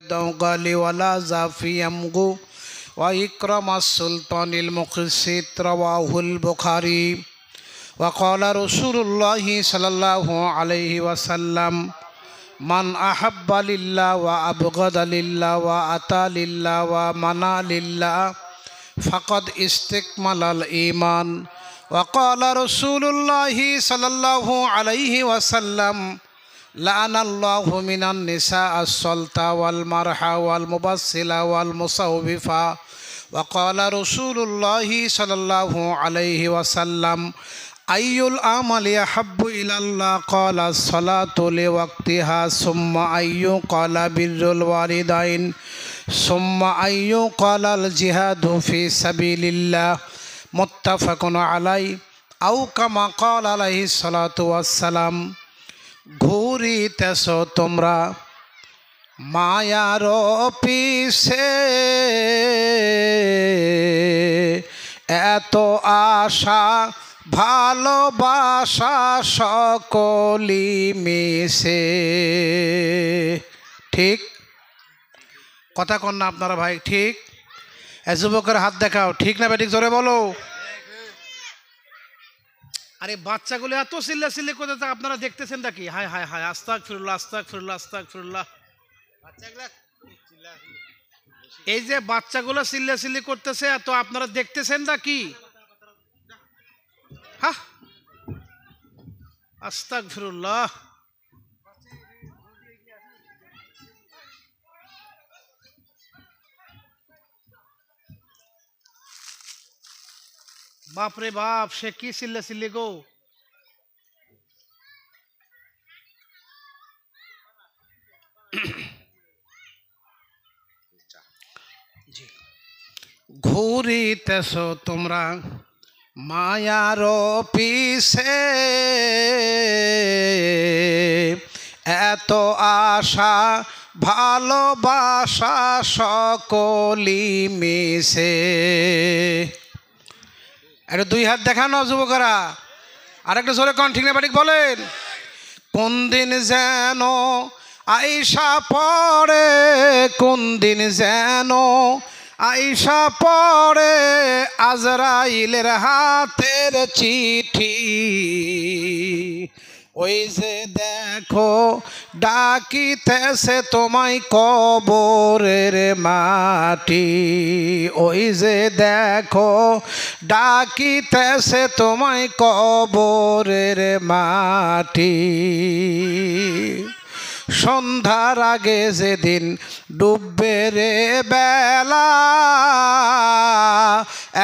الدوغال ولا زافي يمغو وإكرم السلطان المقسط رواه البخاري وقال رسول الله صلى الله عليه وسلم من أحب لله وأبغض لله وأتى لله ومنع لله فقد استكمل الإيمان وقال رسول الله صلى الله عليه وسلم لعن الله من النساء السلطة والمرحى والمبصلة والمصوفة وقال رسول الله صلى الله عليه وسلم أي الأعمال أحب إلى الله قال الصلاة لوقتها ثم أي قال بر الوالدين ثم أي قال الجهاد في سبيل الله متفق عليه أو كما قال عليه الصلاة والسلام ঘুরিতেছ তোমরা মায়ার পিছে এত আশা ভালোবাসা সকলি মিশে ঠিক কথা কন না আপনারা ভাই ঠিক যুবকের হাত দেখাও ঠিক না বেঠিক জোরে বলো আরে বাচ্চাগুলো এত চিল্লাচিল্লি করতে আপনারা দেখতেছেন নাকি হায় হায় হায় আস্তাগফিরুল্লাহ আস্তাগফিরুল্লাহ আস্তাগফিরুল্লাহ এই যে বাচ্চাগুলো চিল্লাচিল্লি করতেছে এত আপনারা দেখতেছেন নাকি হ্যাঁ আস্তাগফিরুল্লাহ বাপরে বাপ সে কি চিল্লাচিল্লি গো ঘুরিতেছ তোমরা মায়ার পিছে এত আশা ভালোবাসা সকলি মিশে একটা দুই হাত দেখানো যুবকরা আরেকটা জোরে কন ঠিক না ঠিক বলেন কোন দিন যেন আইসা পড়ে কোন দিন যেন আইসা পড়ে আজরাইলের হাতের চিঠি ওই যে দেখো ডাকিতেছে তোমায় কবরের মাটি ওই যে দেখো ডাকিতেছে তোমায় কবরের মাটি সন্ধ্যার আগে যেদিন ডুববে রে বেলা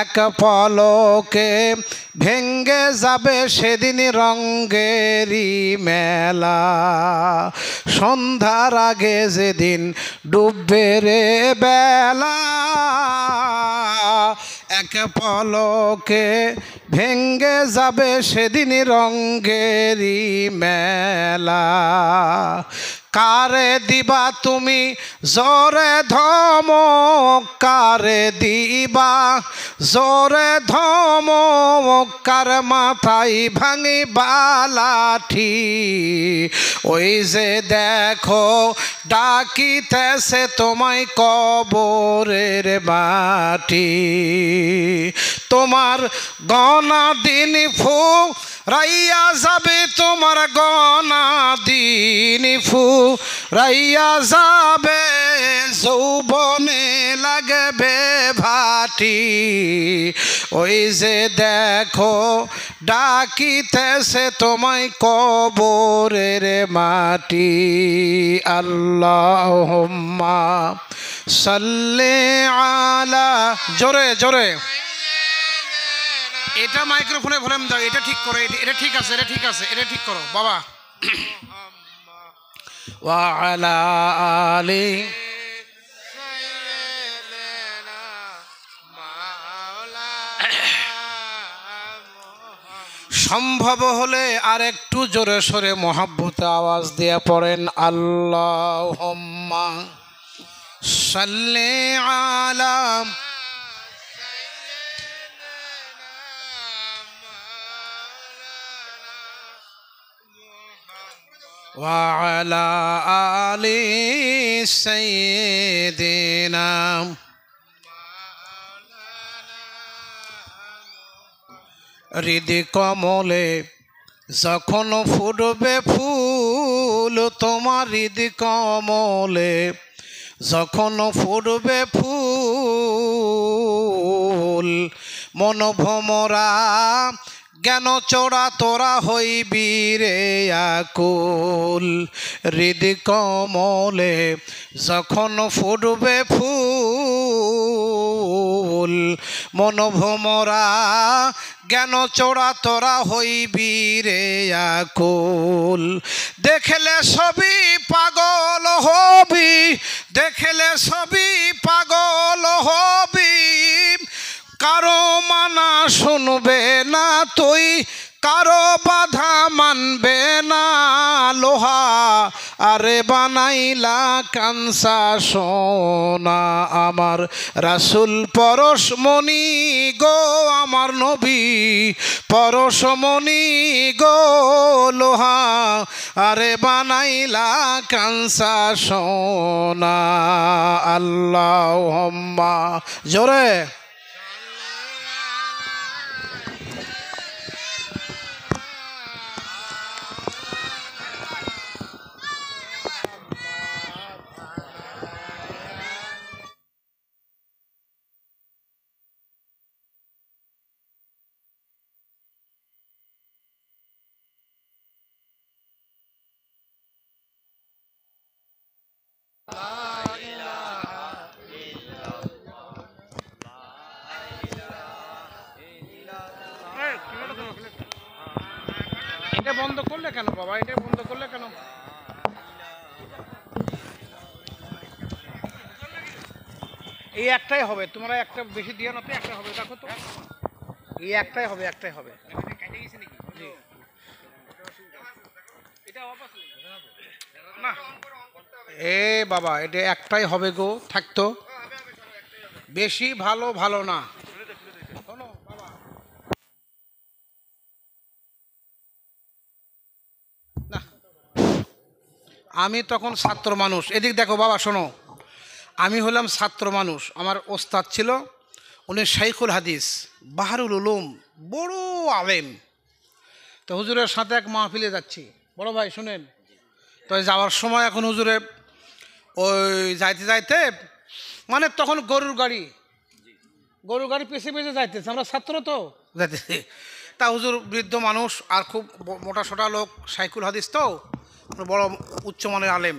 এক পলকে ভেঙ্গে যাবে সেদিন রঙ্গেরই মেলা সন্ধ্যার আগে যেদিন ডুববে রে বেলা এক পলকে ভেঙ্গে যাবে সেদিন রঙ্গেরই মেলা কারে দিবা তুমি জোরে ধমক কারে দিবা জোরে ধমক কার মাথায় ভাঙিবা লাঠি ওই যে দেখো ডাকিতেছে তোমায় কবরের মাটি তোমার গনা দিন ফু রাইয়া যাবে তোমার গনা দিন ফু রাইয়া যাবে যৌবনে লাগবে ভাটি ওই যে দেখো ডাকিতেছে তোমায় কবরের মাটি আল্লাহুম্মা সাল্লি আলা জোরে জোরে এটা মাইক্রোফোনে ভলিউম দাও এটা ঠিক করো এটা ঠিক আছে এটা ঠিক আছে এটা ঠিক করো বাবা ওয়া আলা আলি সম্ভব হলে আর একটু জোরে সোরে মহব্বতে আওয়াজ দিয়ে পড়েন আল্লাহুম্মা সাল্লি আলা وعلى آل سيدنا হৃদি কমলে যখন ফুটবে ফুল, তোমার হৃদি কমলে যখন ফুটবে ফুল, মনোভমরা জ্ঞান চোরা তোরা হইবি রে আকুল। হৃদি কমলে যখন ফুটবে ফুল, মনোভমরা জ্ঞান চোরা তোরা হইবি রে আকুল। দেখলে সবই পাগল হবি, দেখলে সবই পাগল হবি, কারো মানা শুনবে না তুই, কারো বাধা মানবে না লোহা, আরে বানাইলা কাঞ্চা সোনা। আমার রাসূল পরশমণি গো, আমার নবী পরশমণি গো লোহা, আরে বানাইলা কাঞ্চা সোনা। আল্লাহুম্মা জোরে এটা বন্ধ করলে কেন বাবা, এটা বন্ধ করলে কেন? এই একটাই হবে, তোমরা একটা বেশি দিয়ে না তো, একটা হবে, দেখো তো এই একটাই হবে, একটাই হবে। না এ বাবা, এটা একটাই হবে গো, থাকতো বেশি ভালো ভালো না। আমি তখন ছাত্র মানুষ, এদিক দেখো বাবা শোনো, আমি হলাম ছাত্র মানুষ, আমার ওস্তাদ ছিল উনি শাইখুল হাদিস বাহারুল উলুম, বড় আলেম। তো হুজুরের সাথে এক মাহফিলে যাচ্ছি, বড় ভাই শুনেন। তো যাওয়ার সময় এখন হুজুরে ওই যাইতে যাইতে মানে তখন গরুর গাড়ি পেছে পেছে যাইতেছে, আমরা ছাত্র তো যাইতেছি। তা হুজুর বৃদ্ধ মানুষ আর খুব মোটা সোটা লোক, শাইখুল হাদিস তো বড় উচ্চমানের আলেম।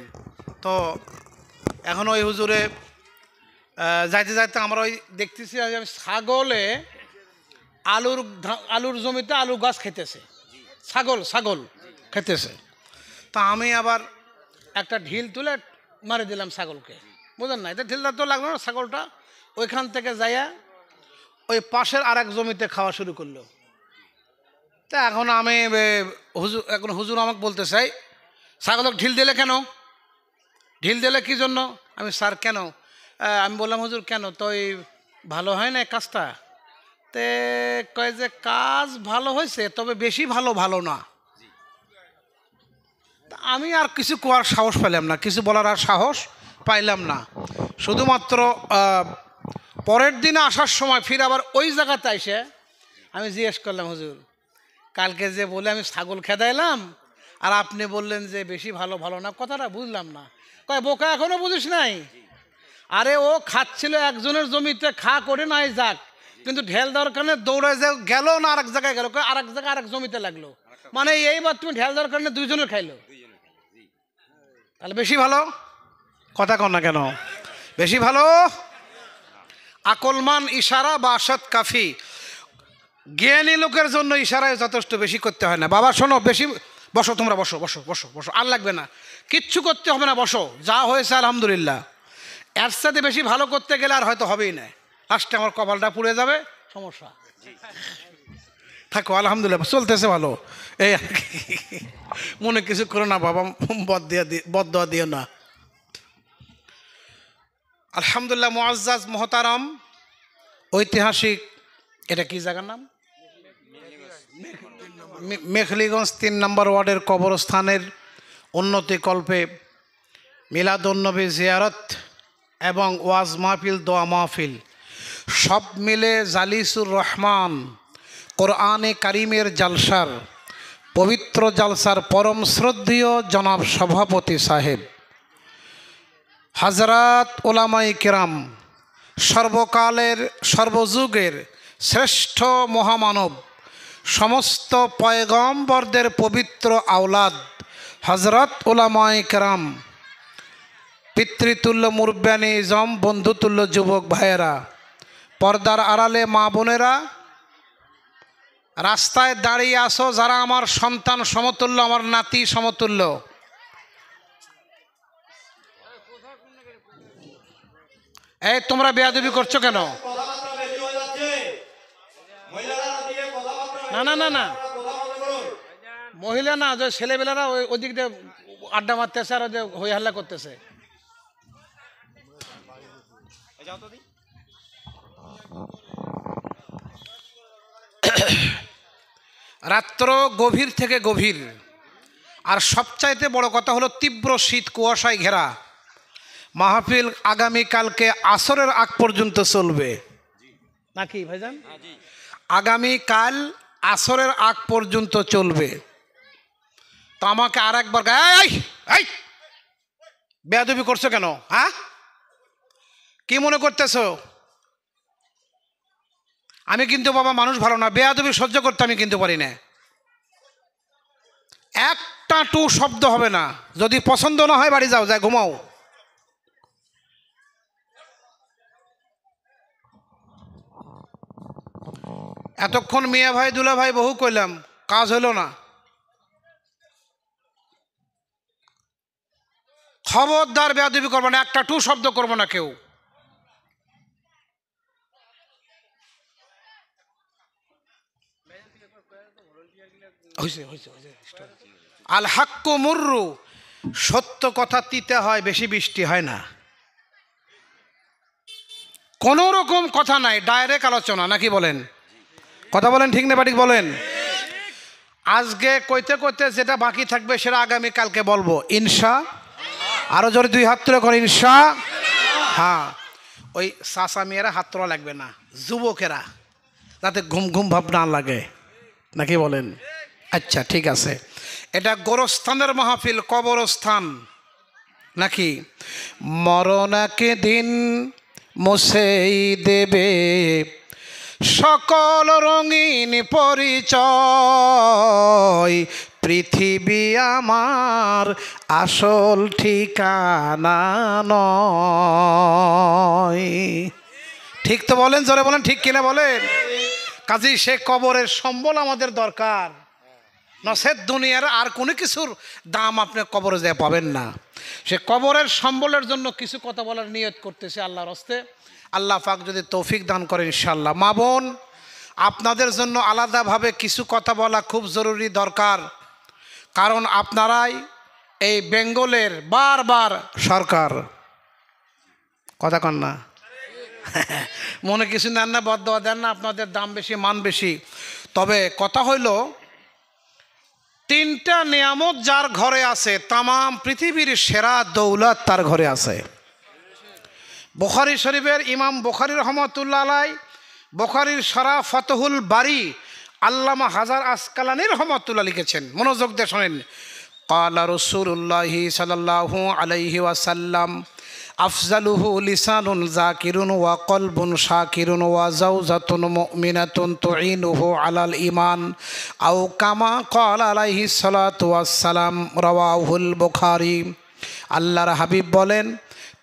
তো এখন ওই হুজুরে যাইতে যাইতে আমরা ওই দেখতেছি ছাগলে আলুর জমিতে আলু গাছ খেতেছে, ছাগল খেতেছে। তা আমি আবার একটা ঢিল তুলে মারি দিলাম ছাগলকে, বুঝলেন না? এটা ঢিলটা তো লাগলো না, ছাগলটা ওইখান থেকে যাইয়া ওই পাশের আর এক জমিতে খাওয়া শুরু করলো। তা এখন আমি হুজুর আমাকে বলতে চাই, ছাগলকে ঢিল দিলে কেন, ঢিল দিলে কি জন্য? আমি স্যার কেন? আমি বললাম হুজুর কেন? তো এই ভালো হয় না কাজটা? তে কয় যে কাজ ভালো হয়েছে, তবে বেশি ভালো না। আমি আর কিছু কোয়ার সাহস পাইলাম না, কিছু বলার আর সাহস পাইলাম না। শুধুমাত্র পরের দিনে আসার সময় ফির আবার ওই জায়গাতে এসে আমি জিজ্ঞেস করলাম, হুজুর কালকে যে বলে আমি ছাগল খেদাইলাম আর আপনি বললেন যে বেশি ভালো না, কথাটা বুঝলাম না। কয় বোকা এখনো বুঝিস নাই? আরে ও খাচ্ছিল একজনের জমিতে, খা করে নাই যাক, কিন্তু ঢেল দেওয়ার কারণে দৌড়ায় যে গেল না আরেক জায়গায় গেল, আরেক জায়গায় আরেক জমিতে লাগলো, মানে এইবার তুমি ঢেল দেওয়ার কারণে দুইজনের খাইলো, তাহলে বেশি ভালো। কথা কন না কেন? বেশি ভালো। আকলমান ইশারা বাসাত কাফি, জ্ঞানী লোকের জন্য ইশারায় যথেষ্ট, বেশি করতে হয় না। বাবা শোনো, বেশি বসো, তোমরা বসো বসো বসো বসো, আর লাগবে না, কিচ্ছু করতে হবে না, বসো, যা হয়েছে আলহামদুলিল্লাহ। এর সাথে বেশি ভালো করতে গেলে আর হয়তো হবেই না, লাস্টে আমার কপালটা পুড়ে যাবে, সমস্যা। থাকো আলহামদুলিল্লাহ, চলতেছে ভালো। এই মনে কিছু করো না বাবা, বদদোয়া দিও না। আলহামদুলিল্লাহ, মুআজ্জাজ মুহতারাম, ঐতিহাসিক, এটা কি জায়গার নাম? মেখলিগঞ্জ ৩ নম্বর ওয়ার্ডের কবরস্থানের উন্নতি কল্পে মিলাদুন্নবী জিয়ারত এবং ওয়াজ মাহফিল, দোয়া মাহফিল সব মিলে জালিসুর রহমান কোরআনে কারিমের জালসার পবিত্র জালসার পরম শ্রদ্ধেয় জনাব সভাপতি সাহেব হযরত উলামায়ে কেরাম, সর্বকালের সর্বযুগের শ্রেষ্ঠ মহামানব, সমস্ত পয়গম্বরদের পবিত্র আওলাদ হযরত উলামায়ে কেরাম, পিতৃতুল্য মুরব্বানি ইজম, বন্ধুতুল্য যুবক ভাইয়েরা, পর্দার আড়ালে মা বোনেরা, রাস্তায় দাঁড়িয়ে আসো যারা আমার সন্তান সমতুল্য, আমার নাতি সমতুল্য, এই তোমরা বেয়াদবি করছো কেন? না না না না, মহিলা না, যে ছেলেবেলারা ওই দিক দিয়ে আড্ডা মারতেছে আর হই হাল্লা করতেছে। রাত্র গভীর থেকে গভীর, আর সবচাইতে বড় কথা হলো তীব্র শীত কুয়াশায় ঘেরা। মাহফিল আগামীকালকে আসরের আগ পর্যন্ত চলবে নাকি ভাইজান? আগামীকাল আসরের আগ পর্যন্ত চলবে। তো আমাকে আর একবার বেয়াদবি করছো কেন? হ্যাঁ, কি মনে করতেছো? আমি কিন্তু বাবা মানুষ ভালো না, বেয়াদবি সহ্য করতে আমি কিন্তু পারি না। একটা টু শব্দ হবে না, যদি পছন্দ না হয় বাড়ি যাও, যায় ঘুমাও। এতক্ষণ মিয়া ভাই দুলা ভাই বহু কইলাম, কাজ হইল না। খবরদার বেয়াদবি করবো না, একটা টু শব্দ করবো না কেউ। আল হাক্কু মুররু, সত্য কথা তিতে হয়, বেশি বৃষ্টি হয় না। কোন রকম কথা নাই, ডাইরেক্ট আলোচনা, নাকি বলেন? কথা বলেন ঠিক না বাটিক বলেন? আজকে কইতে কইতে যেটা বাকি থাকবে সেটা আগামী কালকে বলবো ইনশা। আরো জোরে দুই হাত তুলে করে ইনশা। হ্যাঁ, ওই চাচা মেয়েরা হাত তোলা লাগবে না, যুবকেরা, যাতে ঘুম ঘুম ভাব না লাগে, নাকি বলেন? আচ্ছা ঠিক আছে। এটা গোরস্থানের মাহফিল, কবরস্থান নাকি? মরণকে দিন মুছেই দেবে সকল রঙিন পরিচয়, পৃথিবী আমার আসল ঠিকানা নয়। ঠিক তো বলেন, জোরে বলেন, ঠিক কিনা বলেন? কাজেই সে কবরের সম্বল আমাদের দরকার, নসেদ দুনিয়ার আর কোনো কিছুর দাম আপনি কবরে যেয়ে পাবেন না। সে কবরের সম্বলের জন্য কিছু কথা বলার নিয়ত করতেছে আল্লাহর হস্তে। আল্লাহ পাক যদি তৌফিক দান করেন ইনশাআল্লাহ। মা বোন, আপনাদের জন্য আলাদাভাবে কিছু কথা বলা খুব জরুরি দরকার, কারণ আপনারাই এই বেঙ্গলের বারবার সরকার। কথা কন না, মনে কিছু নেন না, বদদোয়া দেন না, আপনাদের দাম বেশি মান বেশি। তবে কথা হইল, তিনটা নিয়ামত যার ঘরে আছে, তামাম পৃথিবীর সেরা দৌলত তার ঘরে আছে। বুখারী শরীফের ইমাম বুখারী রহমতুল্লাহ আলাই, বুখারীর শরহ ফতহুল বারি আল্লামা হাজার আসকালানী রহমতুল্লাহ লিখেছেন, মনোযোগ দিয়ে শোনেন। ক্বালা রাসূলুল্লাহি সাল্লাল্লাহু আলাইহি ওয়াসাল্লাম আফজালুহু লিসানুন যাকিরুন ওয়া কলবুন শাকিরুন ওয়া যাওজাতুন মুমিনাতুন তুঈনুহু আলাল ঈমান আও কামা ক্বালা আলাইহিস সালাতু ওয়াস সালাম, রাওয়াহুল বুখারী। আল্লাহর হাবিব বলেন,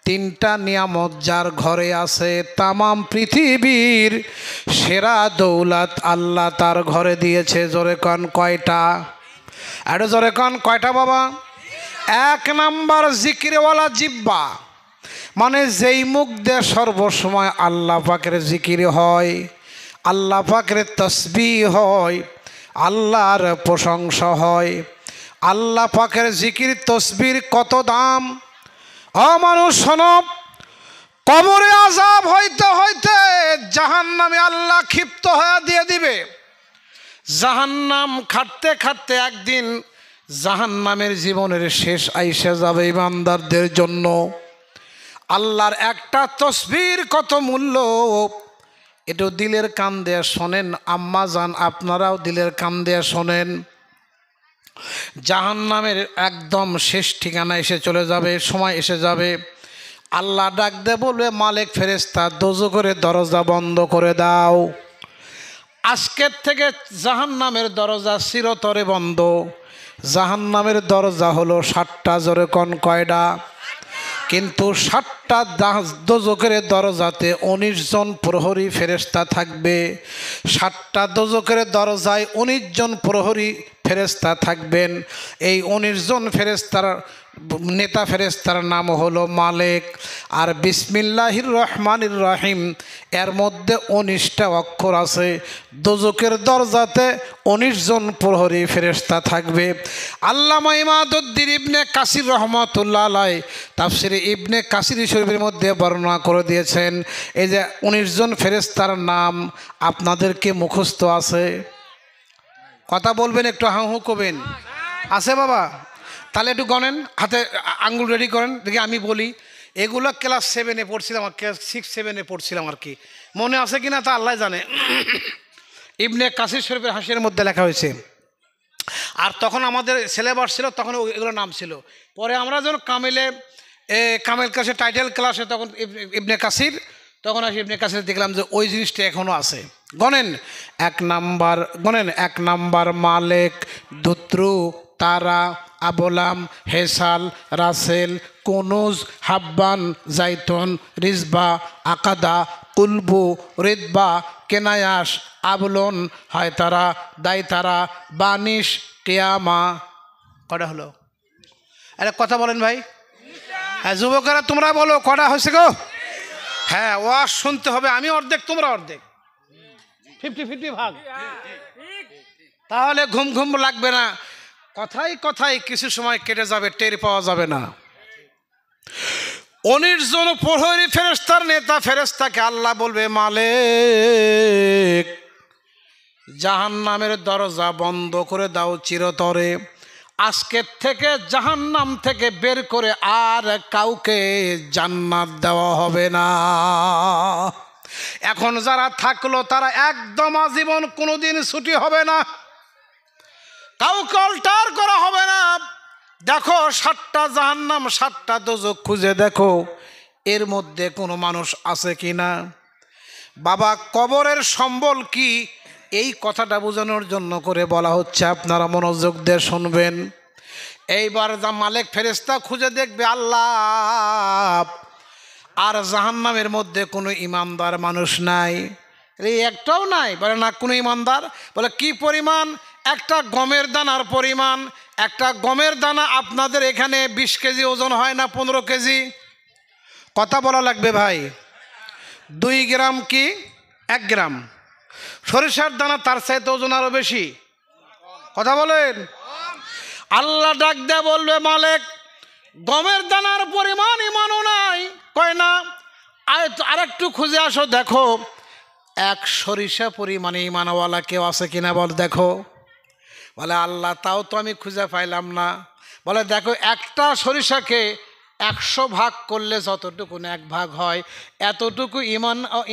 তিনটা নিয়ামত যার ঘরে আছে, তামাম পৃথিবীর সেরা দৌলত আল্লাহ তার ঘরে দিয়েছে। জোরে কন কয়টা? আরে জোরে কন কয়টা বাবা? এক নাম্বার জিকিরওয়ালা জিহ্বা, মানে যেই মুখ দিয়ে সর্বসময় আল্লাহ পাকের জিকির হয়, আল্লাহ পাকের তসবিহ হয়, আল্লাহর প্রশংসা হয়। আল্লাহ পাকের জিকির তসবির কত দাম! মানুষ শোনো, কবরে আযাব হইতে হইতে জাহান্নামে আল্লাহ ক্ষিপ্ত হয়ে দিয়ে দিবে। জাহান্নাম খাটতে খাটতে একদিন জাহান্নামের জীবনের শেষ আইসা যাবে ইমানদারদের জন্য। আল্লাহর একটা তসবির কত মূল্য, একটু দিলের কান দেয়া শোনেন আম্মা জান, আপনারাও দিলের কান দেয়া শোনেন। জাহান্নামের একদম শেষ ঠিকানা এসে চলে যাবে, সময় এসে যাবে। আল্লাহ ডাক দে বলবে, মালিক ফেরেশতা দোজখের দরজা বন্ধ করে দাও। আজকের থেকে জাহান্নামের দরজা চিরতরে বন্ধ। জাহান্নামের দরজা হলো 7টা, জোরে কোন কয়টা? কিন্তু 7টা দোজখের দরজাতে 19 জন প্রহরী ফেরেশতা থাকবে। 7টা দোজখের দরজায় 19 জন প্রহরী ফেরেশতা থাকবেন। এই 19 জন ফেরেশতার নেতা ফেরেশতার নাম হলো মালিক। আর বিসমিল্লাহির রহমানির রহিম এর মধ্যে 19টা অক্ষর আছে। দোজখের দরজাতে 19 জন প্রহরী ফেরেশতা থাকবে। আল্লামা ইমাদউদ্দিন ইবনে কাসির রহমাতুল্লাহ আলাইহি তাফসিরে ইবনে কাসির শরীফের মধ্যে বর্ণনা করে দিয়েছেন। এই যে 19 জন ফেরেশতার নাম আপনাদেরকে মুখস্থ আছে? কথা বলবেন, একটু হাঁ হু করবেন। আছে বাবা? তাহলে একটু গণেন, হাতে আঙ্গুল রেডি করেন দেখি। আমি বলি, এগুলো ক্লাস 7-এ পড়ছিলাম, ক্লাস 6-7-এ পড়ছিলাম আর কি। মনে আছে কি না তা আল্লাহ জানে। ইবনে কাসির শরীফের হাসির মধ্যে লেখা হয়েছে। আর তখন আমাদের সিলেবাস ছিল, তখন এগুলো নাম ছিল। পরে আমরা যখন কামেল ক্লাসে টাইটেল ক্লাসে তখন ইবনে কাসির, তখন আসি ইবনে কাসির দেখলাম যে ওই জিনিসটা এখনও আছে। গণেন 1 নাম্বার, গণেন 1 নাম্বার মালিক, দুত্রু, তারা, আবলাম, হেসাল, রাসেল, কুনুজ, হাব্বান, জাইতুন, রিজবা, আকাদা, কুলবু, রিদবা, কেনায়াস, আবলন, হায়তারা, দায়তারা, বানিশ, কিয়ামা। কটা হলো? আরে কথা বলেন ভাই। হ্যাঁ যুবকেরা তোমরা বলো কটা হয়েছে গো? হ্যাঁ ওয়াজ শুনতে হবে, আমি অর্ধেক তোমরা অর্ধেক, 50-50 ভাগ, তাহলে ঘুম ঘুম লাগবে না। কথাই কথাই কিছু সময় কেটে যাবে, টের পাওয়া যাবে না। 19 জন প্রহরী ফেরেশতার নেতা ফেরেশতাকে আল্লাহ বলবে, মালিক জাহান্নামের দরজা বন্ধ করে দাও চিরতরে। আজকের থেকে জাহান্নাম থেকে বের করে আর কাউকে জান্নাত দেওয়া হবে না। এখন যারা থাকলো তারা একদম আজীবন কোনোদিন ছুটি হবে না, কাউকে অল্টার করা হবে না। দেখো 7টা জাহান্নাম 7টা দোজখ খুঁজে দেখো এর মধ্যে কোনো মানুষ আছে কি না। বাবা কবরের সম্বল কি, এই কথাটা বোঝানোর জন্য করে বলা হচ্ছে, আপনারা মনোযোগ দিয়ে শুনবেন। এইবার যা মালিক ফেরেশতা খুঁজে দেখবে আল্লাহ আর জাহান্নামের মধ্যে কোনো ইমানদার মানুষ নাই, এই একটাও নাই। বলে না কোনো ইমানদার? বলে কি পরিমাণ? একটা গমের দানার পরিমাণ। একটা গমের দানা আপনাদের এখানে 20 কেজি ওজন হয় না, 15 কেজি? কথা বলা লাগবে ভাই। 2 গ্রাম কি 1 গ্রাম? সরিষার দানা তার চাইতে ওজন আরো বেশি। কথা বলেন। আল্লাহ ডাক দেয়া বলবে, মালিক গমের দানার পরিমাণ ইমানও নাই। কয় না, আরেকটু খুঁজে আসো, দেখো 1 সরিষা পরিমাণে ইমানওয়ালা কেউ আছে কিনা বল দেখো। বলে আল্লাহ তাও তো আমি খুঁজে পাইলাম না। বলে দেখো একটা সরিষাকে 100 ভাগ করলে যতটুকু 1 ভাগ হয়, এতটুকু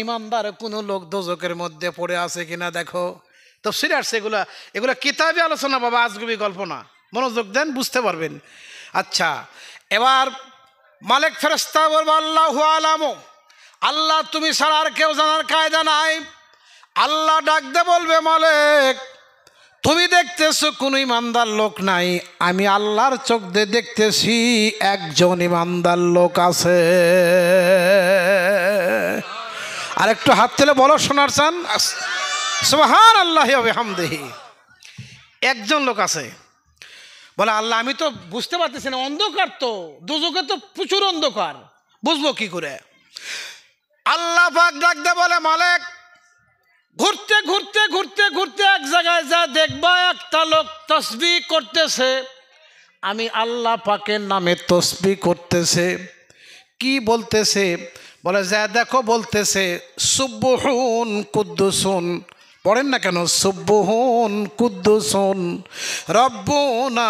ইমানদার কোনো লোক দোজখের মধ্যে পড়ে আছে কিনা দেখো। তো সিরিয়াস এগুলা, এগুলা কিতাবে আলোচনা বাবা, আজগুবি গল্প না। মনোযোগ দেন, বুঝতে পারবেন। আচ্ছা এবার মালিক ফেরেশতা বলবে, আল্লাহু আলামু, আল্লাহ তুমি ছাড়া আর কেউ জানার কায়দা নাই। আল্লাহ ডাক দে বলবে, মালিক তুমি দেখতেছো কোনো ইমানদার লোক নাই, আমি আল্লাহর চোখ দিয়ে দেখতেছি একজন ইমানদার লোক আছে। আর একটু হাত তুলে বলো শোনার চান? সুবহানাল্লাহি ওয়া বিহামদিহি। একজন লোক আছে। বলে আল্লাহ আমি তো বুঝতে পারতেছি না, অন্ধকার তো, দোজখে তো প্রচুর অন্ধকার, বুঝবো কি করে? আল্লাহ পাক ডাক দে বলে, মালিক ঘুরতে ঘুরতে ঘুরতে ঘুরতে এক জায়গায় যা দেখবা একটা লোক তসবিহ করতেছে, আমি আল্লাহ পাকের নামে তসবিহ করতেছে। কি বলতেছে? বলে যা দেখো, বলতেছে সুবহুন কুদ্দুসুন পড়েন না কেন? সুবহুন কুদ্দুসুন রব্বুনা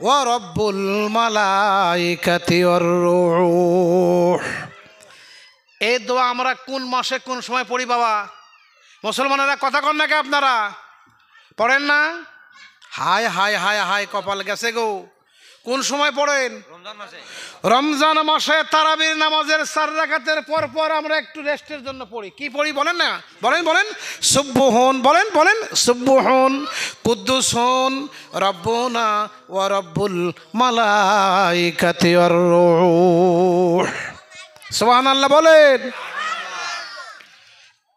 ওয়া রব্বুল মালাইকাতি ওয়ার রূহ। এই দোয়া আমরা কোন মাসে কোন সময় পড়ি বাবা? মুসলমানেরা কথা কন নাকি আপনারা? পড়েন না? হায় হায় হায় হায়, কপাল গেছে গো। কোন সময় পড়েন? রমজান মাসে তারাবির নামাজের 4 রাকাতের পর পর আমরা একটু রেস্টের জন্য পড়ি। কি পড়ি বলেন না? বলেন বলেন। সুবহুন, বলেন বলেন। সুবহুন কুদ্দুসুন রব্বুনা ওয়া রব্বুল মালাইকাতি ওয়ার রূহ। সুবহানাল্লাহ বলেন।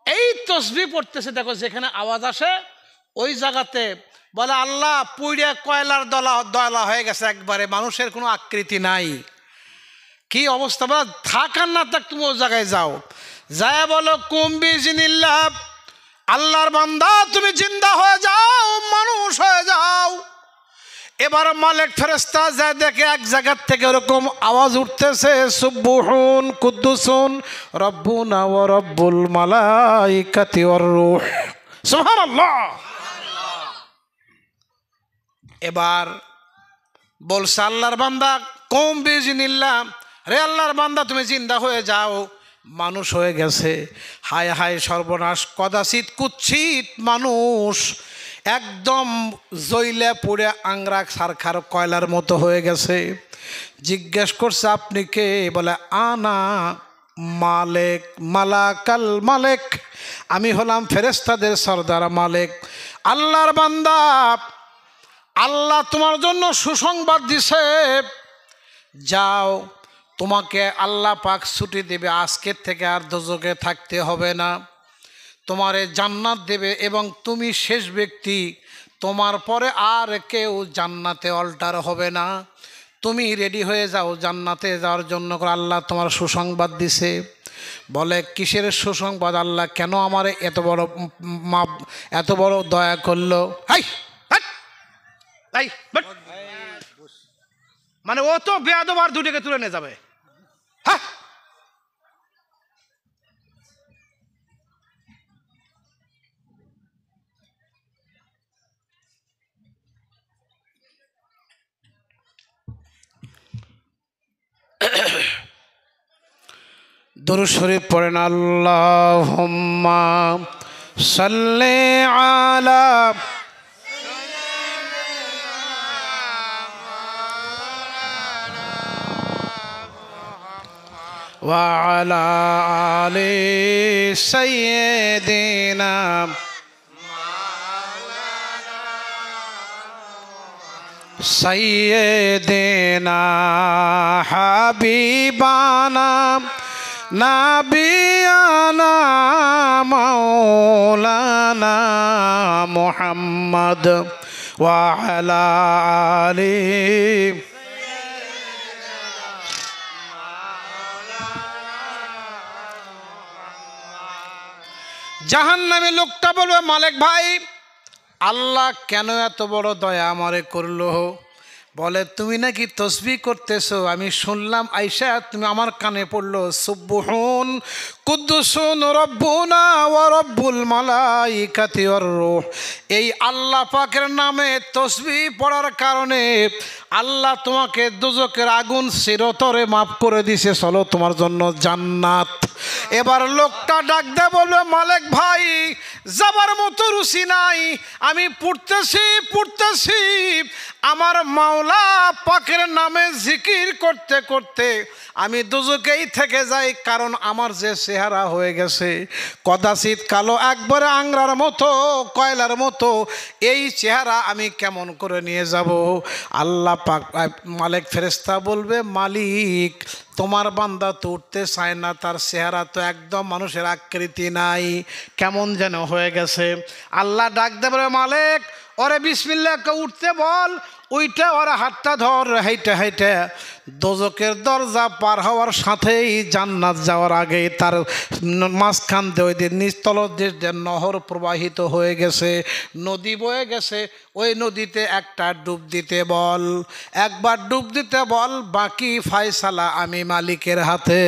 এই তসবিহ পড়তেছে, দেখো যেখানে আওয়াজ আসে ওই জায়গাতে বলে আল্লাহ পুড়ে কয়লার দলা হয়ে গেছে, একবারে মানুষের কোনো আকৃতি নাই। কি অবস্থা বলো, থাক আর না থাক, তুমি ওই জায়গায় যাও, যায় বলো কুম্বি জিনিল্লাহ, আল্লাহর বান্দা তুমি জিন্দা হয়ে যাও, মানুষ হয়ে যাও। এবার মালিক ফেরেশতা যায় দেখে এক জায়গার থেকে ওরকম আওয়াজ উঠতেছে, সুবহুন কুদ্দুসুন রব্বুনা ওয়া রব্বুল মালাইকাতি ওয়ার রূহ। সুবহানাল্লাহ। এবার বলছে আল্লাহর বান্দা কম বিজিনিল্লাহ, রে আল্লাহর বান্দা তুমি জিন্দা হয়ে যাও, মানুষ হয়ে গেছে। হায় হায় সর্বনাশ, কদাচিৎ কুৎসিত মানুষ একদম জ্বলে পুড়ে আংরা সারখার কয়লার মতো হয়ে গেছে। জিজ্ঞেস করছে আপনি কে? বলে আনা মালেক, মালাকাল মালেক, আমি হলাম ফেরেশতাদের সর্দার মালেক। আল্লাহর বান্দা, আল্লাহ তোমার জন্য সুসংবাদ দিছে, যাও তোমাকে আল্লাহ পাক ছুটি দেবে, আজকের থেকে আর দোজখে থাকতে হবে না, তোমারে জান্নাত দেবে এবং তুমি শেষ ব্যক্তি, তোমার পরে আর কেউ জান্নাতে অল্টার হবে না, তুমি রেডি হয়ে যাও জান্নাতে যাওয়ার জন্য, আল্লাহ তোমার সুসংবাদ দিছে। বলে কিসের সুসংবাদ? আল্লাহ কেন আমারে এত বড় দয়া করলো? মানে ও তো বেয়াদব, আর দুটোকে তুলে নিয়ে যাবে। হ্যাঁ, দুরূদ শরীফ পড়েন। আল্লাহুম্মা সাল্লি আলা ওয়া আলা আলি সাইয়্যিদিনা সাইয়্যিদিনা হাবিবানা নাবিয়ানা মাওলানা মুহাম্মদ ওয়া আলা আলি। জাহান্নামী লোকটা বলবে মালিক ভাই, আল্লাহ কেন এত বড় দয়া আমারে করলো? বলে তুমি নাকি তসবিহ করতেছো, আমি শুনলাম আইসা তুমি আমার কানে পড়লো সুবহুন কুদ্দুসুন রব্বুনা ওয়া রব্বুল মালাইকাতি ওয়ার রূহ। এই আল্লাহ পাকের নামে তসবিহ পড়ার কারণে আল্লাহ তোমাকে দোজখের আগুন চিরতরে মাফ করে দিছে, চলো তোমার জন্য জান্নাত। এবার লোকটা ডাক দে বলবে মালিক ভাই যাবার মতো রুচি নাই, আমি পড়তেছি আমার মাওলা পাকের নামে জিকির করতে করতে আমি দোজখেই থেকে যাই, কারণ আমার যে চেহারা হয়ে গেছে কদাচিৎ কালো, একবারে আংরার মতো কয়লার মতো, এই চেহারা আমি কেমন করে নিয়ে যাব? আল্লাহ পাক মালিক ফেরেশতা বলবে মালিক তোমার বান্দা তো উঠতে চায় না, তার চেহারা তো একদম মানুষের আকৃতি নাই, কেমন যেন হয়ে গেছে। আল্লাহ ডাক দেবে মালিক ওরে বিসমিল্লাহ উঠতে বল, ওইটা ওরা হাতটা ধর, হাইটে হাইটে দোজখের দরজা পার হওয়ার সাথেই জান্নাত যাওয়ার আগেই তার মাঝখান দিয়ে ওই নিচতল যে নহর প্রবাহিত হয়ে গেছে, নদী বয়ে গেছে, ওই নদীতে একটা ডুব দিতে বল, একবার ডুব দিতে বল, বাকি ফায়সালা আমি মালিকের হাতে।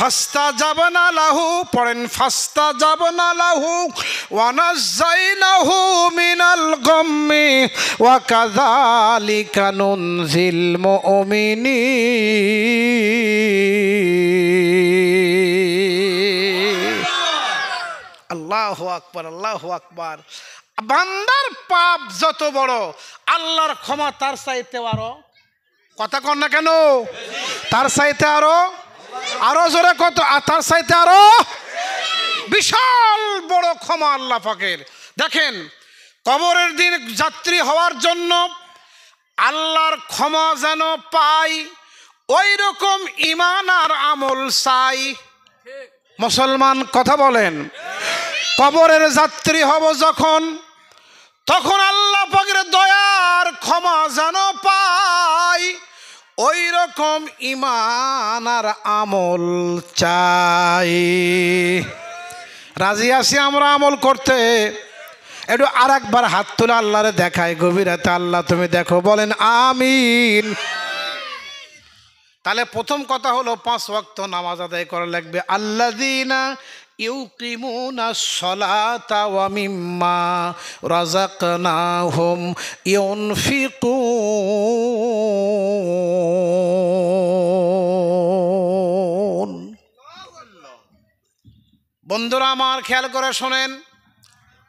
ফাস্তাজাবনা লাহু, পড়েন ফাস্তাজাবনা লাহু ওয়া নাযাইনাহু মিনাল গাম্মি ওয়া কাযালিকা নুনজিল মুমিনিন। আল্লাহু আকবার, আল্লাহু আকবার। বান্দার পাপ যত বড়, আল্লাহর ক্ষমা তার চাইতে আরো, কথা কন না কেন, তার চাইতে আরো, আরো জোরে কত, তার চাইতে আরো বিশাল বড় ক্ষমা আল্লাহ পাকের। দেখেন, কবরের দিন যাত্রী হওয়ার জন্য আল্লাহর ক্ষমা যেন পাই, ওই রকম ঈমান আর আমল চাই। মুসলমান কথা বলেন, কবরের যাত্রী হব যখন, তখন আল্লাহ পাকের দয়ার ক্ষমা যেন পাই, ওই রকম ঈমান আর আমল চাই। রাজি আছি আমরা আমল করতে? একটু আর একবার হাত তুলে আল্লাহরে দেখায় গভীর রাতে, আল্লাহ তুমি দেখো, বলেন আমিন। তাহলে প্রথম কথা হলো 5 ওয়াক্ত নামাজ আদায় করা লাগবে। আল্লাযীনা ইউকিমুনাস সালাতা ওয়া মিম্মা রাযাকনাহুম ইউনফিকুন। বন্ধুরা আমার খেয়াল করে শোনেন,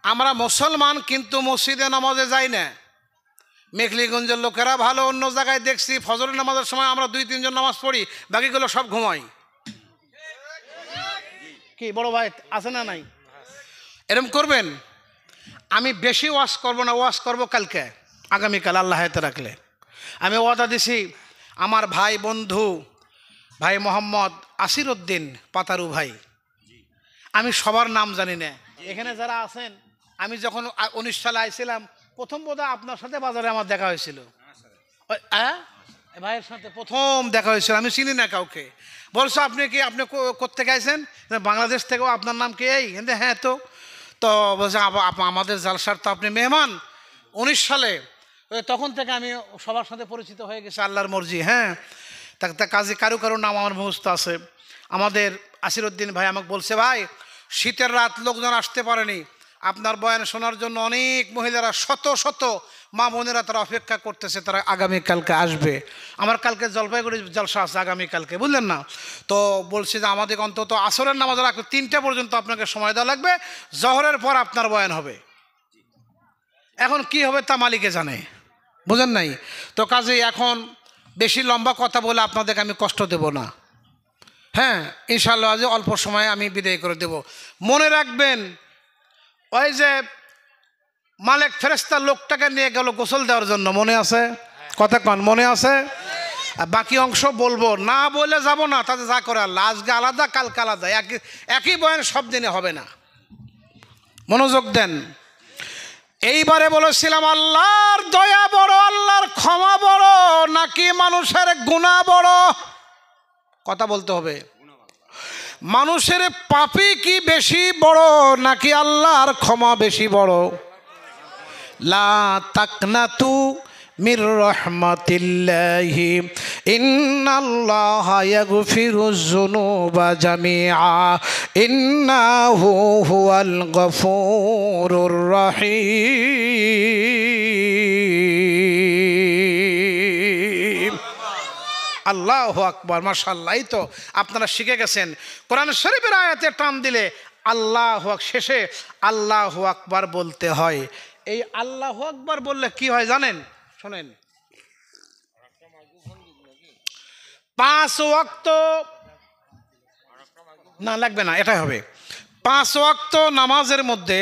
আমরা মুসলমান কিন্তু মসজিদে নামাজে যাই না। মেখলিগঞ্জের লোকেরা ভালো, অন্য জায়গায় দেখছি ফজরের নামাজের সময় আমরা 2-3 জন নামাজ পড়ি, বাকিগুলো সব ঘুমাই। কি বড় ভাই আছে না নাই? এরকম করবেন? আমি বেশি ওয়াজ করব না, ওয়াজ করব কালকে, আগামীকাল আল্লাহ হায়াতে রাখলে। আমি ওয়াদা দিছি, আমার ভাই বন্ধু ভাই মোহাম্মদ আসিরউদ্দিন পাতারু ভাই, আমি সবার নাম জানি না, এখানে যারা আছেন, আমি যখন 19 সালে আইছিলাম, প্রথম বোধহয় আপনার সাথে বাজারে আমার দেখা হয়েছিল, ভাইয়ের সাথে প্রথম দেখা হয়েছিল, আমি চিনি না কাউকে। বলছো আপনি কি, আপনি কোত্থেকে আইছেন? বাংলাদেশ থেকেও, আপনার নাম কি? এই হ্যাঁ। তো বলছে আমাদের জালসার তো আপনি মেহমান। 19 সালে, তখন থেকে আমি সবার সাথে পরিচিত হয়ে গেছি, আল্লাহর মর্জি। হ্যাঁ, তা কাজে কারো নাম আমার মুখস্থ আছে। আমাদের আসিরউদ্দিন ভাই আমাকে বলছে, ভাই শীতের রাত, লোকজন আসতে পারেনি, আপনার বয়ান শোনার জন্য অনেক মহিলারা, শত শত মা বোনেরা তারা অপেক্ষা করতেছে, তারা আগামীকালকে আসবে। আমার কালকে জলপাইগুড়ি জলসা আছে আগামীকালকে, বুঝলেন না? তো বলছি যে আমাদের অন্তত আসরের নামাজ রাখবে, 3টা পর্যন্ত আপনাকে সময় দেওয়া লাগবে, জহরের পর আপনার বয়ান হবে। এখন কি হবে তা মালিকে জানে, বুঝেন নাই? তো কাজেই এখন বেশি লম্বা কথা বলে আপনাদেরকে আমি কষ্ট দেব না। হ্যাঁ, ইনশাআল্লাহ আজ অল্প সময়ে আমি বিদায় করে দেব। মনে রাখবেন, ওই যে মালিক ফেরেশতা লোকটাকে নিয়ে গেল গোসল দেওয়ার জন্য, মনে আছে? কথা কন, মনে আছে? বাকি অংশ বলবো না, বলে যাব না, তাতে যা করে আল্লাহ। আজকে আলাদা, কালকে আলাদা, একই বয়ান সব দিনে হবে না। মনোযোগ দেন। এইবারে বলেছিলাম, আল্লাহর দয়া বড়, আল্লাহর ক্ষমা বড়, নাকি মানুষের গুনাহ বড়? কথা বলতে হবে। মানুষের পাপই কি বেশি বড়, নাকি আল্লাহর ক্ষমা বেশি বড়? লা তাকনাতু মির রাহমাতিল্লাহি ইন্নাল্লাহা ইয়াগফিরুয যুনুবা জামিআ ইন্নাহু হুয়াল গফুরুর রহিম। আল্লাহু আকবার, মাশাআল্লাহ। এই তো আপনারা শিখে গেছেন। কোরআন শরীফের আয়াতে টান দিলে আল্লাহু শেষে আল্লাহু আকবার বলতে হয়। এই আল্লাহু আকবার বললে কি হয় জানেন? শোনেন, 5 ওয়াক্ত না, লাগবে না, এটাই হবে। 5 ওয়াক্ত নামাজের মধ্যে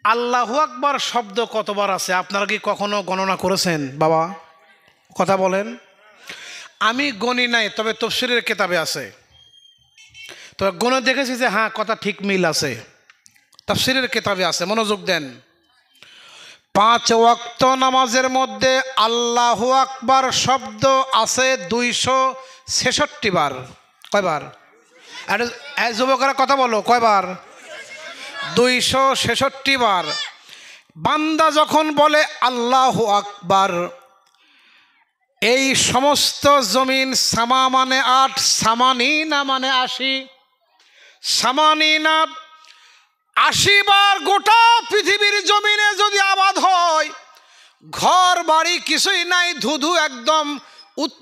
আল্লাহু আকবার শব্দ কতবার আছে আপনারা কি কখনো গণনা করেছেন? বাবা কথা বলেন। আমি গণি নাই, তবে তাফসীরের কিতাবে আছে, তবে গণে দেখেছি যে হ্যাঁ, কথা ঠিক মিল আছে, তাফসীরের কিতাবে আছে। মনোযোগ দেন। 5 ওয়াক্ত নামাজের মধ্যে আল্লাহু আকবার শব্দ আছে 266 বার। কয়বার? যুবকরা কথা বলো, কয়বার? 266 বার। বান্দা যখন বলে আল্লাহু আকবার, এই সমস্ত জমিন সামা মানে 8, সামানিনা মানে 80, সামানিনা 80 বার গোটা পৃথিবীর জমিনে যদি আবাদ হয়, ঘর বাড়ি কিছুই নাই, ধুধু একদম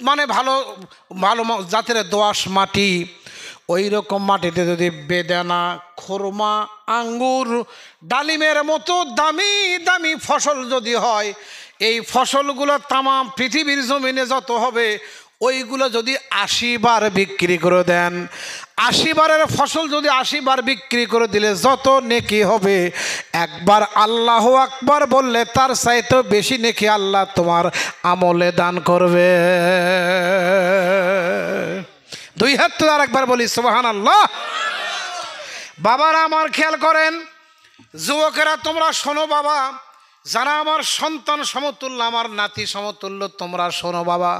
মানে ভালো ভালো জাতের দোআঁশ মাটি, ওই রকম মাটিতে যদি বেদানা, খোরমা, আঙ্গুর, ডালিমের মতো দামি দামি ফসল যদি হয়, এই ফসলগুলো তামাম পৃথিবীর জমিনে যত হবে, ওইগুলো যদি 80 বার বিক্রি করে দেন, 80 বারের ফসল যদি 80 বার বিক্রি করে দিলে যত নেকি হবে, একবার আল্লাহ আকবার বললে তার চাইতে বেশি নেকি আল্লাহ তোমার আমলে দান করবে। 2 হাত তুলে আরেকবার বলি সুবহানাল্লাহ। বাবারা আমার খেয়াল করেন, যুবকেরা তোমরা শোনো বাবা, যারা আমার সন্তান সমতুল্য, আমার নাতি সমতুল্য, তোমরা শোনো বাবা,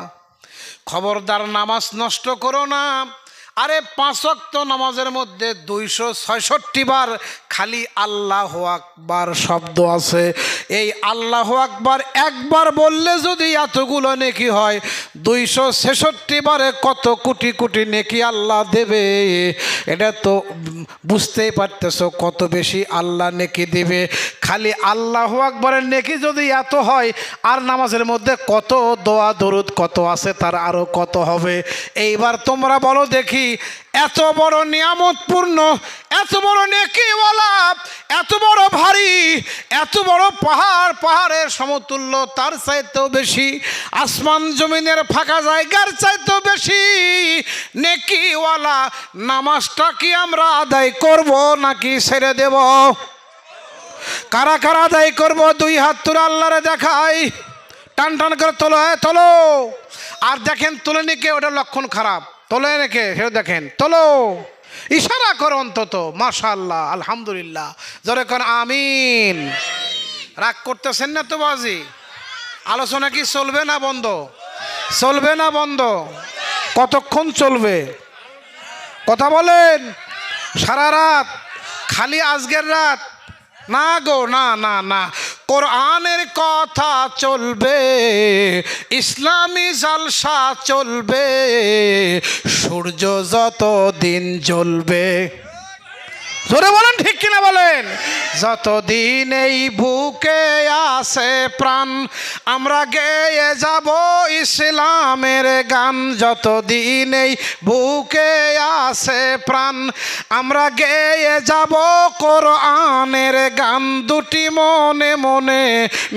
খবরদার নামাজ নষ্ট করো না। আরে 5 ওয়াক্ত নামাজের মধ্যে 266 বার খালি আল্লাহ আকবার শব্দ আছে। এই আল্লাহ আকবার একবার বললে যদি এতগুলো নেকি হয়, 266 বারে কত কোটি কোটি নেকি আল্লাহ দেবে, এটা তো বুঝতেই পারতেছো কত বেশি আল্লাহ নেকি দেবে। খালি আল্লাহ আকবারের নেকি যদি এত হয়, আর নামাজের মধ্যে কত দোয়া দরুদ কত আছে, তার আরও কত হবে। এইবার তোমরা বলো দেখি, এত বড় নিয়ামতপূর্ণ, এত বড় নেকিওয়ালা, এত বড় ভারী, এত বড় পাহাড়, পাহাড়ের সমতুল্য, তার চাইতেও বেশি, আসমান জমিনের ফাঁকা জায়গার চাইতেও বেশি নেকিওয়ালা নামাজটা কি আমরা আদায় করব নাকি ছেড়ে দেব? কারা কারা আদায় করব? 2 হাত তুলে আল্লাহরে দেখাই, টান টান করে তোলো, তোলো। আর দেখেন তোলে নিকে, ওটা লক্ষণ খারাপ, তোলে রেখে সেও দেখেন, তোলো, ইশারা করো অন্তত, মাশাআল্লাহ, আলহামদুলিল্লাহ, জোরে কর আমিন। রাগ করতেছেন না তো বাজি? আলোচনা কি চলবে না বন্ধ? চলবে না বন্ধ? কতক্ষণ চলবে কথা বলেন? সারা রাত? খালি আজকের রাত? না গো, না না না, কোরআনের কথা চলবে, ইসলামী জালসা চলবে, সূর্য যত দিন জ্বলবে। জোরে বলেন, ঠিক কিনা বলেন? যতদিন এই বুকে আছে প্রাণ, আমরা গেয়ে যাব ইসলামের গান। যতদিন এই বুকে আছে প্রাণ, আমরা গেয়ে যাব কোরআনের গান। দুটি মনে মনে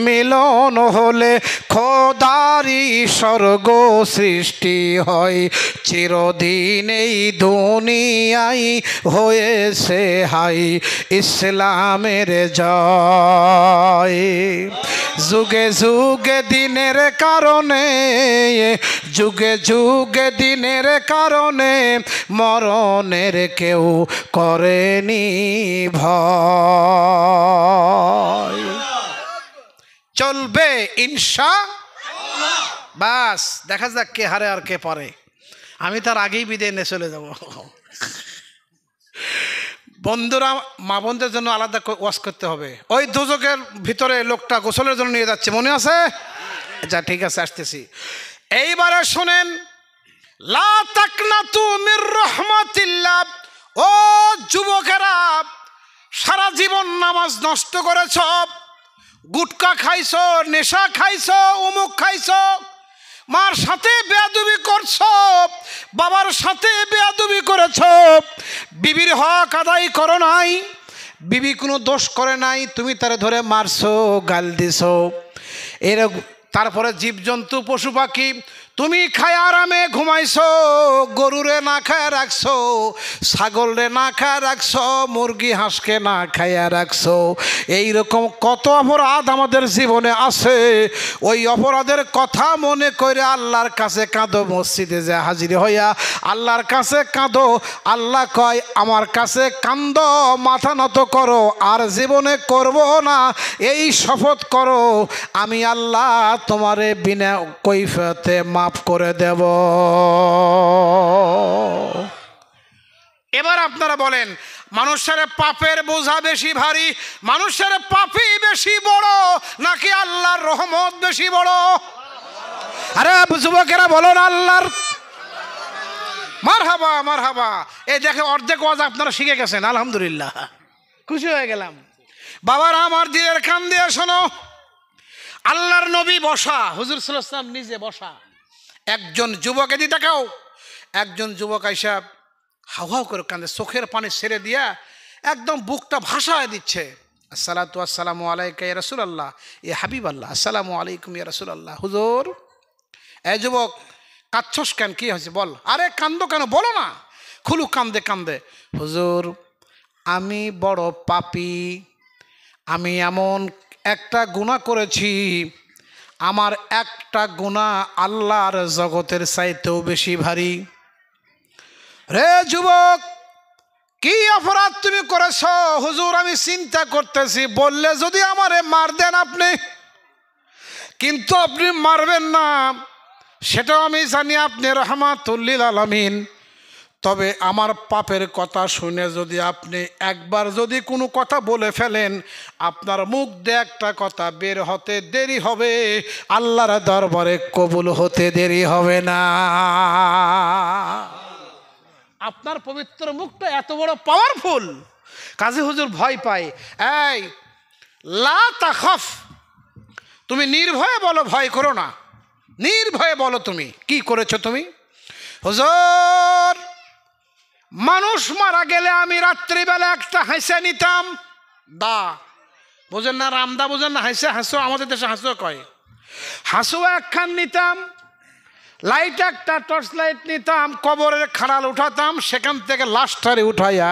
মিলন হলে খোদারি স্বর্গ সৃষ্টি হয়। চিরদিন এই দুনিয়ায় হয়েছে হাই ইসলামের জয়। যুগে যুগে দিনের কারণে, যুগে যুগে দিনের কারণে মরণের কেউ করেনি ভয়। চলবে ইনশাআল্লাহ। বাস দেখা যাক কে হারে আর কে পারে। আমি তার আগেই বিদায় নিয়ে চলে যাব। বন্ধুরা, মা বোনদের জন্য আলাদা ওয়াজ করতে হবে। ওই দুজকের ভিতরে লোকটা গোসলের জন্য নিয়ে যাচ্ছে, মনে আছে? আচ্ছা ঠিক আছে, আসতেছি। এইবারে শোনেন, লা তাকনাতু মির রাহমাতিল্লাহ। ও যুবকেরা, সারা জীবন নামাজ নষ্ট করেছ, গুটকা খাইছো, নেশা খাইছো, অমুক খাইছো, মার সাথে বেয়াদবি করছো, বাবার সাথে বেয়াদবি করেছো, বিবির হক আদায় করো নাই, বিবি কোনো দোষ করে নাই, তুমি তারে ধরে মারছো, গাল দিছো। এরকম তারপরে জীবজন্তু পশু পাখি তুমি খায় আরামে ঘুমাইছো, গরুরে না খায় রাখছো, ছাগলরে না খায় রাখছো, মুরগি হাঁসকে না খাইয়া রাখছো। এইরকম কত অপরাধ আমাদের জীবনে আছে। ওই অপরাধের কথা মনে করে আল্লাহর কাছে কাঁদো, মসজিদে যে হাজির হইয়া আল্লাহর কাছে কাঁদো। আল্লাহ কয়, আমার কাছে কান্দো, মাথা নত করো, আর জীবনে করব না এই শপথ করো, আমি আল্লাহ তোমারে বিনা কৈফিয়তে মাফ করে দেব। এবার আপনারা বলেন, মানুষের পাপের বোঝা বেশি ভারী, মানুষের পাপই বেশি বড় নাকি আল্লাহর রহমত বেশি বড়? আরে যুবকেরা বলো না আল্লাহর মারহাবা মারহাবা। এই দেখে অর্ধেক ওয়াজ আপনারা শিখে গেছেন, আলহামদুলিল্লাহ, খুশি হয়ে গেলাম। বাবারা আমার দিলের কান দিয়ে শোনো, আল্লাহর নবী বসা, হুজুর সাল্লাল্লাহু আলাইহি ওয়াসাল্লাম নিজে বসা, একজন যুবক এদি দেখাও, একজন যুবক আইসা হাউ হাউ করে কান্দে, চোখের পানি ছেড়ে দিয়া একদম বুকটা ভাসায় দিচ্ছে। আসসালাতু আসসালামু আলাইকা ইয়া রাসূলুল্লাহ, ইয়া হাবিবাল্লাহ, আসসালামু আলাইকুম ইয়া রাসূলুল্লাহ। হুজুর, এই যুবক কাঁদছস কেন, কি হয়েছে বল? আরে কান্দো কেন, বলো না। খুলু কান্দে কান্দে, হুজুর আমি বড় পাপী, আমি এমন একটা গুনাহ করেছি, আমার একটা গুনাহ আল্লাহর জগতের চাইতেও বেশি ভারী। রে যুবক, কি অপরাধ তুমি করেছ? হুজুর আমি চিন্তা করতেছি, বললে যদি আমারে মার দেন আপনি, কিন্তু আপনি মারবেন না সেটাও আমি জানি, আপনি রাহমাতুল লিল আলামিন। তবে আমার পাপের কথা শুনে যদি আপনি একবার যদি কোনো কথা বলে ফেলেন, আপনার মুখ দিয়ে একটা কথা বের হতে দেরি হবে, আল্লাহর দরবারে কবুল হতে দেরি হবে না। আপনার পবিত্র মুখটা এত বড় পাওয়ারফুল, কাজী হুজুর ভয় পায়। এই লা তাখাফ, তুমি নির্ভয়ে বলো, ভয় করো না, নির্ভয়ে বলো তুমি কি করেছো তুমি। হুজুর মানুষ মারা গেলে আমি রাত্রিবেলা একটা হাসে নিতাম, দা বোঝেন না, রামদা বোঝেন না, হাসে হাসো, আমাদের দেশে হাসো কয়, হাসো একখান নিতাম, লাইট একটা টর্চ লাইট নিতাম, কবরের খাড়াল উঠাতাম, সেখান থেকে লাশটারে উঠাইয়া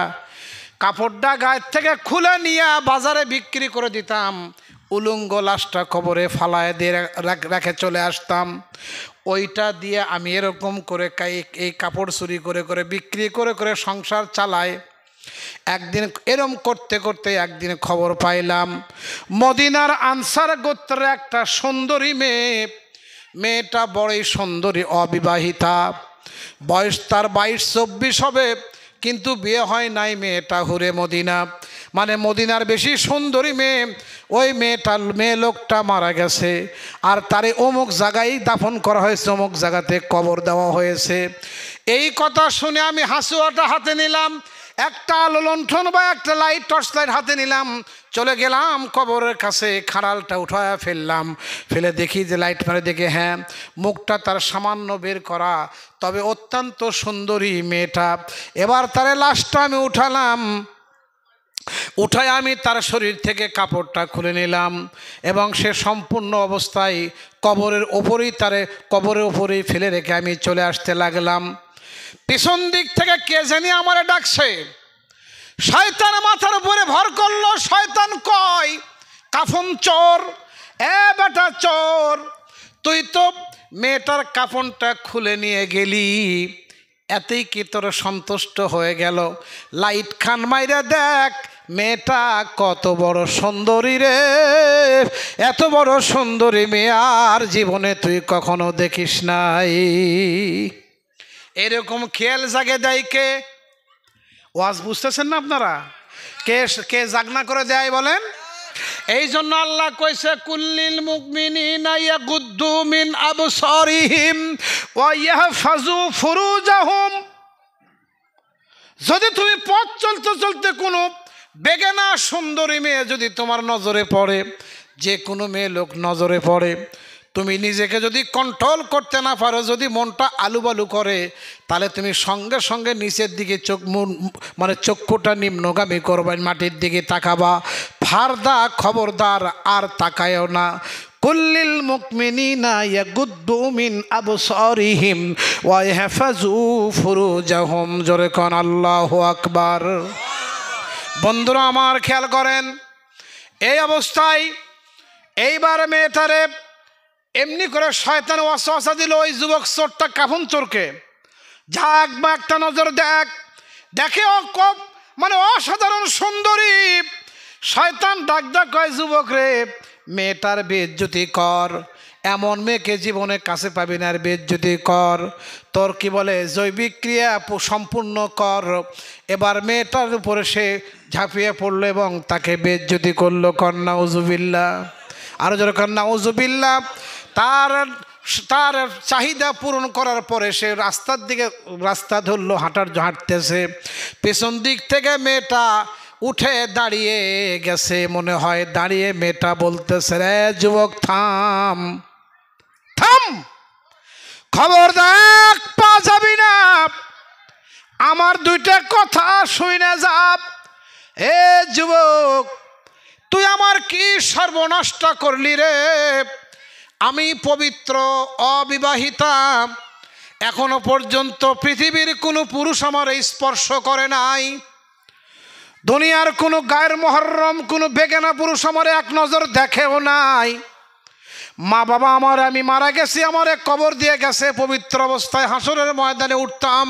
কাপড়টা গায়ের থেকে খুলে নিয়ে বাজারে বিক্রি করে দিতাম, উলঙ্গ লাশটা কবরে ফালায় দিয়ে রেখে চলে আসতাম। ওইটা দিয়ে আমি এরকম করে এই কাপড় চুরি করে করে বিক্রি করে করে সংসার চালাই। একদিন এরম করতে করতে একদিন খবর পাইলাম, মদিনার আনসার গোত্রের একটা সুন্দরী মেয়ে, মেয়েটা বড়ই সুন্দরী, অবিবাহিতা, বয়স তার 22-24 হবে, কিন্তু বিয়ে হয় নাই। মেয়েটা হুরে মদিনা, মানে মদিনার বেশি সুন্দরী মেয়ে। ওই মেয়ে লোকটা মারা গেছে, আর তারে অমুক জায়গায় দাফন করা হয়েছে, অমুক জায়গাতে কবর দেওয়া হয়েছে। এই কথা শুনে আমি হাসুয়াটা হাতে নিলাম, একটা আলো লণ্ঠন বা একটা লাইট টর্চ লাইট হাতে নিলাম, চলে গেলাম কবরের কাছে, খাড়ালটা উঠায়া ফেললাম, ফেলে দেখি যে লাইট মারে, দেখে হ্যাঁ মুখটা তার সামান্য বের করা, তবে অত্যন্ত সুন্দরী মেয়েটা। এবার তার লাশটা আমি উঠালাম, উঠায় আমি তার শরীর থেকে কাপড়টা খুলে নিলাম, এবং সে সম্পূর্ণ অবস্থায় কবরের ওপরেই ফেলে রেখে আমি চলে আসতে লাগলাম। পিছন দিক থেকে কে জানি আমারে ডাকছে, শয়তান মাথার উপরে ভর করলো। শয়তান কয়, কাফন চোর, এ বেটা চোর, তুই তো মেয়েটার কাফনটা খুলে নিয়ে গেলি, এতেই কি তোর সন্তুষ্ট হয়ে গেল? লাইট খান মাইরা দেখ মেয়েটা কত বড় সুন্দরী রে, এত বড় সুন্দরী মেয়ে আর জীবনে তুই কখনো দেখিস নাই। এরকম খেয়াল জাগে দেয় কে? ওয়াজ বুঝতেছেন না আপনারা? কে জাগনা করে দেয় বলেন? এই জন্য আল্লাহ কইছে, কুল্লিল মুমিনিনা ইয়াগুদ্দু মিন আবসারিহিম ওয়া ইয়াহফাজু ফুরুজাহুম। যদি তুমি পথ চলতে চলতে কোনো বেগানা সুন্দরী মেয়ে যদি তোমার নজরে পড়ে, যে কোনো মেয়ে লোক নজরে পড়ে, তুমি নিজেকে যদি কন্ট্রোল করতে না পারো, যদি মনটা আলুবালু করে, তাহলে তুমি সঙ্গে সঙ্গে নিচের দিকে চক্ষুটা নিম্নগামী করবা, মাটির দিকে তাকাবা, ফারদা খবরদার আর তাকায়ও না। কুল্লিল মুমিনিনা ইয়াগুদ্দু মিন আবসারিহিম ওয়া ইয়াহফাজু ফুরুজাহুম। জোরে কোন আল্লাহু আকবার। বন্ধুরা আমার খেয়াল করেন, এই অবস্থায় এইবার মেয়েটারে এমনি করে শয়তান ওয়াসওয়াসা দিল, ওই যুবক চোরটা, কাফন চোরকে, যা একবার একটা নজর দেখে অসাধারণ সুন্দরী। শয়তান ডাক কয়, যুবক রে, মেয়েটার বেইজ্জতি কর, এমন মেয়েকে জীবনে কাছে পাবি না, আর বেইজ্জতি কর, তোর কি বলে জৈবিক ক্রিয়া সম্পূর্ণ কর। এবার মেয়েটার উপরে সে ঝাঁপিয়ে পড়লো এবং তাকে বেইজ্জতি করলো। কন্যা উজুবিল্লাহ, আরো জোরে কন্যা উজুবিল্লাহ। তার তার চাহিদা পূরণ করার পরে সে রাস্তার দিকে রাস্তা ধরলো, হাঁটতেছে, পেছন দিক থেকে মেয়েটা উঠে দাঁড়িয়ে গেছে। মনে হয় দাঁড়িয়ে মেয়েটা বলতেছে, রে যুবক থাম থাম, খবর দেখ পা যাবি না, আমার দুইটা কথা শুনে যাব। এ যুবক, তুই আমার কি সর্বনষ্ট করলি রে? আমি পবিত্র অবিবাহিতা, এখনো পর্যন্ত পৃথিবীর কোনো পুরুষ আমার স্পর্শ করে নাই, দুনিয়ার কোনো গায়ের মহরম কোনো বেগানা পুরুষ আমার এক নজর দেখেও নাই। মা বাবা আমার, আমি মারা গেছি, আমার এক কবর দিয়ে গেছে, পবিত্র অবস্থায় হাসরের ময়দানে উঠতাম।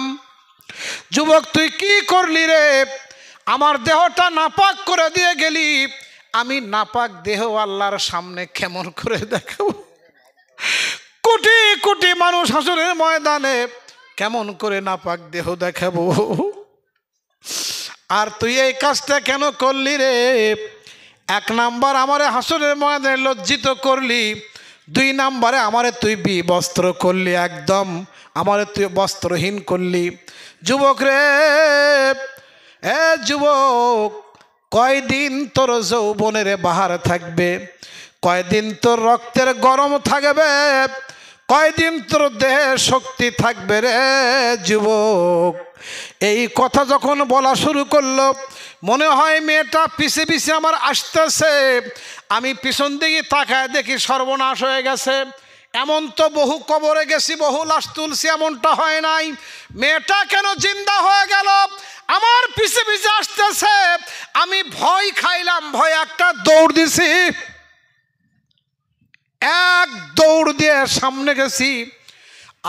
যুবক তুই কি করলি রে? আমার দেহটা নাপাক করে দিয়ে গেলি। আমি নাপাক দেহ আল্লাহর সামনে কেমন করে দেখাবো? কোটি কোটি মানুষ হাসরের ময়দানে কেমন করে নাপাক দেহ দেখাবো? আর তুই এই কাজটা কেন করলি রে? এক নাম্বার আমারে হাসরের ময়দানে লজ্জিত করলি, দুই নাম্বারে আমারে তুই বিবস্ত্র করলি, একদম আমারে তুই বস্ত্রহীন করলি। যুবক রে, এ যুবক, কয়দিন তোর যৌবনের বাহার থাকবে, কয়দিন তোর রক্তের গরম থাকবে, কয়দিন তোর দেহে শক্তি থাকবে রে যুবক? এই কথা যখন বলা শুরু করলো, মনে হয় মেয়েটা পিছে পিছে আমার আসতেছে। আমি পিছন দিকে তাকায় দেখি সর্বনাশ হয়ে গেছে। এমন তো বহু কবরে গেছি, বহু লাশ তুলছি, এমনটা হয় নাই। মেয়েটা কেন জিন্দা হয়ে গেল? আমার পিছে পিছে আসতেছে। আমি ভয় খাইলাম, ভয় একটা দৌড় দিছি, এক দৌড় দিয়ে সামনে গেছি।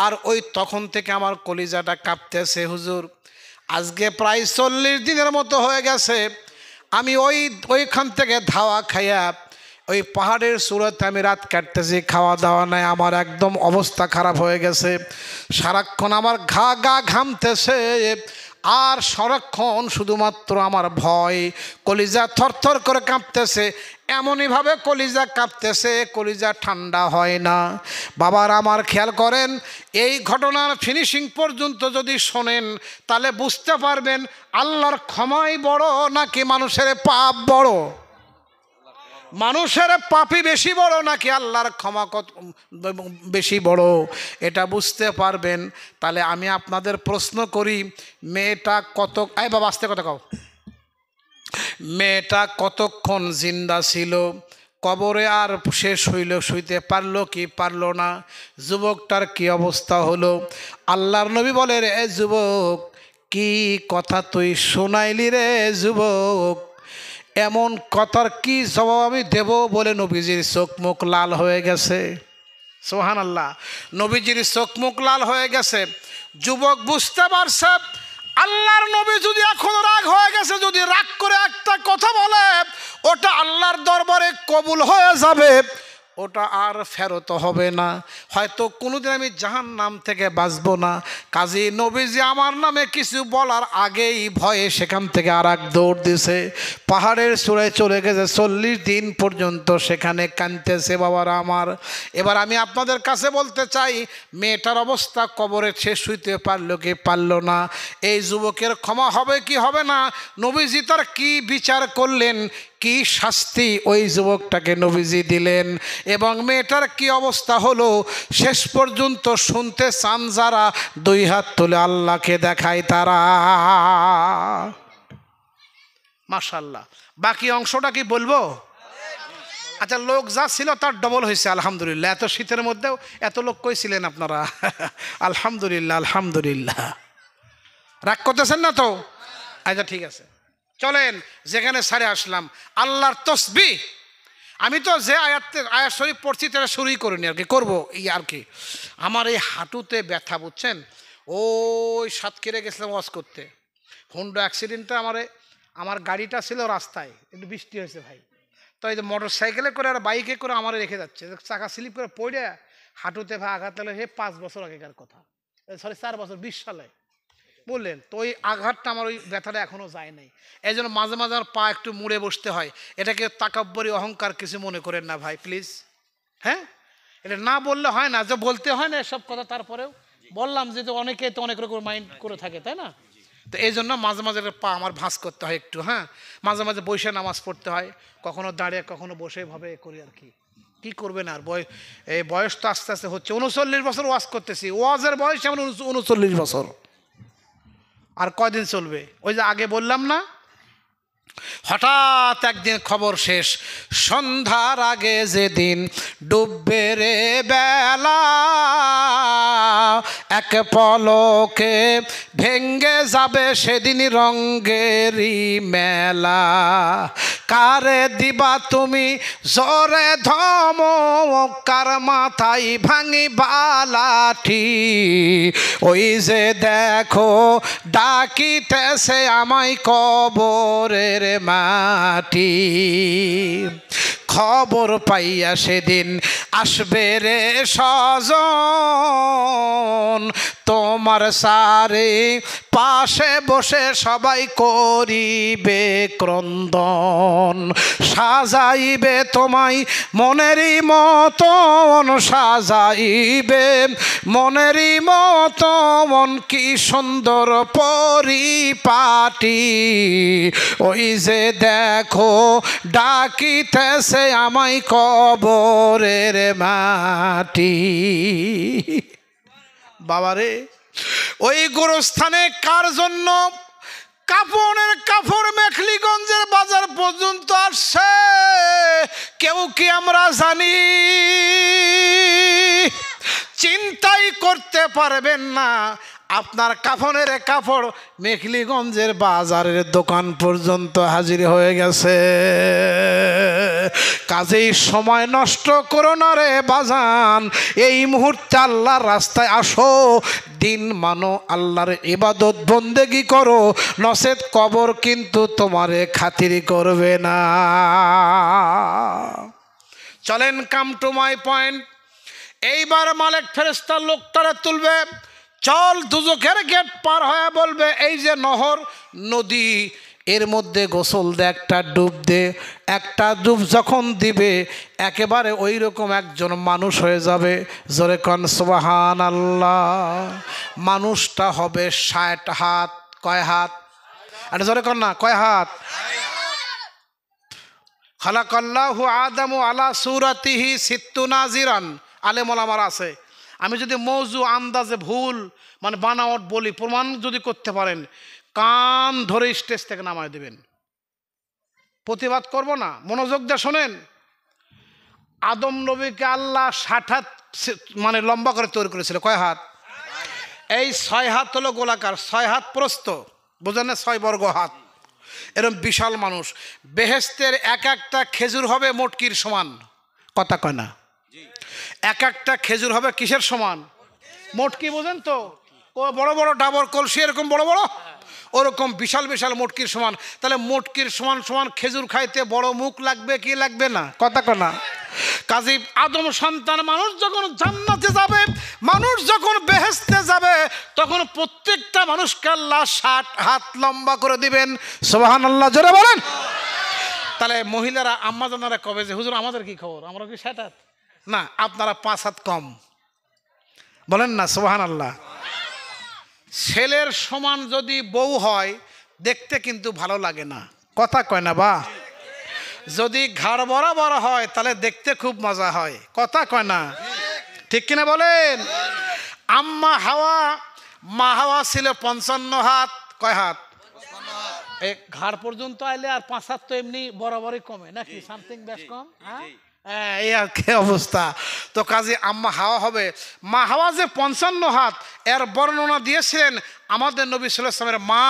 আর ওই তখন থেকে আমার কলিজাটা কাঁপতেছে। হুজুর, আজকে প্রায় 40 দিনের মতো হয়ে গেছে আমি ওইখান থেকে ধাওয়া খাইয়া ওই পাহাড়ের চূড়াতে আমি রাত কাটতেছি, খাওয়া দাওয়া নাই, আমার একদম অবস্থা খারাপ হয়ে গেছে। সারাক্ষণ আমার গা ঘামতেছে, আর সারাক্ষণ শুধুমাত্র আমার ভয়, কলিজা থরথর করে কাঁপতেছে। এমনইভাবে কলিজা কাঁপতেছে, কলিজা ঠান্ডা হয় না। বাবার আমার খেয়াল করেন, এই ঘটনার ফিনিশিং পর্যন্ত যদি শোনেন তাহলে বুঝতে পারবেন আল্লাহর ক্ষমাই বড় নাকি মানুষের পাপ বড়। মানুষের পাপই বেশি বড় নাকি আল্লাহর ক্ষমা কত বেশি বড়, এটা বুঝতে পারবেন। তাহলে আমি আপনাদের প্রশ্ন করি, মেয়েটা বাবা আস্তে কথা কও, মেয়েটা কতক্ষণ জিন্দা ছিল কবরে? আর সে শুইতে পারলো কি পারলো না? যুবকটার কি অবস্থা হলো? আল্লাহর নবী বলে, রে যুবক, কি কথা তুই শোনাইলি রে যুবক? এমন কথার কি জবাব আমি দেব? বলে নবীজির চোখ মুখ লাল হয়ে গেছে। সুবহানাল্লাহ, নবীজির চোখ মুখ লাল হয়ে গেছে। যুবক বুঝতে পারছে আল্লাহর নবী যদি এখন রাগ হয়ে গেছে, যদি রাগ করে একটা কথা বলে ওটা আল্লাহর দরবারে কবুল হয়ে যাবে, ওটা আর ফেরত হবে না, হয়তো কোনোদিন আমি জাহান্নাম থেকে বাঁচবো না। কাজী নবীজি আমার নামে কিছু বলার আগেই ভয়ে সেখান থেকে আর এক দৌড় দিছে, পাহাড়ের চূড়ায় চলে গেছে। 40 দিন পর্যন্ত সেখানে কাঁদতেছে বাবারা আমার। এবার আমি আপনাদের কাছে বলতে চাই, মেয়েটার অবস্থা কবরে শেষ হইতে পারলো কি পারলো না? এই যুবকের ক্ষমা হবে কি হবে না? নবীজি তার কি বিচার করলেন, কি শাস্তি ওই যুবকটাকে নবীজি দিলেন, এবং মেয়েটার কি অবস্থা হলো, শেষ পর্যন্ত শুনতে চান যারা, 2 হাত তুলে আল্লাহকে দেখায় তারা। মাশাআল্লাহ। বাকি অংশটা কি বলবো? আচ্ছা, লোক যা ছিল তার ডবল হয়েছে আলহামদুলিল্লাহ। এত শীতের মধ্যেও এত লোক কই ছিলেন আপনারা? আলহামদুলিল্লাহ, আলহামদুলিল্লাহ। রাগ করতেছেন না তো? আচ্ছা ঠিক আছে, চলেন যেখানে সারে আসলাম, আল্লাহর তসবিহ। আমি তো যে আয়াত শরীফ পড়ছি তারা শুরুই করিনি, আর কি করবো আর কি। আমার এই হাঁটুতে ব্যথা, বুঝছেন? ওই সাতক্ষীরা গেছিলাম ওয়াজ করতে, হুন্ডা অ্যাক্সিডেন্টটা আমার গাড়িটা ছিল রাস্তায়, একটু বৃষ্টি হয়েছে ভাই, তো এই যে মোটর সাইকেলে করে আর বাইকে করে আমার রেখে যাচ্ছে, চাকা স্লিপ করে পড়ে হাঁটুতে ভাই আঘাত লাগলো। 5 বছর আগেকার কথা, সরি 4 বছর, 20 সালে, বললেন তো। ওই আঘাতটা আমার, ওই ব্যথাটা এখনও যায় নাই। এই জন্য মাঝে মাঝে আমার পা একটু মুড়ে বসতে হয়। এটাকে তাকাব্বরি অহংকার কিছু মনে করেন না ভাই প্লিজ। হ্যাঁ, এটা না বললে হয় না, যে বলতে হয় না এসব কথা। তারপরেও বললাম যে অনেকে তো অনেক রকম মাইন্ড করে থাকে, তাই না? তো এই জন্য মাঝে মাঝে পা আমার ভাঁজ করতে হয় একটু, হ্যাঁ, মাঝে মাঝে বসে নামাজ পড়তে হয়, কখনো দাঁড়িয়ে কখনো বসে ভাবে করি আর কি। কি করবেন আর, এই বয়স তো আস্তে আস্তে হচ্ছে। 39 বছর ওয়াজ করতেছি, ওয়াজের বয়স এমন 39 বছর, আর কয়দিন চলবে? ওই যে আগে বললাম না, হঠাৎ একদিন খবর শেষ, সন্ধ্যার আগে যেদিন ডুববে রে বেলা, এক পলকে ভেঙ্গে যাবে সেদিন রঙ্গেরই মেলা। কারে দিবা তুমি জোরে ধমক, কার মাথায় ভাঙি বালাঠি, ওই যে দেখো ডাকিতেছে আমায় কবরের মাটি। খবর পাইয়া সেদিন আসবে রে স্বজন, তোমার সারে পাশে বসে সবাই করিবে ক্রন্দন, সাজাইবে তোমায় মনেরই মতন, সাজাইবে মনেরই মতন, কি সুন্দর পরিপাটি, ওই যে দেখো ডাকিতেছে আমায় কবরের মাটি। বাবারে, ওই গোরস্থানে কার জন্য কাপড়ের কাপড় মেখলিগঞ্জের বাজার পর্যন্ত আসছে কেউ কি আমরা জানি? চিন্তাই করতে পারবেন না, আপনার কাফনের কাপড় মেখলিগঞ্জের বাজারের দোকান পর্যন্ত হাজির হয়ে গেছে। কাজেই সময় নষ্ট করো না রে বাজান, এই মুহূর্তে আল্লাহর রাস্তায় আসো, দিন মানো, আল্লাহর ইবাদত বন্দেগি করো, নচেত কবর কিন্তু তোমারে খাতির করবে না। চলেন, কাম টু মাই পয়েন্ট। এইবার মালিক ফেরেশতার লোকটারে তুলবে, চল দুজখের গেট পার হয়ে বলবে, এই যে নহর নদী, এর মধ্যে গোসল দে, একটা ডুব দে। একটা ডুব যখন দিবে একেবারে ওই রকম একজন মানুষ হয়ে যাবে। জোরে কন সুবহানাল্লাহ। মানুষটা হবে 60 হাত। কয় হাত? আরে জোরে কন না, কয় হাত? খালাকাল্লাহু আদামু আলা সূরাতিহি সিত্তুনা জিরান। আলেম ওলামার আছে, আমি যদি মৌজু আন্দাজে ভুল মানে বানাওয়াট বলি, প্রমাণ যদি করতে পারেন, কান ধরে স্টেজ থেকে নামায় দেবেন। প্রতিবাদ করব না, মনোযোগ দিয়ে শোনেন। আদম নবীকে আল্লাহ 60 হাত মানে লম্বা করে তৈরি করেছিল। কয় হাত? এই 6 হাত হলো গোলাকার, 6 হাত প্রস্থ, বোঝেন না, 6 বর্গ হাত। এরকম বিশাল মানুষ। বেহেশতের এক একটা খেজুর হবে মোটকির সমান। কথা কয় না? এক একটা খেজুর হবে কিসের সমান? মোটকি, বোঝেন তো? ও বড় বড় ডাবর কলসি এরকম বড় বড়, ওরকম বিশাল বিশাল মোটকির সমান। তাহলে মোটকির সমান সমান খেজুর খাইতে বড় মুখ লাগবে কি লাগবে না? কথা কয় না? কাজী আদম সন্তান মানুষ যখন জান্নাতে যাবে, মানুষ যখন বেহেশতে যাবে, তখন প্রত্যেকটা মানুষকে আল্লাহ 60 হাত লম্বা করে দিবেন। সুবহানাল্লাহ, জোরে বলেন। তাহলে মহিলারা আম্মা জানারা কবে যে হুজুর আমাদের কি খবর, আমরা কি 60 হাত? না, আপনারা 5 হাত কম। বলেন না সুবহানাল্লাহ। ছেলের সমান যদি বউ হয় দেখতে কিন্তু ভালো লাগে না। কথা কয় না বা? যদি ঘাড় বরাবর হয় তাহলে দেখতে খুব মজা হয়। কথা কয় না? ঠিক কিনা বলেন? আম্মা হাওয়া, মা হাওয়া ছিল 55 হাত। কয় হাত? এই ঘাড় পর্যন্ত আইলে আর 5 হাত তো এমনি বরাবরই কমে নাকি? সামথিং বেশ কম। হ্যাঁ, এই আর কি অবস্থা। তো কাজে আম্মা হাওয়া হবে। মা হাওয়া যে 55 হাত, এর বর্ণনা দিয়েছিলেন আমাদের নবী সাল্লাল্লাহু আলাইহি ওয়াসাল্লামের মা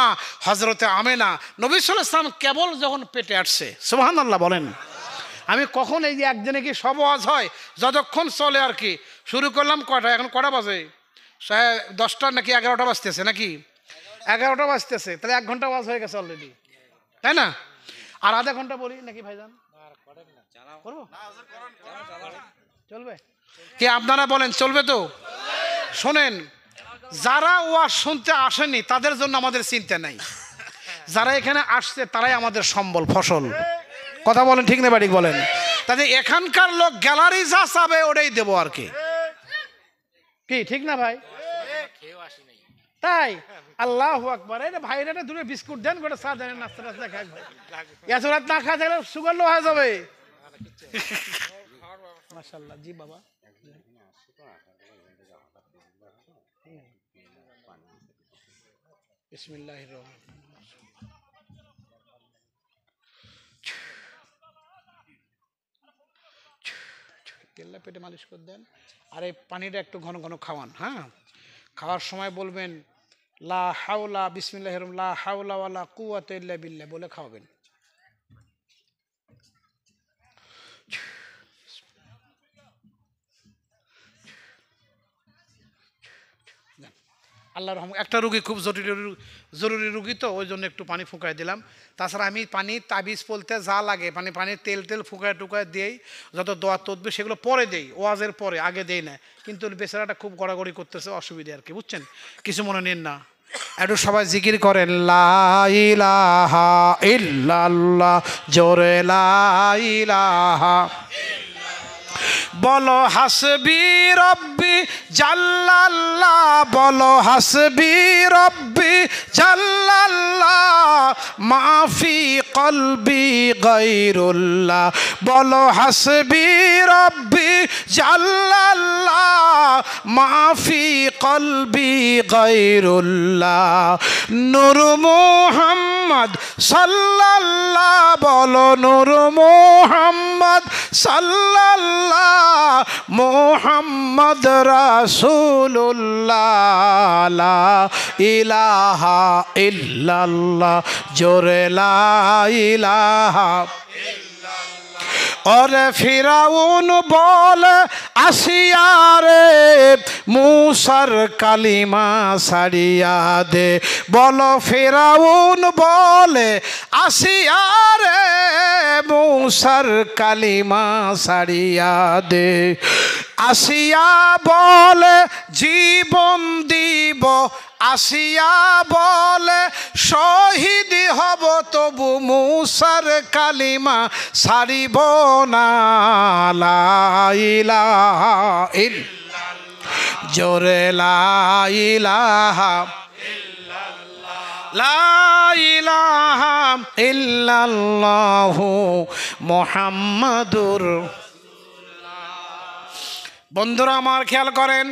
হযরতে আমেনা। নবী সাল্লাল্লাহু আলাইহি ওয়াসাল্লাম কেবল যখন পেটে আসছে। সুবহানাল্লাহ বলেন। আমি কখন এই যে একদিনে কি সব ওয়াজ হয়, যতক্ষণ চলে আর কি। শুরু করলাম কয়টা, এখন কটা বাজে? 10টা নাকি 11টা বাজতেছে নাকি? 11টা বাজতেছে। তাহলে 1 ঘন্টা ওয়াজ হয়ে গেছে অলরেডি, তাই না? আর আধা ঘন্টা বলি নাকি ভাইজান? চলবে কি? আপনারা বলেন চলবে তো? শোনেন, যারা ওয়াজ শুনতে আসেনি তাদের জন্য আমাদের চিন্তা নাই, যারা এখানে আসছে তারাই আমাদের সম্বল ফসল। কথা বলেন ঠিক না? বাড়ি বলেন। তাহলে এখানকার লোক গ্যালারি যা চাবে ওটাই দেবো আর কি, কি ঠিক না ভাই? তাই আল্লাহু আকবার। এই ভাইরা দুটো বিস্কুট দেন, গোটা চা দেন, নাস্তা টাস্তা খাক ভাই। এত রাত না খাওয়া থাকলে সুগার লো হয়ে যাবে। মাশাআল্লাহ। জি বাবা। বিসমিল্লাহির রহমানির রহিম। তেলটা পেটে মালিশ করে দেন, আর এই পানিটা একটু ঘন ঘন খাওয়ান। হ্যাঁ, খাওয়ার সময় বলবেন লা হাওলা, বিসমিল্লাহির রহমানির রহিম, লা হাওলা ওয়ালা কুওয়াতা ইল্লা বিল্লাহ বলে খাওয়াবেন। আল্লাহর রহমত। একটা রুগী খুব জরুরি রুগী, তো ওই জন্য একটু পানি ফুঁকায় দিলাম। তাছাড়া আমি পানি তাবিজ বলতে যা লাগে মানে পানির তেল ফুঁকায় টুকায় দিই, যত দোয়া তদবির সেগুলো পরে দেই, ওয়াজের পরে, আগে দেই না। কিন্তু বেচারাটা খুব গড়াগড়ি করতেছে, অসুবিধা আর কি, বুঝছেন? কিছু মনে নিন না। একটু সবাই জিকির করেন লা ইলাহা ইল্লাল্লাহ, জোরে লা ইলাহা। বলো হাসবি রব্বি জাল্লাল্লাহ, বলো হাসবি রব্বি জাল্লাল্লাহ, মাফি কলবি গায়রুল্লাহ। বলো হাসবি রব্বি জাল্লাল্লাহ, মাফি কলবি গায়রুল্লাহ। নূর মুহাম্মদ সাল্লাল্লাহ, বলো নূর মুহাম্মদ সাল্লাল্লাহ, মুহাম্মদ রাসূলুল্লাহ, লা ইলাহা ইল্লাল্লাহ, জোরে লা ইলাহা। ওরে ফিরাউন বলে আসিয়া রে, মূসার কালিমা ছাড়িয়া দে। বলো ফিরাউন বলে আসিয়া রে, মূসার কালিমা ছাড়িয়া দে। আসিয়া বলে জীবন দিব, আসিয়া বলে শহীদ হব, তবু মূসার কালিমা ছাড়িব না। লা ইলাহা ইল্লাল্লাহ, জোরে লা ইলাহা লা ইলাহা ইল্লাল্লাহু মুহাম্মাদুর। বন্ধুরা আমার খেয়াল করেন,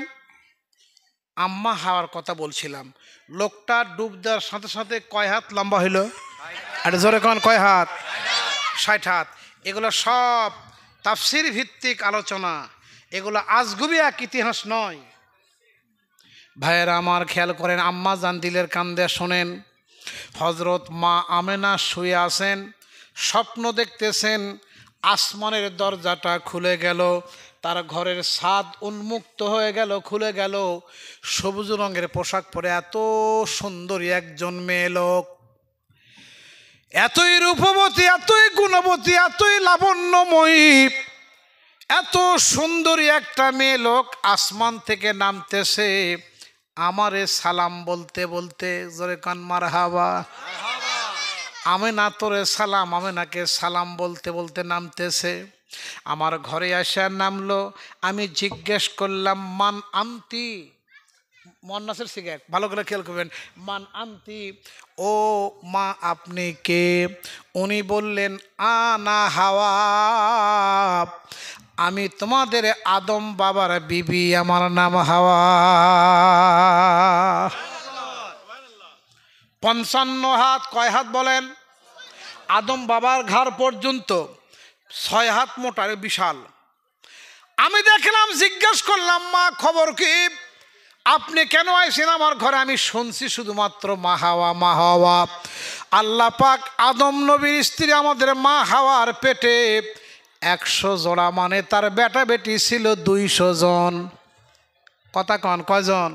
আম্মা হাওয়ার কথা বলছিলাম। লোকটা ডুব দেওয়ার সাথে সাথে কয় হাত লম্বা হইল? আর জোরে কোন কয় হাত? 60 হাত। এগুলো সব তাফসীর ভিত্তিক আলোচনা, এগুলো আজগুবি এক ইতিহাস নয়। ভাইয়েরা আমার খেয়াল করেন, আম্মা জান দিলের কান দিয়ে শোনেন। হজরত মা আমেনা শুয়ে আছেন, স্বপ্ন দেখতেছেন, আসমানের দরজাটা খুলে গেল, তার ঘরের ছাদ উন্মুক্ত হয়ে গেল, খুলে গেল। সবুজ রঙের পোশাক পরে এত সুন্দরী একজন মেয়ে লোক, এতই রূপবতী, এতই গুণবতী, এতই লাবণ্যময়ী, এত সুন্দরী একটা মেয়ে লোক আসমান থেকে নামতেছে। আমারে সালাম বলতে বলতে, জোরে কান মারহাবা। আমেনা তোরে সালাম, আমেনাকে সালাম বলতে বলতে নামতেছে। আমার ঘরে আসা নামলো। আমি জিজ্ঞেস করলাম মান আন্তি, মন্নাসের সিগারেট ভালো করে খেয়াল করবেন, মান আন্তি, ও মা আপনি কে? উনি বললেন আনা হাওয়া, আমি তোমাদের আদম বাবার বিবি, আমার নাম হাওয়া। 55 হাত। কয় হাত বলেন? আদম বাবার ঘাড় পর্যন্ত 6 হাত মোটা, বিশাল। আমি দেখলাম, জিজ্ঞেস করলাম মা খবর কি, আপনি কেন আইছেন আমার ঘরে? আমি শুনছি শুধুমাত্র মা হাওয়া, মা হাওয়া। আল্লাহ পাক আদম নবীর স্ত্রী আমাদের মা হাওয়ার পেটে 100 জোড়া, মানে তার বেটা বেটি ছিল 200 জন। কথা কন, কয়জন?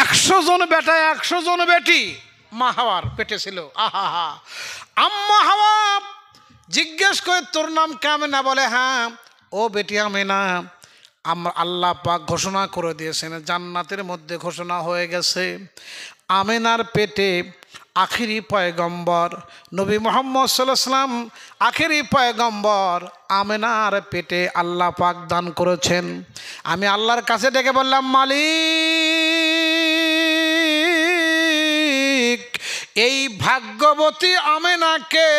100 জন বেটা, 100 জন বেটি মা হাওয়ার পেটে ছিল। আহা হা। আম্মা হাওয়া জিজ্ঞেস করে তোর নাম আমেনা? বলে হ্যাঁ। ও বেটি আমেনা, আমরা আল্লাহ পাক ঘোষণা করে দিয়েছেন, জান্নাতের মধ্যে ঘোষণা হয়ে গেছে, আমেনার পেটে আখিরি পয়গম্বর নবী মুহাম্মদ সাল্লাল্লাহু আলাইহি ওয়াসাল্লাম আখিরি পয়গম্বর আমেনার পেটে আল্লাহ পাক দান করেছেন। আমি আল্লাহর কাছে ডেকে বললাম, মালিক, এই ভাগ্যবতী আমেনাকে,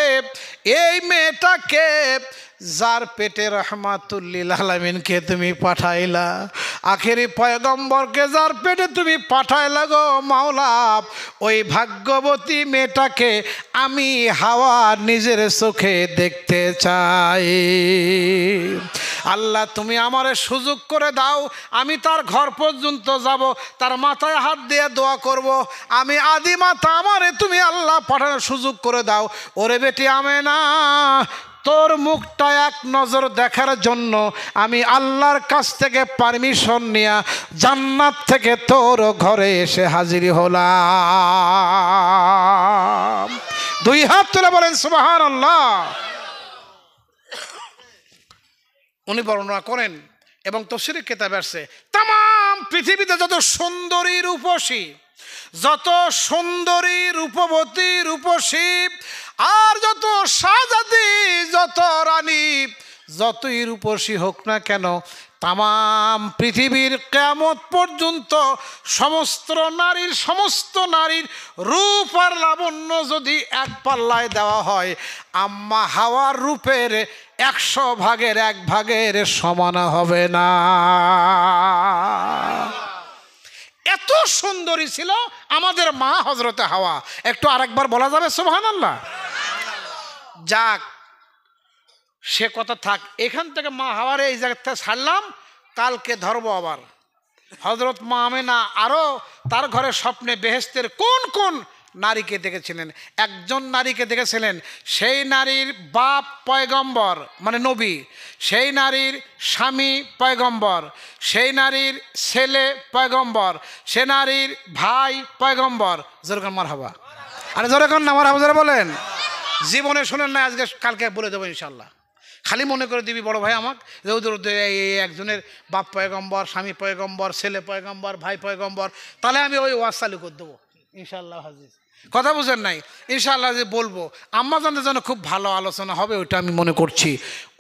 এই মেয়েটাকে যার পেটে রহমাতুল্লিল আলামিনকে তুমি পাঠাইলা, আখেরি পয়গম্বরকে যার পেটে তুমি পাঠাইলা গো মাওলা, ওই ভাগ্যবতী মেয়েটাকে আমি হাওয়া নিজের চোখে দেখতে চাই। আল্লাহ তুমি আমারে সুযোগ করে দাও, আমি তার ঘর পর্যন্ত যাব, তার মাথায় হাত দিয়ে দোয়া করব। আমি আদি মাতা, আমারে তুমি আল্লাহ পাঠানোর সুযোগ করে দাও। ওরে বেটি আমেনা, তোর মুখটা এক নজর দেখার জন্য আমি আল্লাহর কাছ থেকে পারমিশন নিয়ে জান্নাত থেকে তোর ঘরে এসে হাজির হলাম। দুই হাত তুলে বলেন সুবহানাল্লাহ। উনি বর্ণনা করেন এবং তাফসীরের কিতাবে আসছে, তাম পৃথিবীতে যত সুন্দরী রূপসী, যত সুন্দরী রূপবতী রূপসী, আর যত শাহজাদি, যত রানী, যতই রূপসী হোক না কেন, তাম পৃথিবীর কিয়ামত পর্যন্ত সমস্ত নারীর রূপ আর লাবণ্য যদি এক পাল্লায় দেওয়া হয়, আম্মা হাওয়ার রূপের 100 ভাগের 1 ভাগের সমান হবে না। এত সুন্দরী ছিল আমাদের মা হযরতে হাওয়া। একটু আরেকবার বলা যাবে সুবহানাল্লাহ? যাক, সে কথা থাক। এখান থেকে মা হাওয়ারে এই জায়গাটা ছাড়লাম, কালকে ধরবো আবার হযরত মা আমেনা আরও তার ঘরে স্বপ্নে বেহেশতের কোন কোন নারীকে দেখেছিলেন। একজন নারীকে দেখেছিলেন, সেই নারীর বাপ পয়গম্বর মানে নবী, সেই নারীর স্বামী পয়গম্বর, সেই নারীর ছেলে পয়গম্বর, সে নারীর ভাই পয়গম্বর। জোরকান মারহাবা, আরে জোরকান না মারহাবা জোরে বলেন। জীবনে শুনেন না, আজকে কালকে বলে দেবো ইনশাল্লাহ। খালি মনে করে দিবি বড় ভাই আমাকে, যে ওদের একজনের বাপ পয়গম্বর, স্বামী পয়গম্বর, ছেলে পয়গম্বর, ভাই পয়গম্বর, তাহলে আমি ওই ওয়াজ চালু করে দেবো ইনশাল্লাহ। হাজির কথা বুঝেন নাই? ইনশাআল্লাহ যে বলবো, আম্মা জানতে যেন খুব ভালো আলোচনা হবে, ওইটা আমি মনে করছি।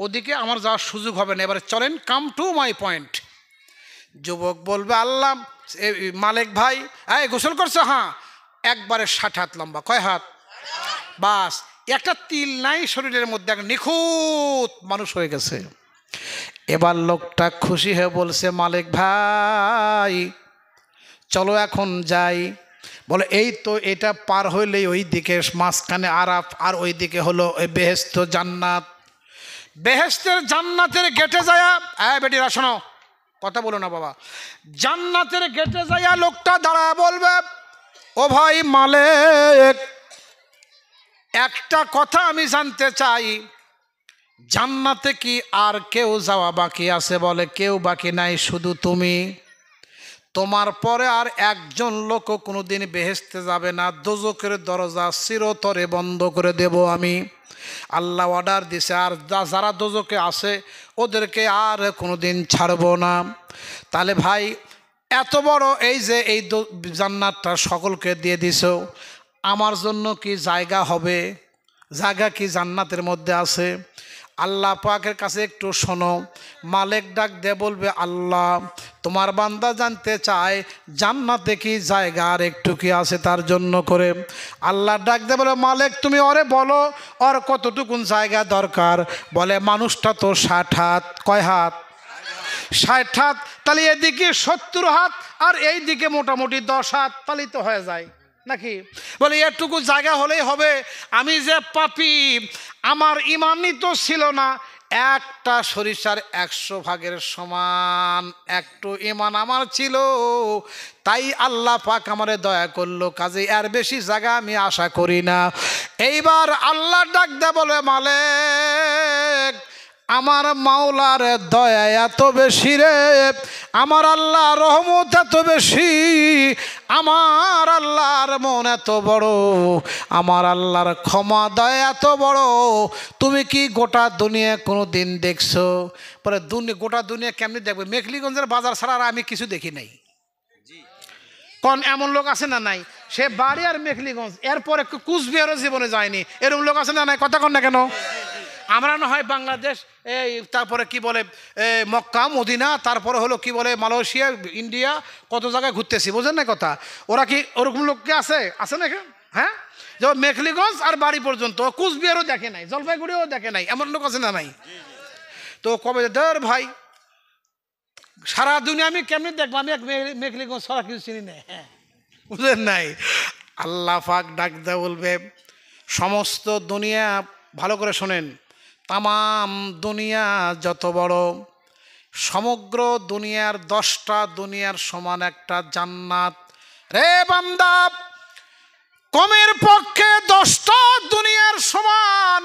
ওদিকে আমার যাওয়ার সুযোগ হবে না। এবারে চলেন, কাম টু মাই পয়েন্ট। যুবক বলবে, আল্লাহ মালিক ভাই, এই গোসল করছো? হ্যাঁ। একবারে 60 হাত লম্বা। কয় হাত? বাস, একটা তিল নাই শরীরের মধ্যে, এক নিখুঁত মানুষ হয়ে গেছে। এবার লোকটা খুশি হয়ে বলছে, মালিক ভাই চলো এখন যাই। বলে, এই তো এটা পার হইলেই ওই দিকে মাঝখানে আরাফ, আর ওই দিকে হলো ওই বেহেশত জান্নাত। বেহেশতের জান্নাতের গেটে যায়া, বেটিরা শোনো, কথা বলো না বাবা। জান্নাতের গেটে যায়া লোকটা দাঁড়ায় বলবে, ও ভাই মালিক, একটা কথা আমি জানতে চাই, জান্নাতে কি আর কেউ যাওয়া বাকি আছে? বলে, কেউ বাকি নাই, শুধু তুমি। তোমার পরে আর একজন লোক কোনোদিন বেহেশতে যাবে না। দোজখের দরজা চিরতরে বন্ধ করে দেব আমি। আল্লাহ অর্ডার দিছে, আর যারা দোজখে আছে ওদেরকে আর কোনোদিন ছাড়ব না। তাহলে ভাই, এত বড় এই যে এই জান্নাতটা সকলকে দিয়ে দিছো, আমার জন্য কি জায়গা হবে? জায়গা কি জান্নাতের মধ্যে আছে? আল্লাহ পাকের কাছে একটু শোনো। মালিক ডাক দিয়ে বলবে, আল্লাহ তোমার বান্দা জানতে চায় জান্নাতে কি জায়গা আর একটু কি আছে তার জন্য করে। আল্লাহ ডাক দিয়ে বলে, মালিক তুমি ওরে বলো, ওর কতটুকুন জায়গা দরকার? বলে, মানুষটা তো 60 হাত। কয় হাত? 60 হাত। তাহলে এদিকে 70 হাত আর এই দিকে মোটামুটি 10 হাত, তাহলেই তো হয়ে যায় নাকি? বলে, এটুকু জায়গা হলেই হবে। আমি যে পাপী, আমার ইমানই তো ছিল না। একটা সরিষার 100 ভাগের সমান একটু ইমান আমার ছিল, তাই আল্লাহ পাক আমারে দয়া করলো। কাজে আর বেশি জায়গা আমি আশা করি না। এইবার আল্লাহ ডাক দে বলে, মালিক আমার মাওলার দয়া এত বেশি রে, আমার আল্লাহ রহমত এত বেশি, আমার আল্লাহর মন এত বড়, আমার আল্লাহর ক্ষমা দয়া এত বড়, তুমি কি গোটা দুনিয়া কোনো দিন দেখছো? পরে গোটা দুনিয়া কেমনি দেখবে? মেখলিগঞ্জের বাজার ছাড়া আর আমি কিছু দেখি নাই। কোন এমন লোক আছে না? নাই। সে বাড়ি আর মেখলিগঞ্জ, এরপরে কুচবিহারও জীবনে যায়নি। এরকম লোক আছে না নাই? কথা কন না কেন? আমরা না হয় বাংলাদেশ, এই তারপরে কি বলে মক্কা মদিনা, তারপরে হলো কি বলে মালয়েশিয়া, ইন্ডিয়া, কত জায়গায় ঘুরতেছি, বোঝেন না কথা? ওরা কি ওরকম লোককে আছে না? হ্যাঁ, যেমন মেখলিগঞ্জ আর বাড়ি পর্যন্ত, কুচবিহারও দেখে নাই, জলপাইগুড়িও দেখে নাই, এমন লোক আছে না নাই? তো কবে ধর ভাই, সারা দুনিয়া আমি কেমনি দেখবো? আমি এক মেখলিগঞ্জ সারা কিছু চিনি না। হ্যাঁ, বুঝলেন নাই? আল্লাহ পাক ডাক দেয়া বলবে, সমস্ত দুনিয়া, ভালো করে শোনেন, তামাম দুনিয়া যত বড়, সমগ্র দুনিয়ার 10টা দুনিয়ার সমান একটা জান্নাত। রে বান্দা, কমের পক্ষে 10টা দুনিয়ার সমান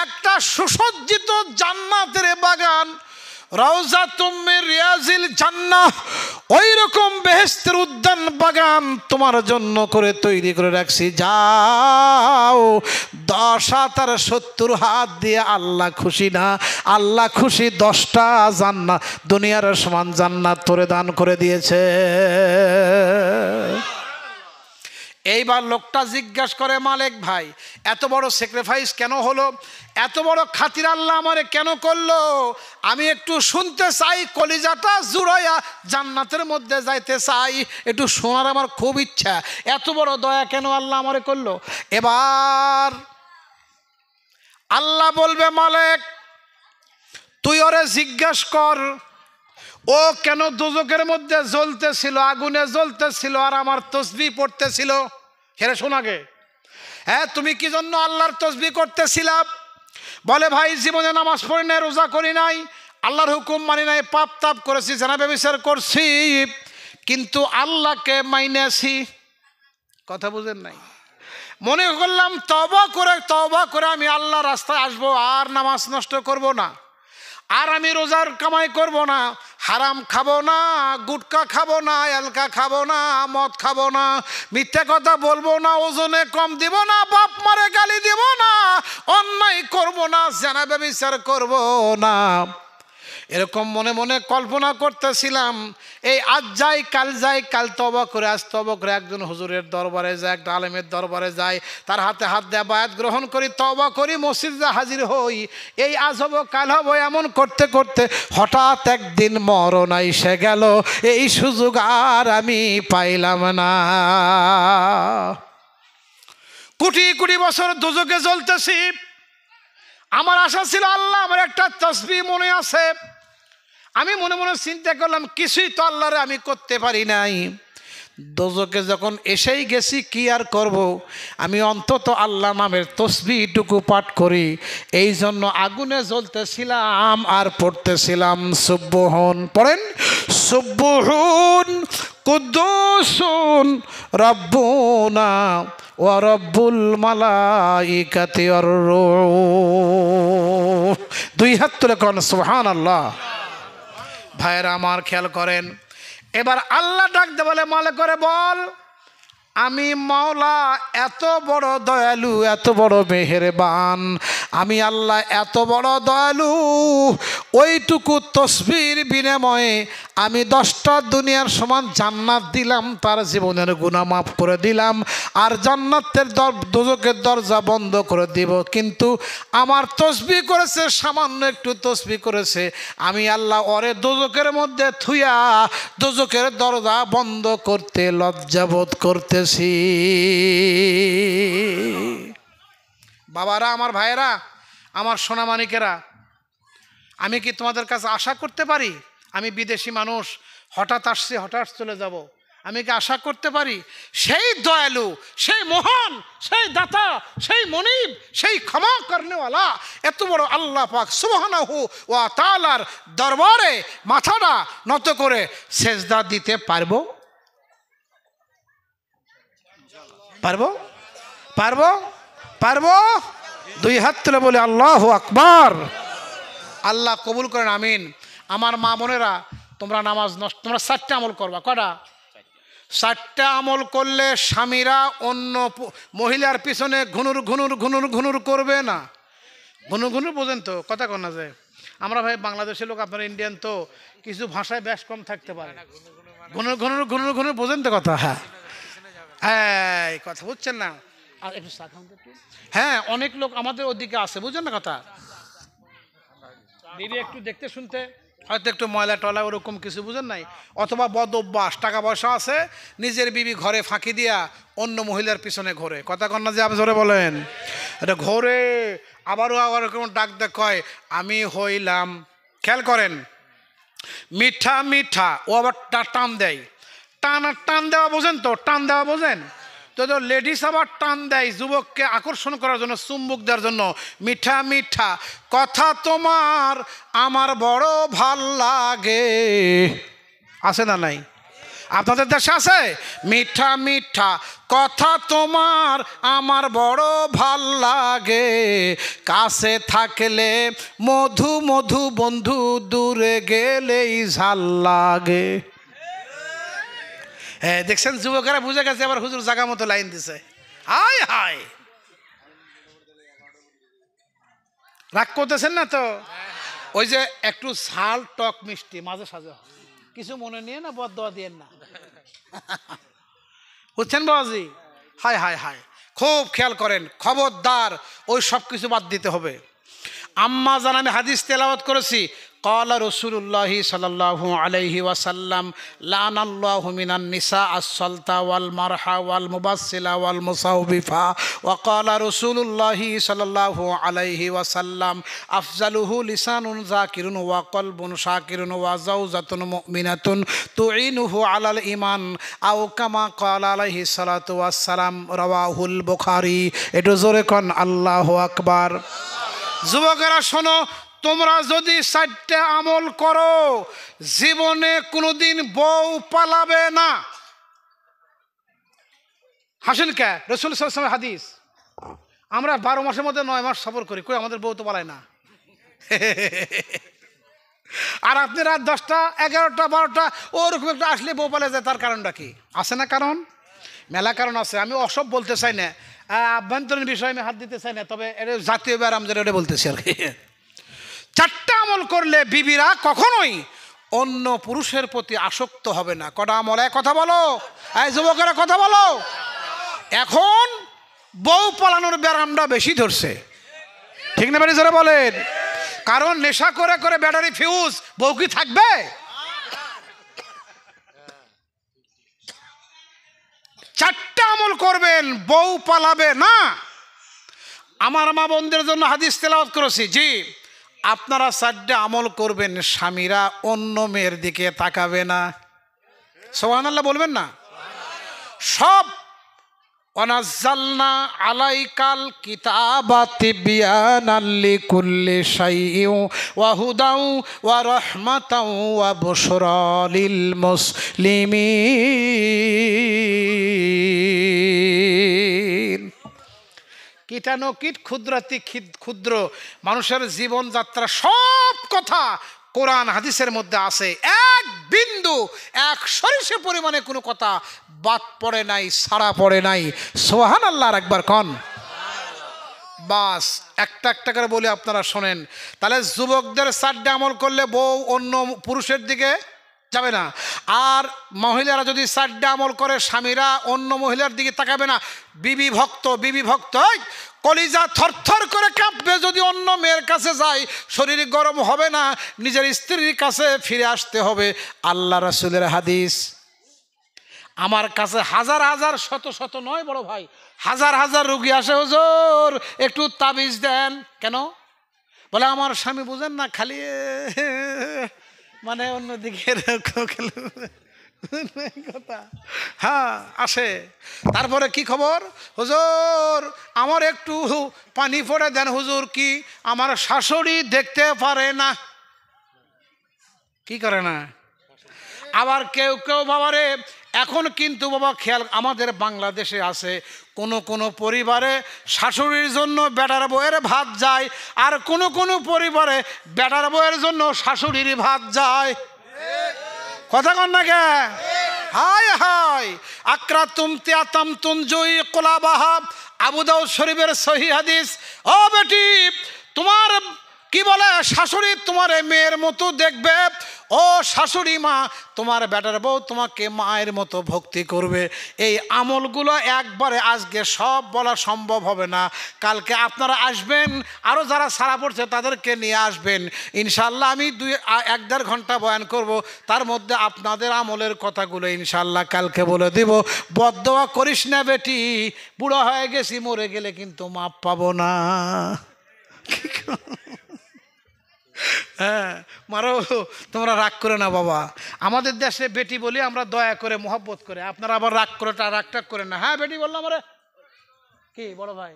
একটা সুসজ্জিত জান্নাতের বাগান, রাউজাতুম মির রিয়াজিল জান্নাহ, ওই রকম বেহেশতের উদ্যান বাগান তোমার জন্য করে তৈরি করে রাখছি। যাও 10 হাত আর 70 হাত দিয়ে আল্লাহ খুশি না? আল্লাহ খুশি 10টা জান্নাত, দুনিয়ার সমান জান্নাত তোরে দান করে দিয়েছে। এইবার লোকটা জিজ্ঞাসা করে, মালিক ভাই, এত বড় স্যাক্রিফাইস কেন হলো? এত বড় খাতির আল্লাহ আমারে কেন করলো? আমি একটু শুনতে চাই, কলিজাটা জুড়াইয়া জান্নাতের মধ্যে যাইতে চাই, একটু শোনার আমার খুব ইচ্ছা। এত বড় দয়া কেন আল্লাহ আমারে করলো? এবার আল্লাহ বলবে, মালিক তুই ওরে জিজ্ঞাসা কর, ও কেন দোজখের মধ্যে জ্বলতেছিল, আগুনে জ্বলতেছিল, আর আমার তসবিহ পড়তেছিল। হেরে শোন আগে, হ্যাঁ, তুমি কি জন্য আল্লাহর তসবিহ করতেছিলা? বলে, ভাই জীবনে নামাজ পড়ি নাই, রোজা করি নাই, আল্লাহর হুকুম মানি নাই, পাপ তাপ করেছি, জানা ব্যভিচার করছি, কিন্তু আল্লাহকে মাইনেছি। কথা বুঝেন নাই? মনে করলাম তওবা করে আমি আল্লাহ রাস্তায় আসবো, আর নামাজ নষ্ট করব না, আর আমি রোজার কামাই করব না, হারাম খাবো না, গুটকা খাবো না, এলকা খাবো না, মদ খাবো না, মিথ্যে কথা বলবো না, ওজনে কম দিব না, বাপ মারে গালি দিব না, অন্যায় করব না, জানা ব্যভিচার করব না। এরকম মনে মনে কল্পনা করতেছিলাম। এই আজ যাই কাল তওবা করে, আজ তওবা করে একজন হুজুরের দরবারে যায়, একটা আলেমের দরবারে যায়, তার হাতে হাত দেয়া বায়াত গ্রহণ করি, তওবা করি, মসজিদে হাজির হই, এই আজ হব কাল হব এমন করতে করতে হঠাৎ একদিন মরণ এসে গেল। এই সুযোগ আর আমি পাইলাম না। কোটি কোটি বছর দোজখে জ্বলতেছি, আমার আশা ছিল আল্লাহ আমার একটা তাসবিহ মনে আছে, আমি মনে মনে চিন্তা করলাম কিছুই তো আল্লাহরে আমি করতে পারি নাই। দোজখে যখন এসেই গেছি, কি আর করব, আমি অন্তত আল্লাহ নামের তসবিহটুকু পাঠ করি। এই জন্য আগুনে জ্বলতেছিলাম আর পড়তেছিলাম সুবহুন। পড়েন, সুবহুন কুদ্দুসুন রব্বুনা ওয়া রব্বুল মালাইকাতি ওয়ার রূহ। 2 হাত তুলে কোন সুবহানাল্লাহ। ভাইরা আমার খেয়াল করেন, এবার আল্লাহ ডাক দে বলে, মালে করে বল, আমি মাওলা এত বড় দয়ালু, এত বড় মেহেরবান, আমি আল্লাহ এত বড় দয়ালু, ওইটুকু তসবির বিনিময়ে আমি 10টা দুনিয়ার সমান জান্নাত দিলাম, তার জীবনের গুনাহ মাফ করে দিলাম, আর জান্নাতের দোজখের দরজা বন্ধ করে দিব। কিন্তু আমার তসবিহ করেছে, সামান্য একটু তসবিহ করেছে, আমি আল্লাহ ওরে দোজখের মধ্যে থুইয়া দোজখের দরজা বন্ধ করতে লজ্জাবোধ করতেছি। বাবারা, আমার ভাইয়েরা, আমার সোনামানিকেরা, আমি কি তোমাদের কাছে আশা করতে পারি আমি বিদেশি মানুষ, হঠাৎ আসছি হঠাৎ চলে যাব? আমি কি আশা করতে পারি সেই দয়ালু, সেই মহান, সেই দাতা, সেই মনিব, সেই ক্ষমা করনেওয়ালা এত বড় আল্লাহ পাক সুবহানাহু ওয়া তাআলার দরবারে মাথাটা নত করে সেজদা দিতে পারবো? পারবো? পারবো? পারবো? 2 হাত তুলে বলে আল্লাহু আকবার। আল্লাহ কবুল করেন, আমিন। আমার মা বোনেরা, তোমরা নামাজ নষ্ট, তোমরা 4টা আমল করবা। কটা? 4টা আমল করলে স্বামীরা অন্য মহিলার পিছনে ঘুনুর করবে না। ঘুনুর বোঝেন তো? কথা কন না যে আমরা ভাই বাংলাদেশের লোক, আপনারা ইন্ডিয়ান তো কিছু ভাষায় বেশ কম থাকতে পারে। ঘুনুর বোঝেন তো কথা? হ্যাঁ, হ্যাঁ কথা বুঝছেন না? আর একটু চা খান তো একটু। হ্যাঁ অনেক লোক আমাদের ওদিকে আছে, বুঝছেন না কথা? বিবি একটু দেখতে শুনতে হয়তো একটু ময়লা টলা ওরকম কিছু, বুঝেন নাই, অথবা বদ অভ্যাস, টাকা পয়সা আছে, নিজের বিবি ঘরে ফাঁকি দিয়া অন্য মহিলার পিছনে ঘোরে। কথা কন্যা যে আপনি জোরে বলেন, এটা ঘোরে। আবারও আবার এরকম ডাক দেখ কয় আমি হইলাম, খেয়াল করেন, মিঠা মিঠা, ও আবার টান দেয়, টান দেওয়া বোঝেন তো, টান দেওয়া বোঝেন তো? লেডিস আবার টান দেয় যুবককে আকর্ষণ করার জন্য, চুম্বক দেওয়ার জন্য, মিঠা মিঠা কথা তোমার আমার বড় ভাল লাগে। আছে না নাই? আপনাদের দেশে আছে? মিঠা মিঠা কথা তোমার আমার বড় ভাল লাগে, কাছে থাকলে মধু মধু বন্ধু, দূরে গেলেই ঝাল লাগে। হ্যাঁ দেখছেন যুবকেরা বুঝে গেছে, আবার হুজুর জায়গা মতো লাইন দিছে। হায় হায়, রাগ করতেছেন না তো? ওই যে একটু ঝাল টক মিষ্টি মাঝে সাজে, কিছু মনে নিয়ে না, বদদোয়া দিয়েন না, বুঝছেন বাবাজি? হায় হায় হায়, খুব খেয়াল করেন, খবরদার ওই সব কিছু বাদ দিতে হবে। আম্মা জান আমি হাদিস তেলাওয়াত করেছি, ক্বালা রাসূলুল্লাহি সাল্লাল্লাহু আলাইহি ওয়াসাল্লাম লানাল্লাহু মিনান নিসা আস-সালতা ওয়াল মারহা ওয়াল মুবাসসিলা ওয়াল মুসাউবিফা, ওয়া ক্বালা রাসূলুল্লাহি সাল্লাল্লাহু আলাইহি ওয়াসাল্লাম আফজালুহু লিসানুন যাকিরুন ওয়া কলবুন শাকিরুন ওয়া যাওজাতুন মুমিনাতুন তুঈনুহু আলাল ঈমান আও কামা ক্বালা আলাইহি সালাতু ওয়াস সালাম, রাওয়াহুল বুখারী। একটু জোরে কোন আল্লাহু আকবার। যুবকেরা শোনো, তোমরা যদি 4টে আমল করো জীবনে কোনোদিন বউ পালাবে না। হাসেন কে? রাসূল সাল্লাল্লাহু আলাইহি ওয়াসাল্লাম হাদিস। আমরা 12 মাসের মধ্যে 9 মাস সফর করি, কই আমাদের বউ তো পালায় না। আর আপনি রাত 10টা 11টা 12টা ওরকম একটা আসলে বউ পালে যায়, তার কারণটা কি? আছে না কারণ? মেলা কারণ আছে। আমি অসব বলতে চাই না, আভ্যন্তরীণ বিষয়ে আমি হাত দিতে চাই না, তবে এটা জাতীয় ব্যারাম যেটা ওটা বলতেছি আর কি। 4টা আমল করলে বিবিরা কখনোই অন্য পুরুষের প্রতি আসক্ত হবে না। কটা আমল? এক কথা বলো, এই যুবকেরা কথা বলো। এখন বউ পালানোর ব্যারামটা বেশি ধরছে, ঠিক না বাড়ি জোরে বলেন? কারণ নেশা করে করে ব্যাটারি ফিউজ, বউ কি থাকবে? চারটা আমল করবেন, বউ পালাবে না। আমার মা বোনদের জন্য হাদিস তেলাওয়াত করেছি, জি আপনারা 4টে আমল করবেন, স্বামীরা অন্য মেয়ের দিকে তাকাবে না। সুবহানাল্লাহ বলবেন না? সব ওয়ানাজ্জালনা আলাইকাল কিতাবা তিবয়ানাল লিকুল্লি শাইইন ওয়া হুদাও ওয়া রাহমাতাও ওয়া বুশরা লিল মুসলিমিন। কীটানুকীট ক্ষুদ্রাতি ক্ষুদ্র মানুষের জীবনযাত্রা সব কথা কোরআন হাদিসের মধ্যে আছে। এক বিন্দু, এক সরিষা পরিমাণে কোনো কথা বাদ পড়ে নাই, ছাড়া পড়ে নাই। সুবহানাল্লাহ একবার কন। বাস একটা একটা করে বলি, আপনারা শোনেন। তাহলে যুবকদের 4টে আমল করলে বউ অন্য পুরুষের দিকে যাবে না। আর মহিলারা যদি 4টে আমল করে, স্বামীরা অন্য মহিলার দিকে তাকাবে না। বিবি ভক্ত, বিবি ভক্ত, কলিজা থরথর করে কাঁপবে যদি অন্য মেয়ের কাছে যায়, শরীর গরম হবে না, নিজের স্ত্রীর কাছে ফিরে আসতে হবে। আল্লাহ রাসূলের হাদিস। আমার কাছে হাজার হাজার শত শত নয় বড় ভাই, হাজার হাজার রুগী আসে, হুজুর একটু তাবিজ দেন। কেন? বলে আমার স্বামী বুঝেন না, খালি মানে অন্যদিকে কথা। হ্যাঁ আসে। তারপরে কি খবর? হুজুর আমার একটু পানি পড়ে দেন। হুজুর কি আমার শাশুড়ি দেখতে পারে না? কি করে না? আবার কেউ কেউ বাবারে, এখন কিন্তু বাবা খেয়াল, আমাদের বাংলাদেশে আছে কোনো কোনো পরিবারে শাশুড়ির জন্য বেটার বউয়ের ভাত যায়, আর কোনো কোনো পরিবারে বেটার বউয়ের জন্য শাশুড়ির ভাত যায়। কথা কন না কে? হায় হায়, আকরাতুম তিয়াতাম তুনজুই কোলাবাহা, আবু দাউদ শরীফের সহিহ হাদিস। ও বেটি, তোমার কি বলে, শাশুড়ি তোমার মেয়ের মতো দেখবে, ও শাশুড়ি মা তোমার বেটার বউ তোমাকে মায়ের মতো ভক্তি করবে। এই আমলগুলো একবারে আজকে সব বলা সম্ভব হবে না, কালকে আপনারা আসবেন, আরও যারা সারা পড়ছে তাদেরকে নিয়ে আসবেন ইনশাল্লাহ। আমি 1-1.5 ঘন্টা বয়ান করব, তার মধ্যে আপনাদের আমলের কথাগুলো ইনশাল্লাহ কালকে বলে দিব। বদদোয়া করিস না বেটি, বুড়ো হয়ে গেছি, মরে গেলে কিন্তু মাপ পাবো না। হ্যাঁ মারো, তোমরা রাগ করে না বাবা, আমাদের দেশে বেটি বলি আমরা দয়া করে মোহব্বত করে, আপনারা আবার রাগ করে রাগটাগ করে না। হ্যাঁ বেটি বললাম, আমরা কি বড় ভাই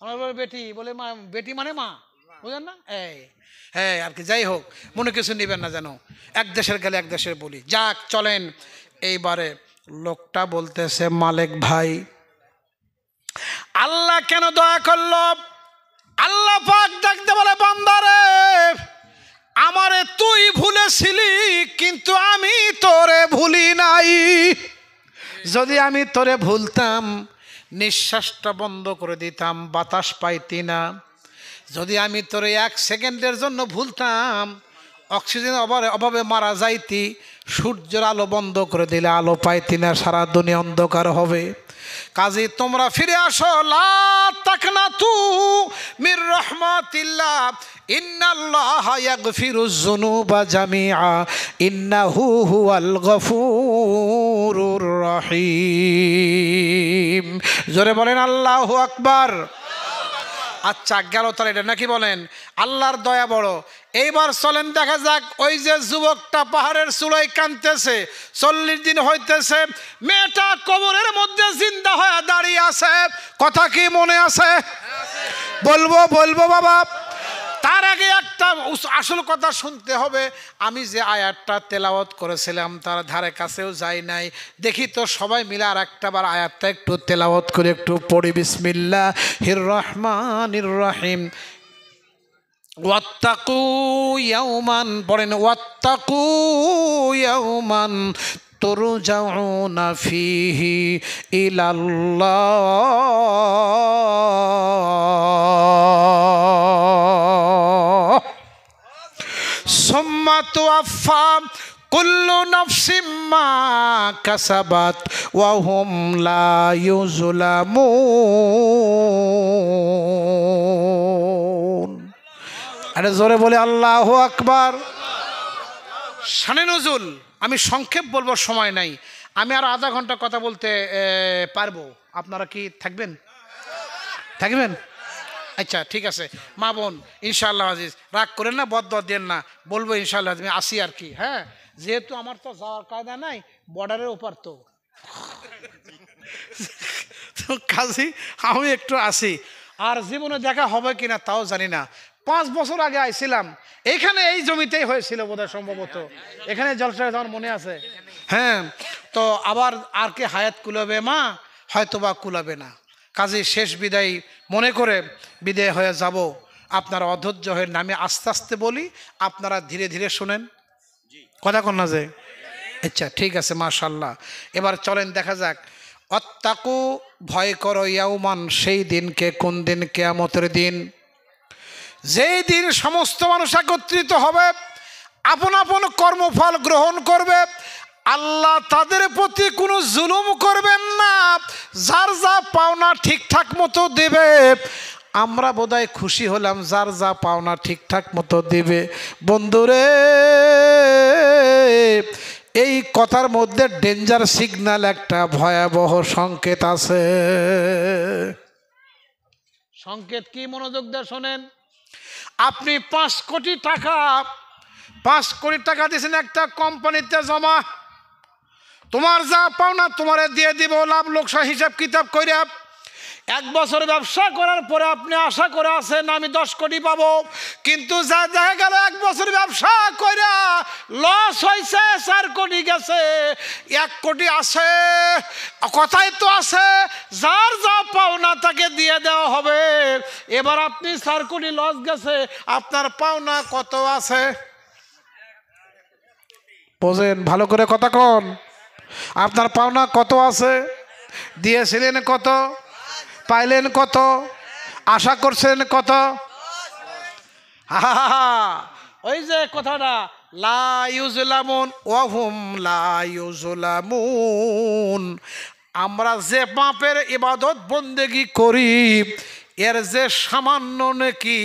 আমার বলে বেটি বলে, মা বেটি মানে মা, বুঝলেন না? এই হ্যাঁ আর কি, যাই হোক মনে কিছু নেবেন না যেন, এক দেশের গেলে এক দেশের বলি। যাক চলেন, এইবারে লোকটা বলতেছে, মালিক ভাই আল্লাহ কেন দয়া করলো? আল্লাহ পাক ডাকতে বলে, বান্দারে আমারে তুই ভুলেছিলি কিন্তু আমি তোরে ভুলি নাই। যদি আমি তোরে ভুলতাম নিঃশ্বাসটা বন্ধ করে দিতাম, বাতাস পাইতি না। যদি আমি তোরে 1 সেকেন্ডের জন্য ভুলতাম, অক্সিজেন অভাবে মারা যাইতি। সূর্যের আলো বন্ধ করে দিলে আলো পাইতি না, সারা দুনিয়া অন্ধকার হবে। কাজী তোমরা ফিরে আসো, লা তাকনাতু মির রাহমাতিল্লাহ, ইন্নাল্লাহা ইয়াগফিরুয যুনুবা জামিআ, ইন্নাহু হুয়াল গফুরুর রহিম। জোরে বলেন আল্লাহু আকবার। আচ্ছা গেল তাহলে এটা নাকি বলেন, আল্লাহর দয়া বড়। এইবার চলেন দেখা যাক, ওই যে যুবকটা পাহাড়ের চূড়ায় কাঁদতেছে, 40 দিন হইতেছে, মেয়েটা কবরের মধ্যে জিন্দা হয়ে দাঁড়িয়ে আছে। কথা কি মনে আছে? বলবো বাবা। তার আগে একটা আসল কথা শুনতে হবে। আমি যে আয়াতটা তেলাওয়াত করেছিলাম তার ধারে কাছেও যাই নাই, দেখি তো সবাই মিলে আর একটাবার আয়াতটা একটু তেলাওয়াত করে একটু পড়ি। বিসমিল্লাহির রহমানির রহিম। ওয়াত্তাকু ইয়াওমান, পড়েন ওয়াত্তাকু ইয়াওমান তুরজাউনা ফিহি ইলাল্লাহ সুম্মা তুওয়াফফা কুল্লু নাফসিম মা কাসাবাত ওয়া হুম লা ইউযলামুন। আরে জোরে বলে আল্লাহু আকবার। শানে নজুল আমি সংক্ষেপ বলবো, সময় নাই। আমি আর আধা ঘন্টা কথা বলতে পারবো, আপনারা কি থাকবেন? আচ্ছা ঠিক আছে মা বোন, ইনশাআল্লাহ আজিজ রাগ করেন না, বদদোয়া দেন না, বলবো ইনশাআল্লাহ আমি আসি আর কি। হ্যাঁ যেহেতু আমার তো যাওয়ার কায়দা নাই, বর্ডারের ওপার তো কাজী আমি একটু আসি, আর জীবনে দেখা হবে কিনা তাও জানি না। 5 বছর আগে আইছিলাম, এইখানে এই জমিতেই হয়েছিল বোধহয় সম্ভবত, এখানে জলসা আমার মনে আছে। হ্যাঁ তো আবার আর কি হায়াত কুলাবে মা, হয়তো বা কুলাবে না। কাজে শেষ বিদায় মনে করে বিদায় হয়ে যাব। আপনারা অধৈর্য হয়ে নামে আস্তে আস্তে বলি, আপনারা ধীরে ধীরে শোনেন, কথা কন না যে। আচ্ছা ঠিক আছে মাশাআল্লাহ। এবার চলেন দেখা যাক, অত্তাকু ভয় করো ইয়াউমান, সেই দিনকে। কোন দিন? কিয়ামতের দিন, যেই দিন সমস্ত মানুষ একত্রিত হবে, আপন আপন কর্মফল গ্রহণ করবে। আল্লাহ তাদের প্রতি কোনো জুলুম করবেন না, যার যা পাওনা ঠিকঠাক মতো দেবে। আমরা বোধহয় খুশি হলাম, যার যা পাওনা ঠিকঠাক মতো দেবে। বন্ধুরে এই কথার মধ্যে ডেঞ্জার সিগন্যাল, একটা ভয়াবহ সংকেত আছে। সংকেত কি? মনোযোগ দিয়ে শোনেন। আপনি 5 কোটি টাকা দিয়েছেন একটা কোম্পানিতে জমা, তোমার যা পাওনা তোমারে দিয়ে দিব লাভ লোকসান হিসাব কিতাব কইরা। 1 বছর ব্যবসা করার পরে আপনি আশা করে আছেন আমি 10 কোটি পাবো, কিন্তু যা দেখা গেল 1 বছর ব্যবসা কইরা লস হয়েছে, 4 কোটি গেছে, 1 কোটি আছে। কথাই তো আছে যার যা পাওনা তাকে দিয়ে দেওয়া হবে। এবার আপনি 4 কোটি লস গেছে, আপনার পাওনা কত আছে? বোঝেন ভালো করে কথা কন, আপনার পাওনা কত আছে? দিয়েছিলেন কত? পাইলেন কত? আশা করছেন কত? ওই যে কথাটা, লা ইউজলামুন ওয়া হুম লা ইউজলামুন, আমরা যে পাপের ইবাদত বন্দেগি করি এর যে সামান্য নেকি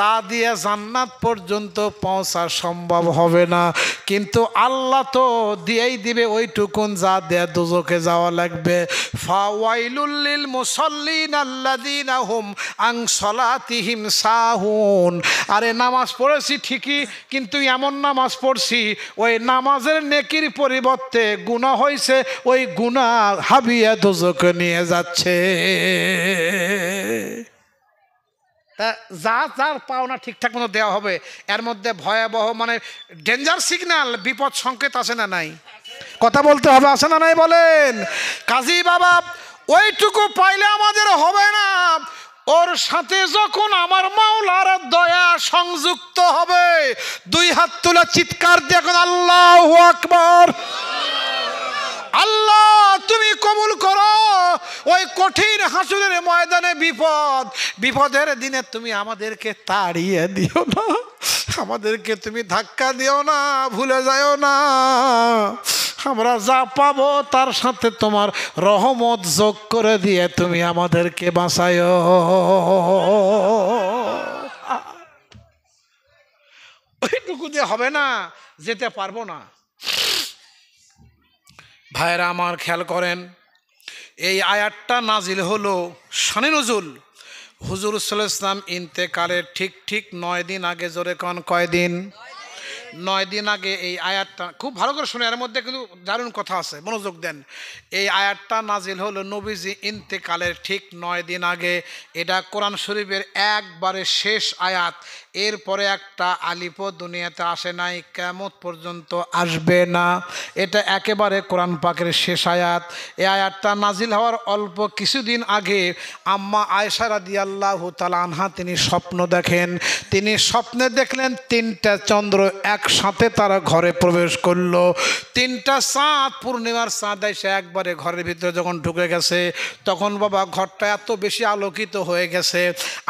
তা দিয়ে জান্নাত পর্যন্ত পৌঁছা সম্ভব হবে না, কিন্তু আল্লাহ তো দিয়েই দিবে ওইটুকুন যা দেয়া দুজকে যাওয়া লাগবে। ফাওয়াইলুল লিল মুসাল্লিন আল্লাযীনা হুম আন সালাতিহিম সাহুন। আরে নামাজ পড়েছি ঠিকই, কিন্তু এমন নামাজ পড়ছি ওই নামাজের নেকির পরিবর্তে গুনাহ হয়েছে, ওই গুনাহ হাবিয়া দুজকে নিয়ে যাচ্ছে। যা যার পাওনা ঠিকঠাক মতো দেওয়া হবে, এর মধ্যে ভয়াবহ মানে ডেঞ্জার সিগন্যাল, বিপদ সংকেত আছে না নাই? কথা বলতে হবে, আছে না নাই বলেন? কাজী বাবা ওইটুকু পাইলে আমাদের হবে না, ওর সাথে যখন আমার মাওলার দয়া সংযুক্ত হবে, দুই হাত তুলে চিৎকার দেখুন আল্লাহু আকবার। আল্লাহ তুমি কবুল করো, ওই কঠিন হাসরের ময়দানে বিপদের দিনে তুমি আমাদেরকে তাড়িয়ে দিও না, আমাদেরকে তুমি ধাক্কা দিও না, ভুলে যাও না। আমরা যা পাবো তার সাথে তোমার রহমত যোগ করে দিয়ে তুমি আমাদেরকে বাঁচায়ো। ওইটুকু দিয়ে হবে না, যেতে পারবো না। ভাইরা আমার খেয়াল করেন, এই আয়াতটা নাজিল হলো শানে নজুল হুজুর সাল্লাল্লাহু আলাইহি ওয়াসাল্লাম ইন্তেকালের ঠিক 9 দিন আগে। জোরে কোন কয়দিন? 9 দিন আগে এই আয়াতটা, খুব ভালো করে শুনে, এর মধ্যে কিন্তু দারুণ কথা আছে, মনোযোগ দেন। এই আয়াতটা নাজিল হলো নবীজি ইন্তেকালের ঠিক 9 দিন আগে। এটা কোরআন শরীফের একবারে শেষ আয়াত, এরপরে একটা আলিফও দুনিয়াতে আসে নাই, কিয়ামত পর্যন্ত আসবে না। এটা একেবারে কোরআন পাকের শেষ আয়াত। এই আয়াতটা নাজিল হওয়ার অল্প কিছুদিন আগে আম্মা আয়েশা রাদিয়াল্লাহু তাআলা আনহা তিনি স্বপ্ন দেখেন। তিনি স্বপ্নে দেখলেন 3টা চন্দ্র একসাথে তারা ঘরে প্রবেশ করলো। 3টা চাঁদ, পূর্ণিমার চাঁদ এসে একবারে ঘরের ভিতরে যখন ঢুকে গেছে, তখন বাবা ঘরটা এত বেশি আলোকিত হয়ে গেছে।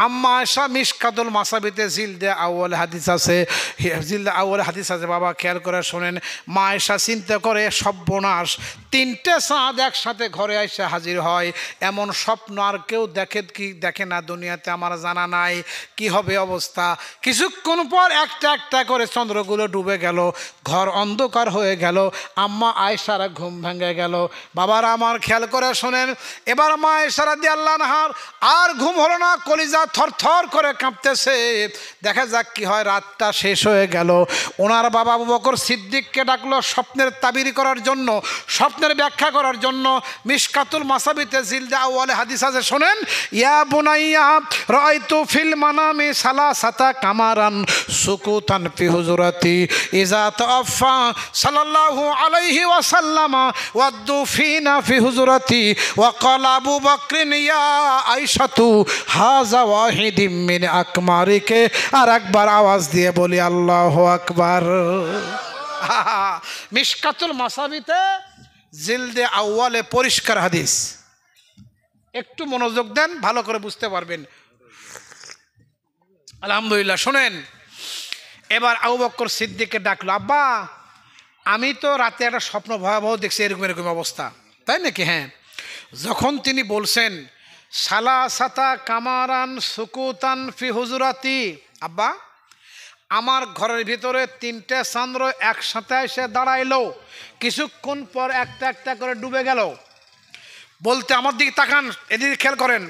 আম্মা আয়েশা মিশকাতুল মাসাবিতে জিলদে আউয়াল হাদিস আছে, জিলদে আউয়াল হাদিস আছে বাবা, খেয়াল করে শোনেন। মা আয়েশা চিন্তা করে সর্বনাশ, 3টে চাঁদ একসাথে ঘরে এসে হাজির হয়, এমন স্বপ্ন আর কেউ দেখে না দুনিয়াতে, আমার জানা নাই। কি হবে অবস্থা? কিছুক্ষণ পর একটা একটা করে চন্দ্রগুলো ডুবে গেল, ঘর অন্ধকার হয়ে গেল। আম্মা আয়েশার ঘুম ভেঙে গেল। বাবারা আমার খেয়াল করে শোনেন, এবার মা আয়েশা রাদিয়াল্লাহু আনহার আর ঘুম হলো না, কলিজা থরথর করে কাঁপতেছে। দেখা যাক কি হয়। রাতটা শেষ হয়ে গেল। ওনার বাবা আবু বকর সিদ্দিককে ডাকলো স্বপ্নের তাবির করার জন্য, স্বপ্নের ব্যাখ্যা করার জন্য। মিশকাতুল মাসাবিতে জিলদে আউয়ালে হাদিস আছে, শোনেন। ইয়া বুনাইয়া রাআইতু ফিল মানামি সালাসাতা কামারান সুকুতান ফি হুজুরাতি ইজা তাআফা সাল্লাল্লাহু আলাইহি ওয়াসাল্লাম ওয়াদুফিনা ফি হুজুরাতি ওয়া ক্বালা আবু বকরিন ইয়া আয়েশাতু হাযা ওয়াহিদিম মিন আকমারিকে। আর একবার আওয়াজ দিয়ে বলি আল্লাহু আকবার। মিশকাতুল মাসাবিতে জিলদে আউয়ালে পরিষ্কার হাদিস, একটু মনোযোগ দেন, ভালো করে বুঝতে পারবেন। আলহামদুলিল্লাহ। শোনেন, এবার আবু বকর সিদ্দিককে ডাকলো, আব্বা আমি তো রাতে একটা স্বপ্ন ভয়াবহ দেখছি, এরকম অবস্থা, তাই নাকি? হ্যাঁ। যখন তিনি বলছেন সালাসাতা কামারান সুকুতান ফি হুজুরাতি, আব্বা আমার ঘরের ভিতরে 3টে চন্দ্র একসাথে এসে দাঁড়াইলো, কিছুক্ষণ পর একটা একটা করে ডুবে গেল। বলতে আমার দিকে তাকান, এদিকে খেয়াল করেন।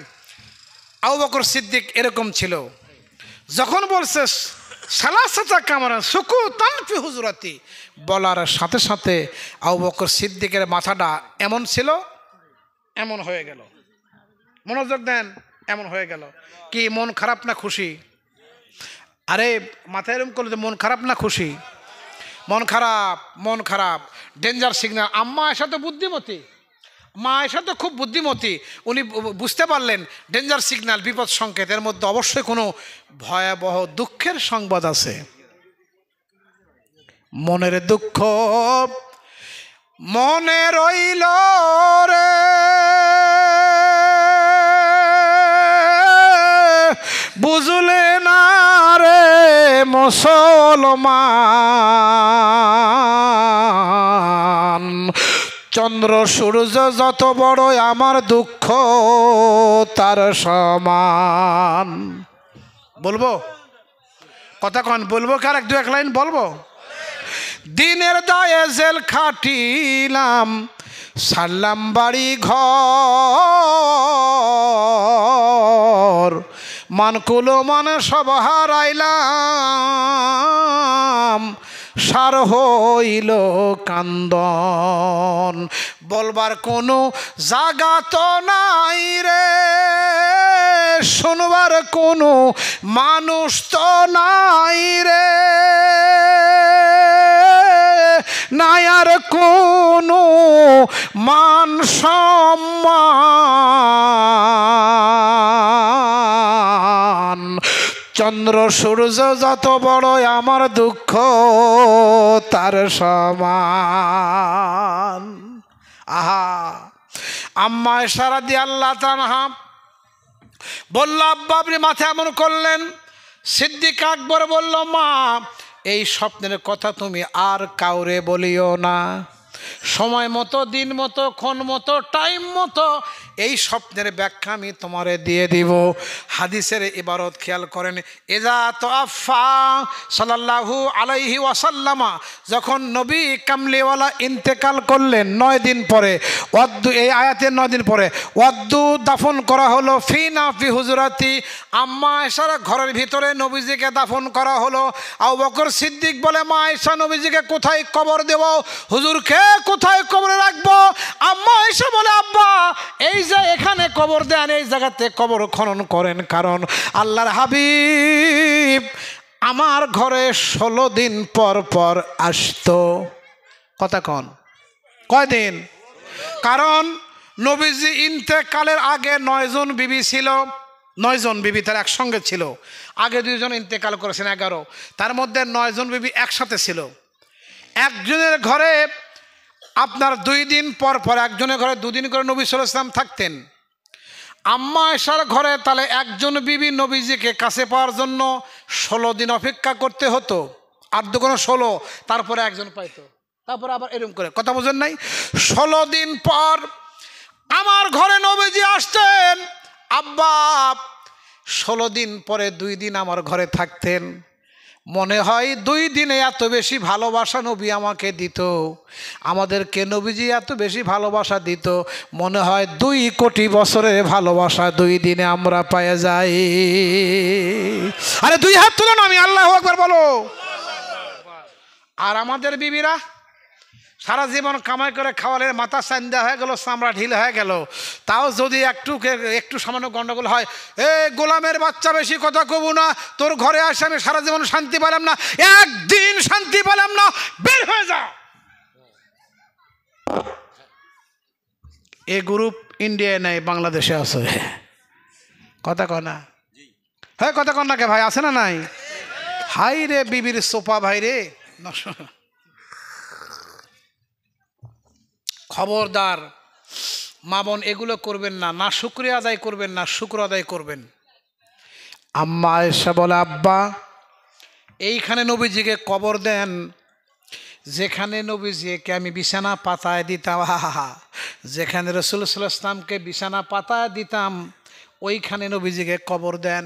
আবু বকর সিদ্দিক এরকম ছিল। যখন বলছে সালাসাতা কামারান সুকুতান ফি হুজুরাতি, বলার সাথে সাথে আবু বকর সিদ্দিকের মাথাটা এমন ছিল, এমন হয়ে গেল। মনোযোগ দেন, এমন হয়ে গেল। কি মন খারাপ না খুশি? আরে মাথায় এরকম করলে মন খারাপ না খুশি? মন খারাপ, মন খারাপ, ডেঞ্জার সিগন্যাল। আম্মা আয়েশা তো বুদ্ধিমতী, মা আয়েশা তো খুব বুদ্ধিমতী, উনি বুঝতে পারলেন ডেঞ্জার সিগন্যাল, বিপদ সংকেত, এর মধ্যে অবশ্যই কোনো ভয়াবহ দুঃখের সংবাদ আছে। মনের দুঃখ মনে রইল রে, বুঝলে না রে মুসলমান, চন্দ্র সূর্য যত বড় আমার দুঃখ তার সমান। বলবো কথা কন, বলবো কার এক দু এক লাইন বলবো। দিনের দায়ে জেল খাটিলাম, সারলাম বাড়ি ঘর, মানকুলো মানে সব হারাইলাম, সার হইল কান্দন। বলবার কোনো জাগা তো নাই রে, শুনবার কোনো মানুষ তো নাই রে, নাই আর কোনো মান সম্মান। চন্দ্র সূর্য যত বড় আমার দুঃখ তার সমান। আহা, আম্মা আয়েশা রাদিয়াল্লাহু তাআলা বলল, আব্বা আপনি মাথা এমন করলেন? সিদ্দিক আকবর বলল, মা এই স্বপ্নের কথা তুমি আর কাউরে বলিও না, সময় মতো, দিন মতো, ক্ষণ মতো, টাইম মতো এই স্বপ্নের ব্যাখ্যা আমি তোমারে দিয়ে দিব। হাদিসের ইবারত খেয়াল করেন, এজা তোয়াফা সাল্লাল্লাহু আলাইহি ওয়াসাল্লামা, যখন নবী কামলিওয়ালা ইন্তেকাল করলেন 9 দিন পরে, ওয়াদ্দু, এই আয়াতের 9 দিন পরে, ওয়াদ্দু দাফন করা হলো ফিনা ফি হুজুরাতি, আম্মা আয়েশার ঘরের ভিতরে নবীজিকে দাফন করা হলো। আবু বকর সিদ্দিক বলে, মা আয়েশা নবীজিকে কোথায় কবর দেব, হুজুরকে কোথায় কবরে রাখবো? আম্মা আয়েশা বলে, আব্বা এই যে এখানে কবর দেন, এই জায়গাতে কবর খনন করেন, কারণ আল্লাহর হাবিব আমার ঘরে 16 দিন পর পর আসতো। কথা কন, কয়দিন? কারণ নবীজি ইন্তেকালের আগে 9 জন বিবি ছিল, 9 জন বিবি তার একসঙ্গে ছিল। আগে 2 জন ইন্তেকাল করেছেন 11, তার মধ্যে 9 জন বিবি একসাথে ছিল। একজনের ঘরে আপনার 2 দিন পর পর, একজনের ঘরে 2 দিন করে নবী সাল্লাল্লাহু আলাইহি ওয়াসাল্লাম থাকতেন। আম্মা আয়েশার ঘরে তাহলে একজন বিবি নবীজিকে কাছে পাওয়ার জন্য 16 দিন অপেক্ষা করতে হতো, আর দুগুণ 16, তারপরে একজন পাইতো, তারপরে আবার এরকম করে। কথা বোঝেন নাই? 16 দিন পর আমার ঘরে নবীজি আসতেন। আব্বা 16 দিন পরে 2 দিন আমার ঘরে থাকতেন। মনে হয় 2 দিনে এত বেশি ভালোবাসা নবী আমাকে দিত, আমাদেরকে নবীজি এত বেশি ভালোবাসা দিত, মনে হয় 2 কোটি বছরের ভালোবাসা 2 দিনে আমরা পেয়ে যাই। আরে 2 হাত তুলো না, আমি আল্লাহু আকবার বলো। আর আমাদের বিবিরা সারা জীবন কামাই করে খাওয়ালে মাথা চান্দা হয়ে গেল, চামড়া ঢিল হয়ে গেল, তাও যদি একটু সামান্য গন্ডগোল হয়, এ গোলামের বাচ্চা বেশি কথা কব না, তোর ঘরে আসে আমি সারা জীবন শান্তি পেলাম না, একদিন শান্তি পেলাম না, বের হয়ে যা। এ গ্রুপ ইন্ডিয়ায় নাই, বাংলাদেশে আছে। কথা কয় না? হ্যাঁ, কথা কন না কে ভাই, আছে না নাই? হাই রে বিবির সোপা ভাই রে। খবরদার মা বোন এগুলো করবেন না, না শুকরিয়া আদায় করবেন, না শুকর আদায় করবেন। আম্মা আয়েশা বলে, আব্বা এইখানে নবীজিকে কবর দেন, যেখানে নবীজিকে আমি বিছানা পাতায় দিতাম, যেখানে রাসূল সাল্লাল্লাহু আলাইহি ওয়াসাল্লামকে বিছানা পাতায় দিতাম, ওইখানে নবীজিকে কবর দেন।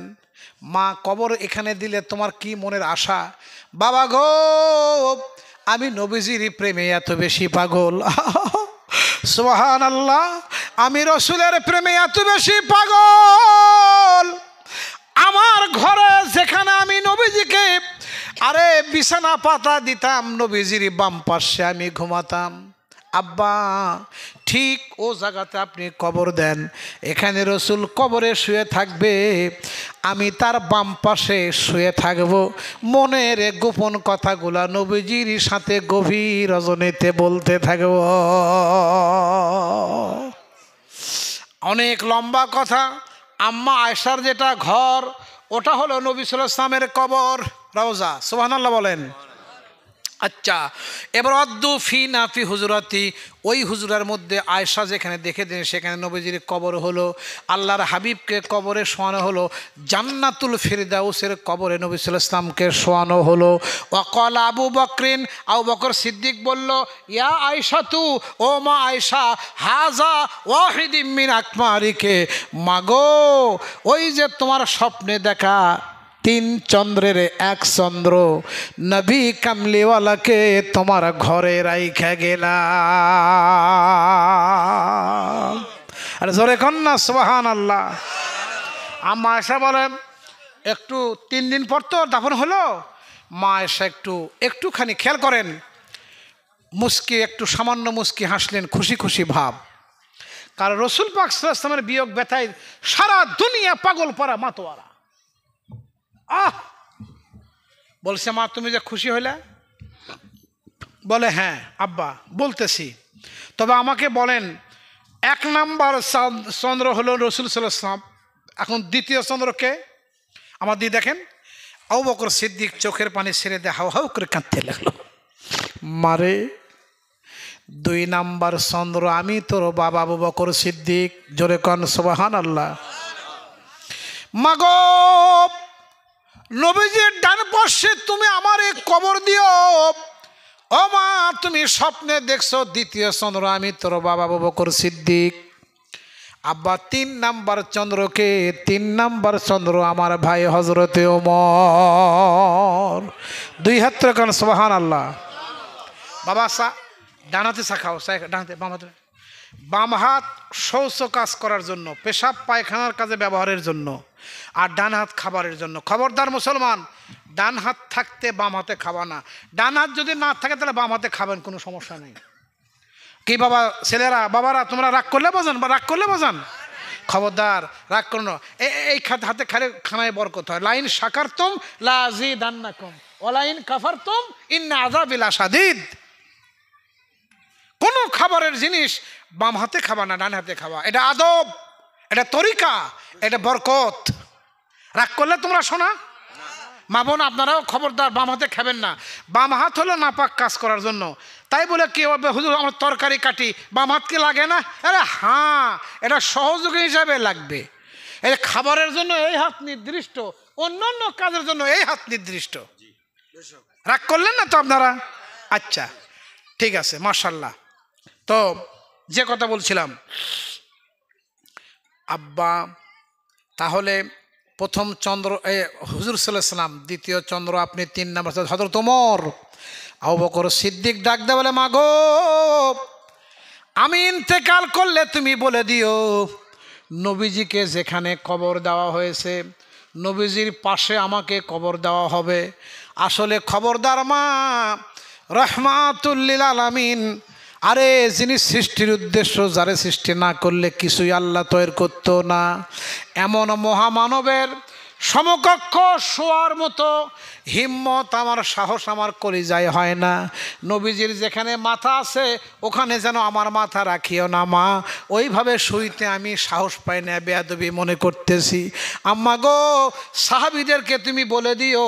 মা, কবর এখানে দিলে তোমার কি মনের আশা? বাবা গো, আমি নবীজির প্রেমে এত বেশি পাগল। সুবহানাল্লাহ, আমি রাসূলের প্রেমে এত বেশি পাগল, আমার ঘরে যেখানে আমি নবীজিকে আরে বিছানা পাতা দিতাম, নবীজির বাম পাশে আমি ঘুমাতাম। আব্বা ঠিক ও জায়গাতে আপনি কবর দেন, এখানে রাসূল কবরে শুয়ে থাকবে, আমি তার বাম পাশে শুয়ে থাকব, মনের গোপন কথাগুলা নবীজির সাথে গভীর রজনীতে বলতে থাকব। অনেক লম্বা কথা। আম্মা আয়েশার যেটা ঘর, ওটা হলো নবী সাল্লাল্লাহু আলাইহি ওয়াসাল্লামের কবর, রওজা। সুবহানাল্লাহ বলেন। আচ্ছা, এবার অদ্দু ফি নাফি হুজুরাতি, ওই হুজুরার মধ্যে আয়েশা যেখানে দেখে দিন সেখানে নবীজির কবর হলো, আল্লাহর হাবিবকে কবরে শোয়ানো হলো, জান্নাতুল ফিরদাউসের কবরে নবী সাল্লাল্লাহু আলাইহি ওয়াসাল্লামকে শোয়ানো হলো। ওয়াকাল আবু বকরিন, আবু বকর সিদ্দিক বলল, ইয়া আয়েশা তু, ও মা আয়েশা, হাজা ওয়াহিদিম মিন আকমারিকে, মাগো ওই যে তোমার স্বপ্নে দেখা 3 চন্দ্রের 1 চন্দ্র নবী কামলিওয়ালাকে তোমার ঘরে রাইখা গেলাম। আর জোরে কন্যা সুবহানাল্লাহ। আম্মা আয়েশা বলেন, একটু 3 দিন পর তো দাফন হলো। মা আয়েশা একটুখানি খেয়াল করেন, মুস্কি, একটু সামান্য মুস্কি হাসলেন, খুশি খুশি ভাব। কারণ রসুল পাক সাল্লাল্লাহু আলাইহি ওয়াসাল্লামের বিয়োগ ব্যথায় সারা দুনিয়া পাগল পারা মাতোয়ারা। বলছে, মা তুমি যে খুশি হইলে? বলে, হ্যাঁ আব্বা বলতেছি, তবে আমাকে বলেন 1 নাম্বার চন্দ্র হলো রসুল সাল্লাল্লাহু আলাইহি ওয়াসাল্লাম, এখন 2য় চন্দ্রকে আমার দিয়ে দেখেন। আবু বকর সিদ্দিক চোখের পানি ছেড়ে দিয়ে হাউ হাউ করে কাঁদতে লাগলো, মারে 2 নাম্বার চন্দ্র আমি তোর বাবা আবু বকর সিদ্দিক। জোরে কন সুবহানাল্লাহ। মাগো নবীজির ডান পাশে তুমি আমারে কবর দিও। ও মা, তুমি স্বপ্নে দেখছো 2য় চন্দ্র আমি তোর বাবা আবু বকর সিদ্দিক। আব্বা 3 নাম্বার চন্দ্রকে, 3 নাম্বার চন্দ্র আমার ভাই হযরতে ওমর। 2 হাত তুলে কোন সুবহানাল্লাহ। বাবা ডান হাতে চা খাও, ডান হাতে, বাম হাতে। বাম হাত শৌচ কাজ করার জন্য, পেশাব পায়খানার কাজে ব্যবহারের জন্য, আর ডান হাত খাবারের জন্য। খবরদার মুসলমান, ডান হাত থাকতে বাম হাতে খাবা না। ডান হাত যদি না থাকে তাহলে বাম হাতে খাবেন, কোনো সমস্যা নেই। কি বাবা, ছেলেরা, বাবারা তোমরা রাগ করলে বোঝান, বা রাগ করলে বোঝান, খবরদার রাগ করো না। এই হাতে খালে খানায় বরকত হয়। লাইন শাকারতুম লাযিদান্নাকুম ওয়ালাইন কাফারতুম ইন্না আযাবি লাশাদীদ। কোনো খাবারের জিনিস বাম হাতে খাবা না, ডান হাতে খাওয়া, এটা আদব, এটা তরিকা, এটা বরকত। রাগ করলে তোমরা শোনা, মা বোন আপনারাও খবরদার বাম হাতে খাবেন না। বাম হাত হলো নাপাক কাজ করার জন্য। তাই বলে কি হবে, হুজুর আমার তরকারি কাটি বাম হাত কি লাগে না? আরে হ্যাঁ, এটা সহযোগী হিসাবে লাগবে। এই খাবারের জন্য এই হাত নির্দিষ্ট, অন্যান্য কাজের জন্য এই হাত নির্দিষ্ট। রাগ করলেন না তো আপনারা? আচ্ছা ঠিক আছে, মাশাআল্লাহ। তো যে কথা বলছিলাম, আব্বা তাহলে প্রথম চন্দ্র হুজুর সাল্লাল্লাহু আলাইহি ওয়াসাল্লাম, 2য় চন্দ্র আপনি, 3 নাম্বার হযরত ওমর। আবু বকর সিদ্দিক ডাক দেয়, বলে মাগো আমি ইন্তেকাল করলে তুমি বলে দিও নবীজিকে যেখানে কবর দেওয়া হয়েছে নবীজির পাশে আমাকে কবর দেওয়া হবে। আসলে খবরদার মা, রাহমাতুল লিল আলামিন, আরে যিনি সৃষ্টির উদ্দেশ্য, যারে সৃষ্টি না করলে কিছুই আল্লাহ তৈরি করতো না, এমন মহামানবের সমকক্ষ শোয়ার মতো হিম্মত আমার, সাহস আমার কলিজায় হয় না। নবীজির যেখানে মাথা আছে ওখানে যেন আমার মাথা রাখিও না মা, ওইভাবে শুইতে আমি সাহস পাই না, বেয়াদবি মনে করতেছি। আম্মা গো, সাহাবীদেরকে তুমি বলে দিও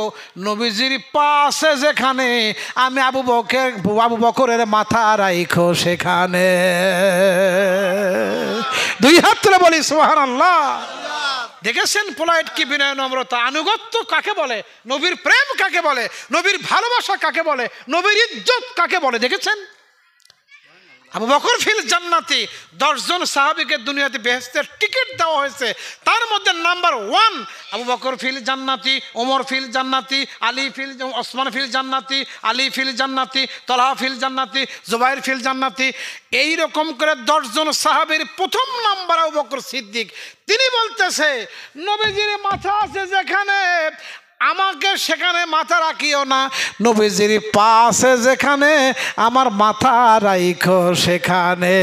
নবীজির পাশে যেখানে আমি আবু বকরের মাথা রাইখো সেখানে। 2 হাত তুলে বলি সুবহানাল্লাহ। দেখেছেন পোলাইট কি বিনয় নম্রতা, আনুগত্য কাকে বলে, নবীর প্রেম কাকে বলে, নবীর ভালোবাসা কাকে বলে, নবীর ইজ্জত কাকে বলে, দেখেছেন? আবু বকর ফিল জান্নাতি, 10 জন সাহাবীকে দুনিয়াতে বেহেশতের টিকিট দেওয়া হয়েছে, তার মধ্যে নাম্বার 1 আবু বকর ফিল জান্নাতি, ওমর ফিল জান্নাতি, আলী ফিল, ওসমান ফিল জান্নাতি, আলী ফিল জান্নাতি, তলহা ফিল জান্নাতি, জুবাইর ফিল জান্নাতি। এই রকম করে 10 জন সাহাবীর প্রথম নাম্বার আবু বকর সিদ্দিক। তিনি বলতেছে নবীজির মাথা আছে যেখানে আমাকে সেখানে মাথা রাখিও না, নবীজির পাশে যেখানে আমার মাথা রাইখো সেখানে।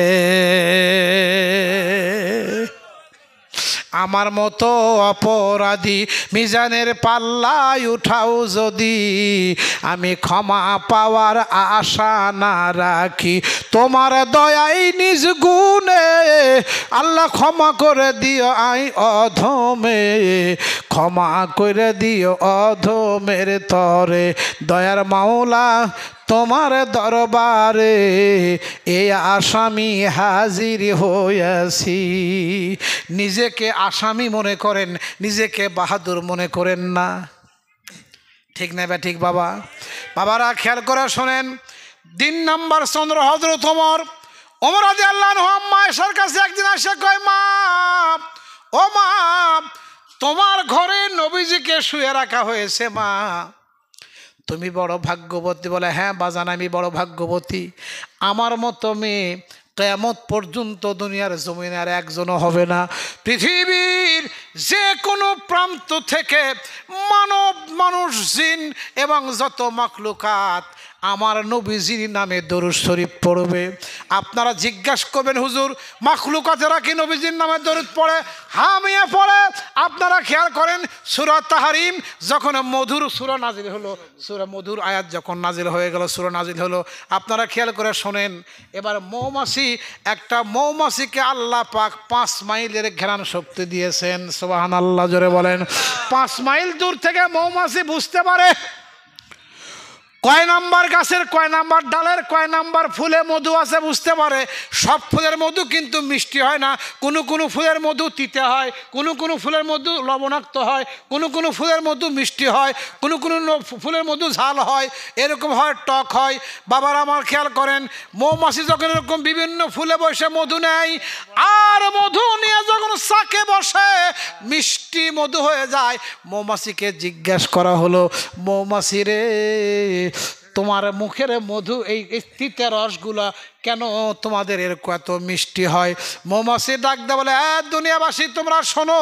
আমার মতো অপরাধী মিজানের পাল্লায় উঠাও যদি, আমি ক্ষমা পাওয়ার আশা না রাখি, তোমার দয়ায় নিজ গুণে আল্লাহ ক্ষমা করে দিও আই অধমে, ক্ষমা করে দিও অধমের তরে, দয়ার মাওলা তোমার দরবারে এই আসামি হাজির হয়েছি। নিজেকে আসামি মনে করেন, নিজেকে বাহাদুর মনে করেন না, ঠিক না বা ঠিক বাবা? বাবারা খেয়াল করে শোনেন, 3 নম্বর চন্দ্র হযরত ওমর রাদিয়াল্লাহু আনহু আম্মা আয়েশার কাছে একদিন এসে কয়, মা ও মা, তোমার ঘরে নবীজিকে শুয়ে রাখা হয়েছে, মা তুমি বড় ভাগ্যবতী। বলে, হ্যাঁ বাজান আমি বড় ভাগ্যবতী, আমার মতো মেয়ে কিয়ামত পর্যন্ত দুনিয়ার জমিনে আর একজনও হবে না। পৃথিবীর যে কোনো প্রান্ত থেকে মানব, মানুষ, জিন এবং যত মাখলুকাত আমার নবীজির নামে দরুদ শরীফ পড়বে। আপনারা জিজ্ঞাসা করবেন, হুজুর মাখলুকাতেরা কি নবীজির নামে দরুদ পড়ে? হ্যাঁ মিয়া পড়ে। আপনারা খেয়াল করেন, সূরা তাহরিম যখন মধুর সূরা নাজিল হলো, সূরা মধুর আয়াত যখন নাজিল হয়ে গেল, সূরা নাজিল হলো, আপনারা খেয়াল করে শোনেন। এবার মৌমাছি, একটা মৌমাছিকে আল্লাহ পাক 5 মাইলের ঘেরান শক্তি দিয়েছেন। সুবহানাল্লাহ, জোরে বলেন। 5 মাইল দূর থেকে মৌমাছি বুঝতে পারে কয় নাম্বার গাছের, কয় নাম্বার ডালের, কয় নাম্বার ফুলে মধু আছে বুঝতে পারে। সব ফুলের মধু কিন্তু মিষ্টি হয় না, কোনো কোনো ফুলের মধু তিতে হয়, কোনো কোনো ফুলের মধু লবণাক্ত হয়, কোনো কোনো ফুলের মধু মিষ্টি হয়, কোনো কোনো ফুলের মধু ঝাল হয়, এরকম হয় টক হয়। বাবার আমার খেয়াল করেন, মৌমাছি যখন এরকম বিভিন্ন ফুলে বসে মধু নেয়, আর মধু নিয়ে যখন চাকে বসে মিষ্টি মধু হয়ে যায়, মৌমাছিকে জিজ্ঞাসা করা হলো, মৌমাছি রে তোমার মুখের মধু এই তিতে রসগুলা কেন তোমাদের এরকম এত মিষ্টি হয়? মৌমাছি ডাক দেয় বলে, দুনিয়াবাসী তোমরা শোনো,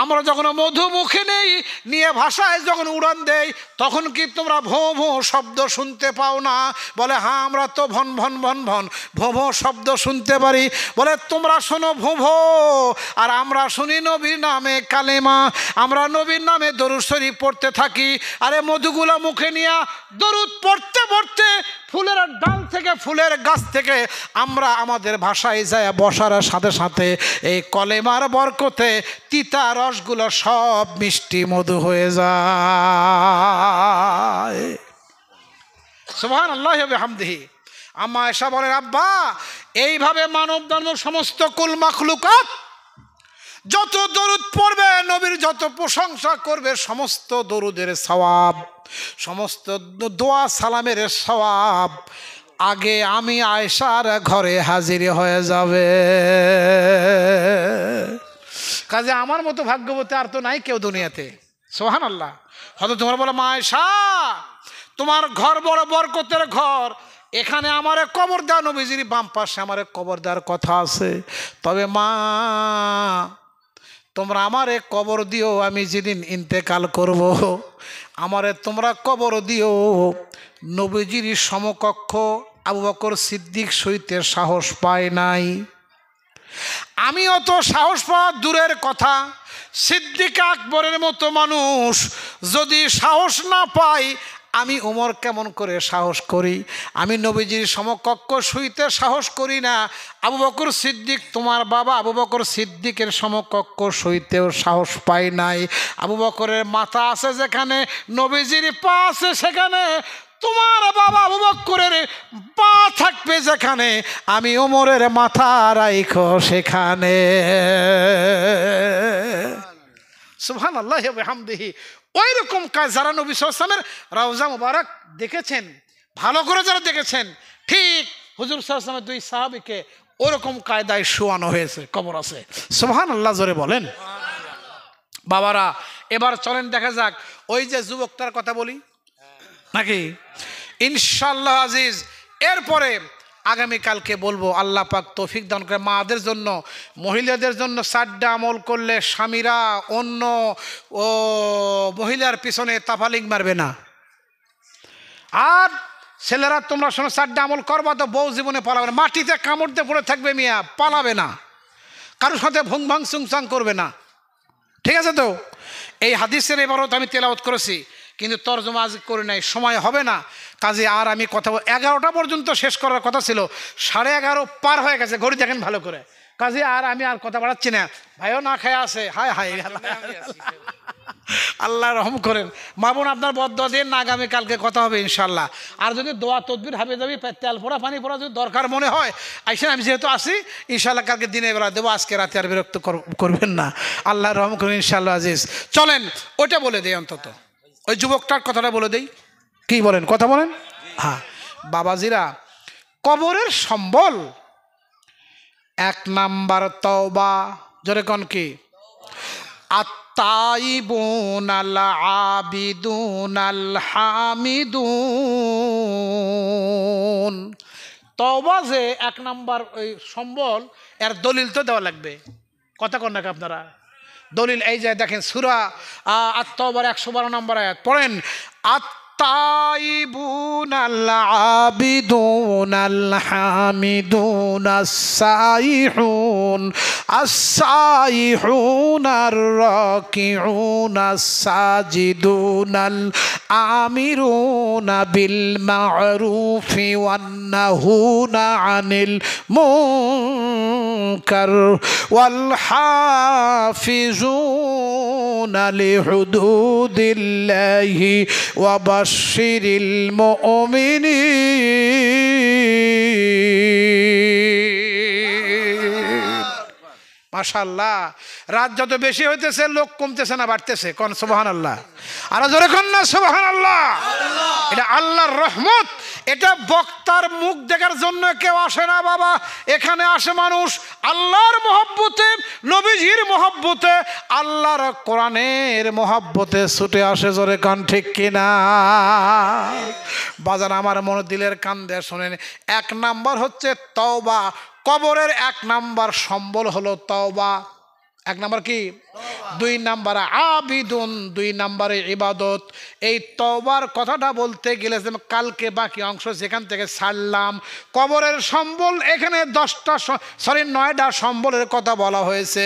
আমরা যখন মধু মুখে নেই নিয়ে ভাষায় যখন উড়ান দেই, তখন কি তোমরা ভোঁ ভোঁ শব্দ শুনতে পাও না? বলে, হ্যাঁ আমরা তো ভন ভন ভন ভন ভোঁ ভোঁ শব্দ শুনতে পারি। বলে, তোমরা শোনো ভোঁ ভোঁ, আর আমরা শুনি নবীর নামে কালেমা, আমরা নবীর নামে দরুদ শরীফ পড়তে থাকি। আরে মধুগুলা মুখে নিয়ে দরুদ পড়তে পড়তে ফুলের ডাল থেকে, ফুলের গাছ থেকে আমরা আমাদের ভাষায় যায় বসার সাথে সাথে এই কলেমার বরকতে তিতা রসগুলো সব মিষ্টি মধু হয়ে যায়। সুবহানাল্লাহি ওয়া বিহামদিহি। আম্মা আয়েশা বলেন, আব্বা এইভাবে মানব ধর্ম সমস্ত কুল মাখলুকাত যত দরুদ পড়বে, নবীর যত প্রশংসা করবে, সমস্ত দরুদের সওয়াব, সমস্ত দোয়া সালামের সওয়াব আগে আমি আয়েশার ঘরে হাজির হয়ে যাবে। কাজে আমার মতো ভাগ্যবতী আর তো নাই কেউ দুনিয়াতে। সুবহানাল্লাহ। হয়তো তোমরা বলো, মা আয়েশা তোমার ঘর বড় বরকতের ঘর, এখানে আমারে কবর দেওয়া, নবীজির বাম পাশে আমারে কবর দেওয়ার কথা আছে, তবে মা তোমরা আমারে কবর দিও, আমি যেদিন ইন্তেকাল করব আমারে তোমরা কবর দিও নবীজির সমকক্ষ আবু বকর সিদ্দিক সইতে সাহস পায় নাই। আমি অত সাহস পাওয়া দূরের কথা, সিদ্দিক আকবরের মতো মানুষ যদি সাহস না পাই, আমি ওমর কেমন করে সাহস করি? আমি নবীজির সমকক্ষ শুইতে সাহস করি না, আবু বকর সিদ্দিক তোমার বাবা আবু বকর সিদ্দিকের সমকক্ষ শুইতেও সাহস পাই নাই। আবু বকরের মাথা আছে যেখানে, নবীজির পা আছে সেখানে, তোমার বাবা আবু বকরের পা থাকবে যেখানে, আমি ওমরের মাথা রাইখো সেখানে। সুবহানাল্লাহ ওয়া বিহামদিহি। ওই রকম কাজ যারা নবী সাল্লাল্লাহু আলাইহি ওয়াসাল্লামের রওজা মুবারক দেখেছেন, ভালো করে যারা দেখেছেন, ঠিক হুজুর সাল্লাল্লাহু আলাইহি ওয়াসাল্লামের 2 সাহাবীকে ওরকম কায়দায় শোয়ানো হয়েছে, কবর আছে। সুবহানাল্লাহ, জোরে বলেন। বাবারা এবার চলেন দেখা যাক ওই যে যুবকটার কথা বলি নাকি, ইনশাআল্লাহ আজিজ। এরপরে আগামীকালকে বলবো, আল্লাহ পাক তৌফিক দান করে। মাদের জন্য, মহিলাদের জন্য 4টা আমল করলে স্বামীরা অন্য মহিলার পিছনে তাফালিং মারবে না। আর ছেলেরা তোমরা শোনো, 4টা আমল করবা তো বউ জীবনে পালাবে না। মাটিতে কামড়তে পড়ে থাকবে মিয়া, পালাবে না, কারোর সাথে ভুং ভাং সুংসাং করবে না, ঠিক আছে তো? এই হাদিসের এবারও আমি তেলাওয়াত করেছি। কিন্তু তর্জমা আজ করে নাই, সময় হবে না। কাজে আর আমি কথা 11টা পর্যন্ত শেষ করার কথা ছিল, 11:30 পার হয়ে গেছে, ঘড়ি দেখেন ভালো করে। কাজে আর আমি আর কথা বাড়াচ্ছি না। ভাইও না খেয়ে আছে, হায় হায় আল্লাহ রহম করেন। মা বোন আপনার বদদোয়া দিন না, আগামীকালকে কথা হবে ইনশাল্লাহ। আর যদি দোয়া তদবির হাবে যাবি, তেল ফোড়া পানি ফোড়া যদি দরকার মনে হয় আইসেন, আমি যেহেতু আসি ইনশাল্লাহ কালকে দিনের বেলা দেবো, আজকে রাতে আর বিরক্ত করবেন না। আল্লাহ রহম করেন ইনশাল্লাহ আজিজ। চলেন ওইটা বলে দেই, অন্তত ওই যুবকটার কথাটা বলে দেই। কি বলেন, কথা বলেন? হ্যাঁ বাবাজিরা, কবরের সম্বল 1 নাম্বার তওবা। জোরে কোন কি? আত-তাইবুন আল আবিদুন আল হামিদুন। তওবা যে 1 নাম্বার ওই সম্বল, এর দলিল তো দেওয়া লাগবে। কথা কন নাকি আপনারা? দলিল এই যে দেখেন, সূরা আত-তাওবার 112 নম্বর আয়াত পড়েন। আত-তাইবুন আল আবিদুন আল হামিদুন আস-সাইহুন আস-সাইহুন আর-রাকিউন আস-সাজিদুন আল আমিরুনা বিল মা'রুফি ওয়ান নাহুনা আনিল মুনকার ওয়াল হাফিজুনা লিহুদুদিল্লাহি ওয়া বাশশিরিল মুমিনিন। মাশাআল্লাহ, রাত যত বেশি হইতেছে লোক কমতেছে না বাড়তেছে। কোন সুবহানাল্লাহ? আর জোরে কোন না সুবহানাল্লাহ। এটা আল্লাহর রহমত। এটা বক্তার মুখ দেখার জন্য কেউ আসে না বাবা, এখানে আসে মানুষ আল্লাহর মহব্বতে, নবীজির মহব্বতে, আল্লাহর কোরআনের মহব্বতে ছুটে আসে। জোরে কান ঠিক কিনা? বাজান আমার মনে দিলের কান দিয়ে শোনেন, 1 নাম্বার হচ্ছে তওবা। কবরের 1 নাম্বার সম্বল হলো তওবা। 1 নাম্বার কি? 2 নাম্বারে আবিদুন, 2 নাম্বারে ইবাদত। এই তওবার কথাটা বলতে গেলে কালকে বাকি অংশ যেখান থেকে ছাড়লাম, কবরের সম্বল এখানে 9টা সম্বলের কথা বলা হয়েছে,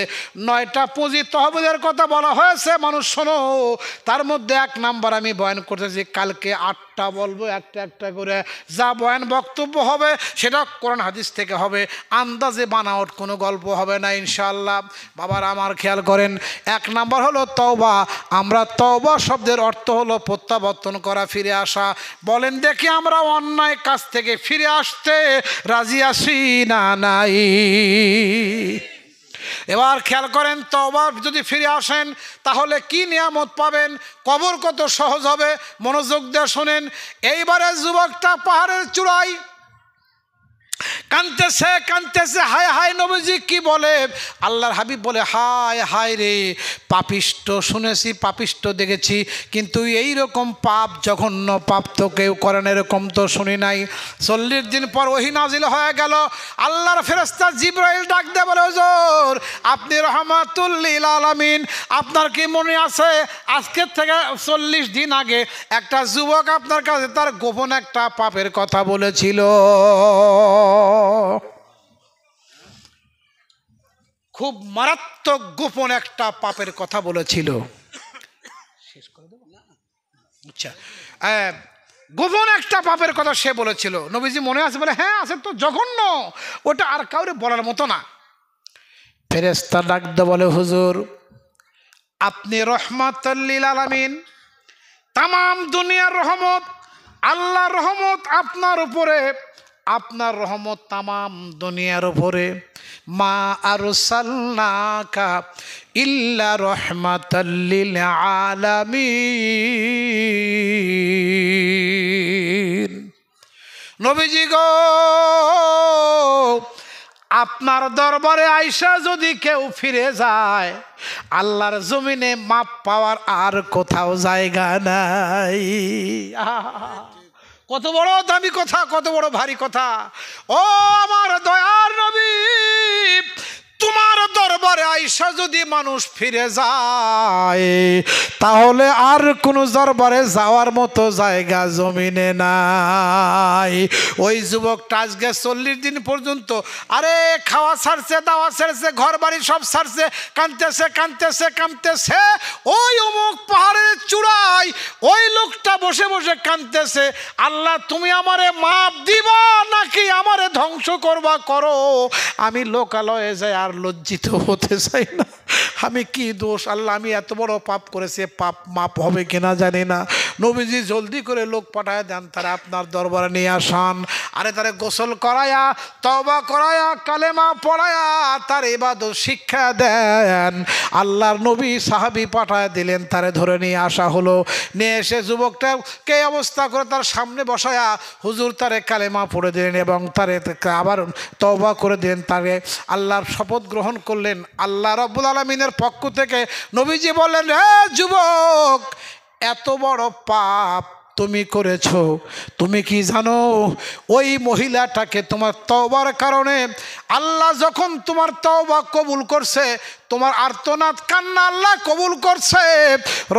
9টা পুঁজি তহবিলের কথা বলা হয়েছে। মানুষ শোনো, তার মধ্যে 1 নাম্বার আমি বয়ান করতেছি, কালকে 8টা বলবো, একটা একটা করে। যা বয়ান বক্তব্য হবে সেটা কোরআন হাদিস থেকে হবে, আন্দাজে বানাওয়াট কোনো গল্প হবে না ইনশাআল্লাহ। বাবার আমার খেয়াল করেন, 1 নাম্বার হলো তওবা। আমরা তওবা শব্দের অর্থ হলো প্রত্যাবর্তন করা, ফিরে আসা। বলেন দেখি, আমরা অন্যায় কাজ থেকে ফিরে আসতে রাজি আছি না নাই? এবার খেয়াল করেন, তওবা যদি ফিরে আসেন তাহলে কি নিয়ামত পাবেন, কবর কত সহজ হবে। মনোযোগ দিয়ে শোনেন। এইবারে যুবকটা পাহাড়ের চূড়ায় কানতেছে কানতেছে, হায় হায় নবীজি কি বলে? আল্লাহর হাবিব বলে, হায় হায় রে পাপিষ্ট, শুনেছি পাপিষ্ট দেখেছি, কিন্তু এই রকম পাপ, জঘন্য পাপ তো কেউ করেন এরকম তো শুনি নাই। 40 দিন পর ওহী নাজিল হয়ে গেল। আল্লাহর ফেরেশতা জিবরাইল ডাক দিয়ে বলে, হুজুর আপনি রহমাতুল লিল আলামিন, আপনার কি মনে আছে আজকে থেকে 40 দিন আগে একটা যুবক আপনার কাছে তার গোপন একটা পাপের কথা বলেছিল? খুব মারাত্মক গোপন একটা পাপের কথা বলেছিল। আচ্ছা, গোপন একটা পাপের কথা সে বলেছিল। নবীজি মনে আছে? বলে হ্যাঁ আছে তো, জঘন্য, ওটা আর কাউরে বলার মতো না। ফেরেশতা ডাক দিয়ে বলে, হুজুর আপনি রহমাতুল লিল আলামিন, তামাম দুনিয়ার রহমত, আল্লাহর রহমত আপনার উপরে, আপনার রহমত তামাম দুনিয়ার উপরে। মা আরসালনাকা ইল্লা রাহমাতাল লিল আলামিন। নবীজি গো, আপনার দরবারে আইসা যদি কেউ ফিরে যায়, আল্লাহর জমিনে মাপ পাওয়ার আর কোথাও জায়গা নাই। কত বড় দামি কথা, কত বড় ভারী কথা। ও আমার দয়ার নবী, তোমার দরবারে আইসা যদি মানুষ ফিরে যায় তাহলে আর কোনো দরবারে যাওয়ার মতো জায়গা জমিনে নাই। ওই যুবকটা আজকে 40 দিন পর্যন্ত আরে খাওয়া ছাড়ছে, দাওয়া ছাড়ছে, ঘর বাড়ি সব ছাড়ছে, কাঁদতেছে কাঁদতেছে কাঁদতেছে। ওই অমুক পাহাড়ের চূড়ায় ওই লোকটা বসে বসে কাঁদতেছে, আল্লাহ তুমি আমারে মাপ দিবা নাকি আমারে ধ্বংস করবা করো। আমি লোকালয়ে যাই আর লজ্জিত হতে চাই না। আমি কি দোষ আল্লাহ, আমি এত বড় পাপ করেছি, পাপ মাপ হবে কিনা জানি না। নবীজি জলদি করে লোক পাঠায় দেন, তারা আপনার দরবারে নিয়ে আসান। আরে তারে গোসল করায়া, তওবা করায়া, কালেমা পড়ায়া তার ইবাদত শিক্ষা দেন। আল্লাহর নবী সাহাবী পাঠায় দিলেন, তারে ধরে নিয়ে আসা হলো। নিয়ে এসে যুবকটাকে অবস্থা করে তার সামনে বসায়া হুজুর তারে কালেমা পড়ে দিলেন এবং তারে আবার তওবা করে দিলেন। তারে আল্লাহর শপথ গ্রহণ করলেন। আল্লাহ রাব্বুল আলামিনের পক্ষ থেকে নবীজি বললেন, হে যুবক, এত বড় পাপ তুমি করেছো, তুমি কি জানো ওই মহিলাটাকে তোমার তওবার কারণে আল্লাহ যখন তোমার তওবা কবুল করছে, তোমার আর্তনাদ কান্না আল্লাহ কবুল করছে,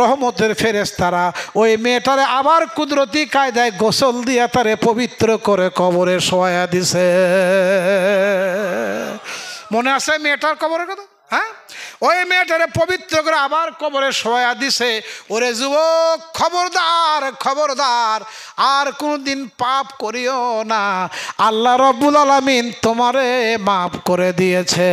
রহমতের ফেরেশতারা ওই মেয়েটারে আবার কুদরতি কায়দায় গোসল দিয়া তারে পবিত্র করে কবরে শোয়া দিছে। মনে আছে মেয়েটার কবরের কথা? হ্যাঁ, ওই মেয়েটারে পবিত্র করে আবার কবরে শোয়া দিছে। ওরে যুবক, খবরদার খবরদার, আর কোনদিন পাপ করিও না, আল্লাহ রাব্বুল আলামিন তোমারে মাফ করে দিয়েছে।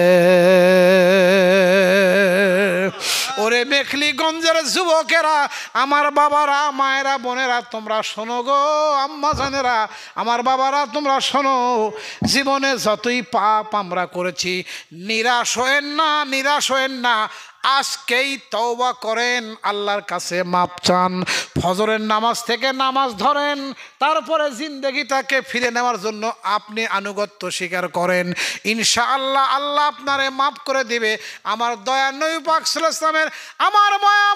ওরে মেখলিগঞ্জের যুবকেরা, আমার বাবারা, মায়েরা, বোনেরা, তোমরা শোনো গো, আম্মা জানেরা, আমার বাবারা তোমরা শোনো, জীবনে যতই পাপ আমরা করেছি নিরাশ হয়েন না, নিরাশ হয়েন না। আজকেই তওবা করেন, আল্লাহর কাছে মাপ চান, ফজরের নামাজ থেকে নামাজ ধরেন, তারপরে জিন্দেগিটাকে ফিরে নেওয়ার জন্য আপনি আনুগত্য স্বীকার করেন। ইনশাআল্লাহ আল্লাহ আপনারে মাফ করে দিবে। আমার দয়ার নবী পাক সাল্লাল্লাহু আলাইহি ওয়াসাল্লামের, আমার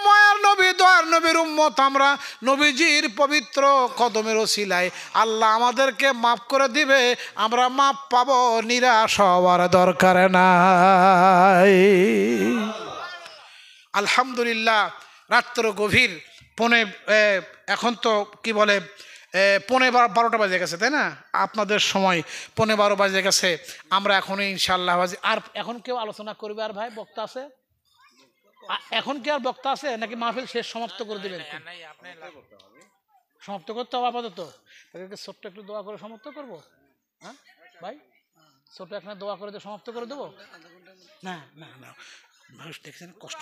মায়ার নবী, দয়ার নবীর উম্মত আমরা, নবীজির পবিত্র কদমের ওসিলায় আল্লাহ আমাদেরকে মাফ করে দিবে। আমরা মাফ পাবো, নিরাশ হওয়ার দরকার নাই। আলহামদুলিল্লাহ, রাত্র গভীর, এখন তো কি বলে 12:30 বাজে গেছে, তাই না? আপনাদের সময় 12:15 বাজে গেছে। আমরা এখনই ইনশাআল্লাহ আর এখন কেউ আলোচনা করবে? আর ভাই বক্তা আছে এখন? কি আর বক্তা আছে নাকি মাহফিল শেষ সমাপ্ত করে দিবেন? সমাপ্ত করতে হবে আপাতত। তাদেরকে ছোট্ট একটু দোয়া করে সমাপ্ত করবো। হ্যাঁ ভাই, ছোট্ট এখানে দোয়া করে সমাপ্ত করে দেবো? না না না, মানুষ দেখছেন কষ্ট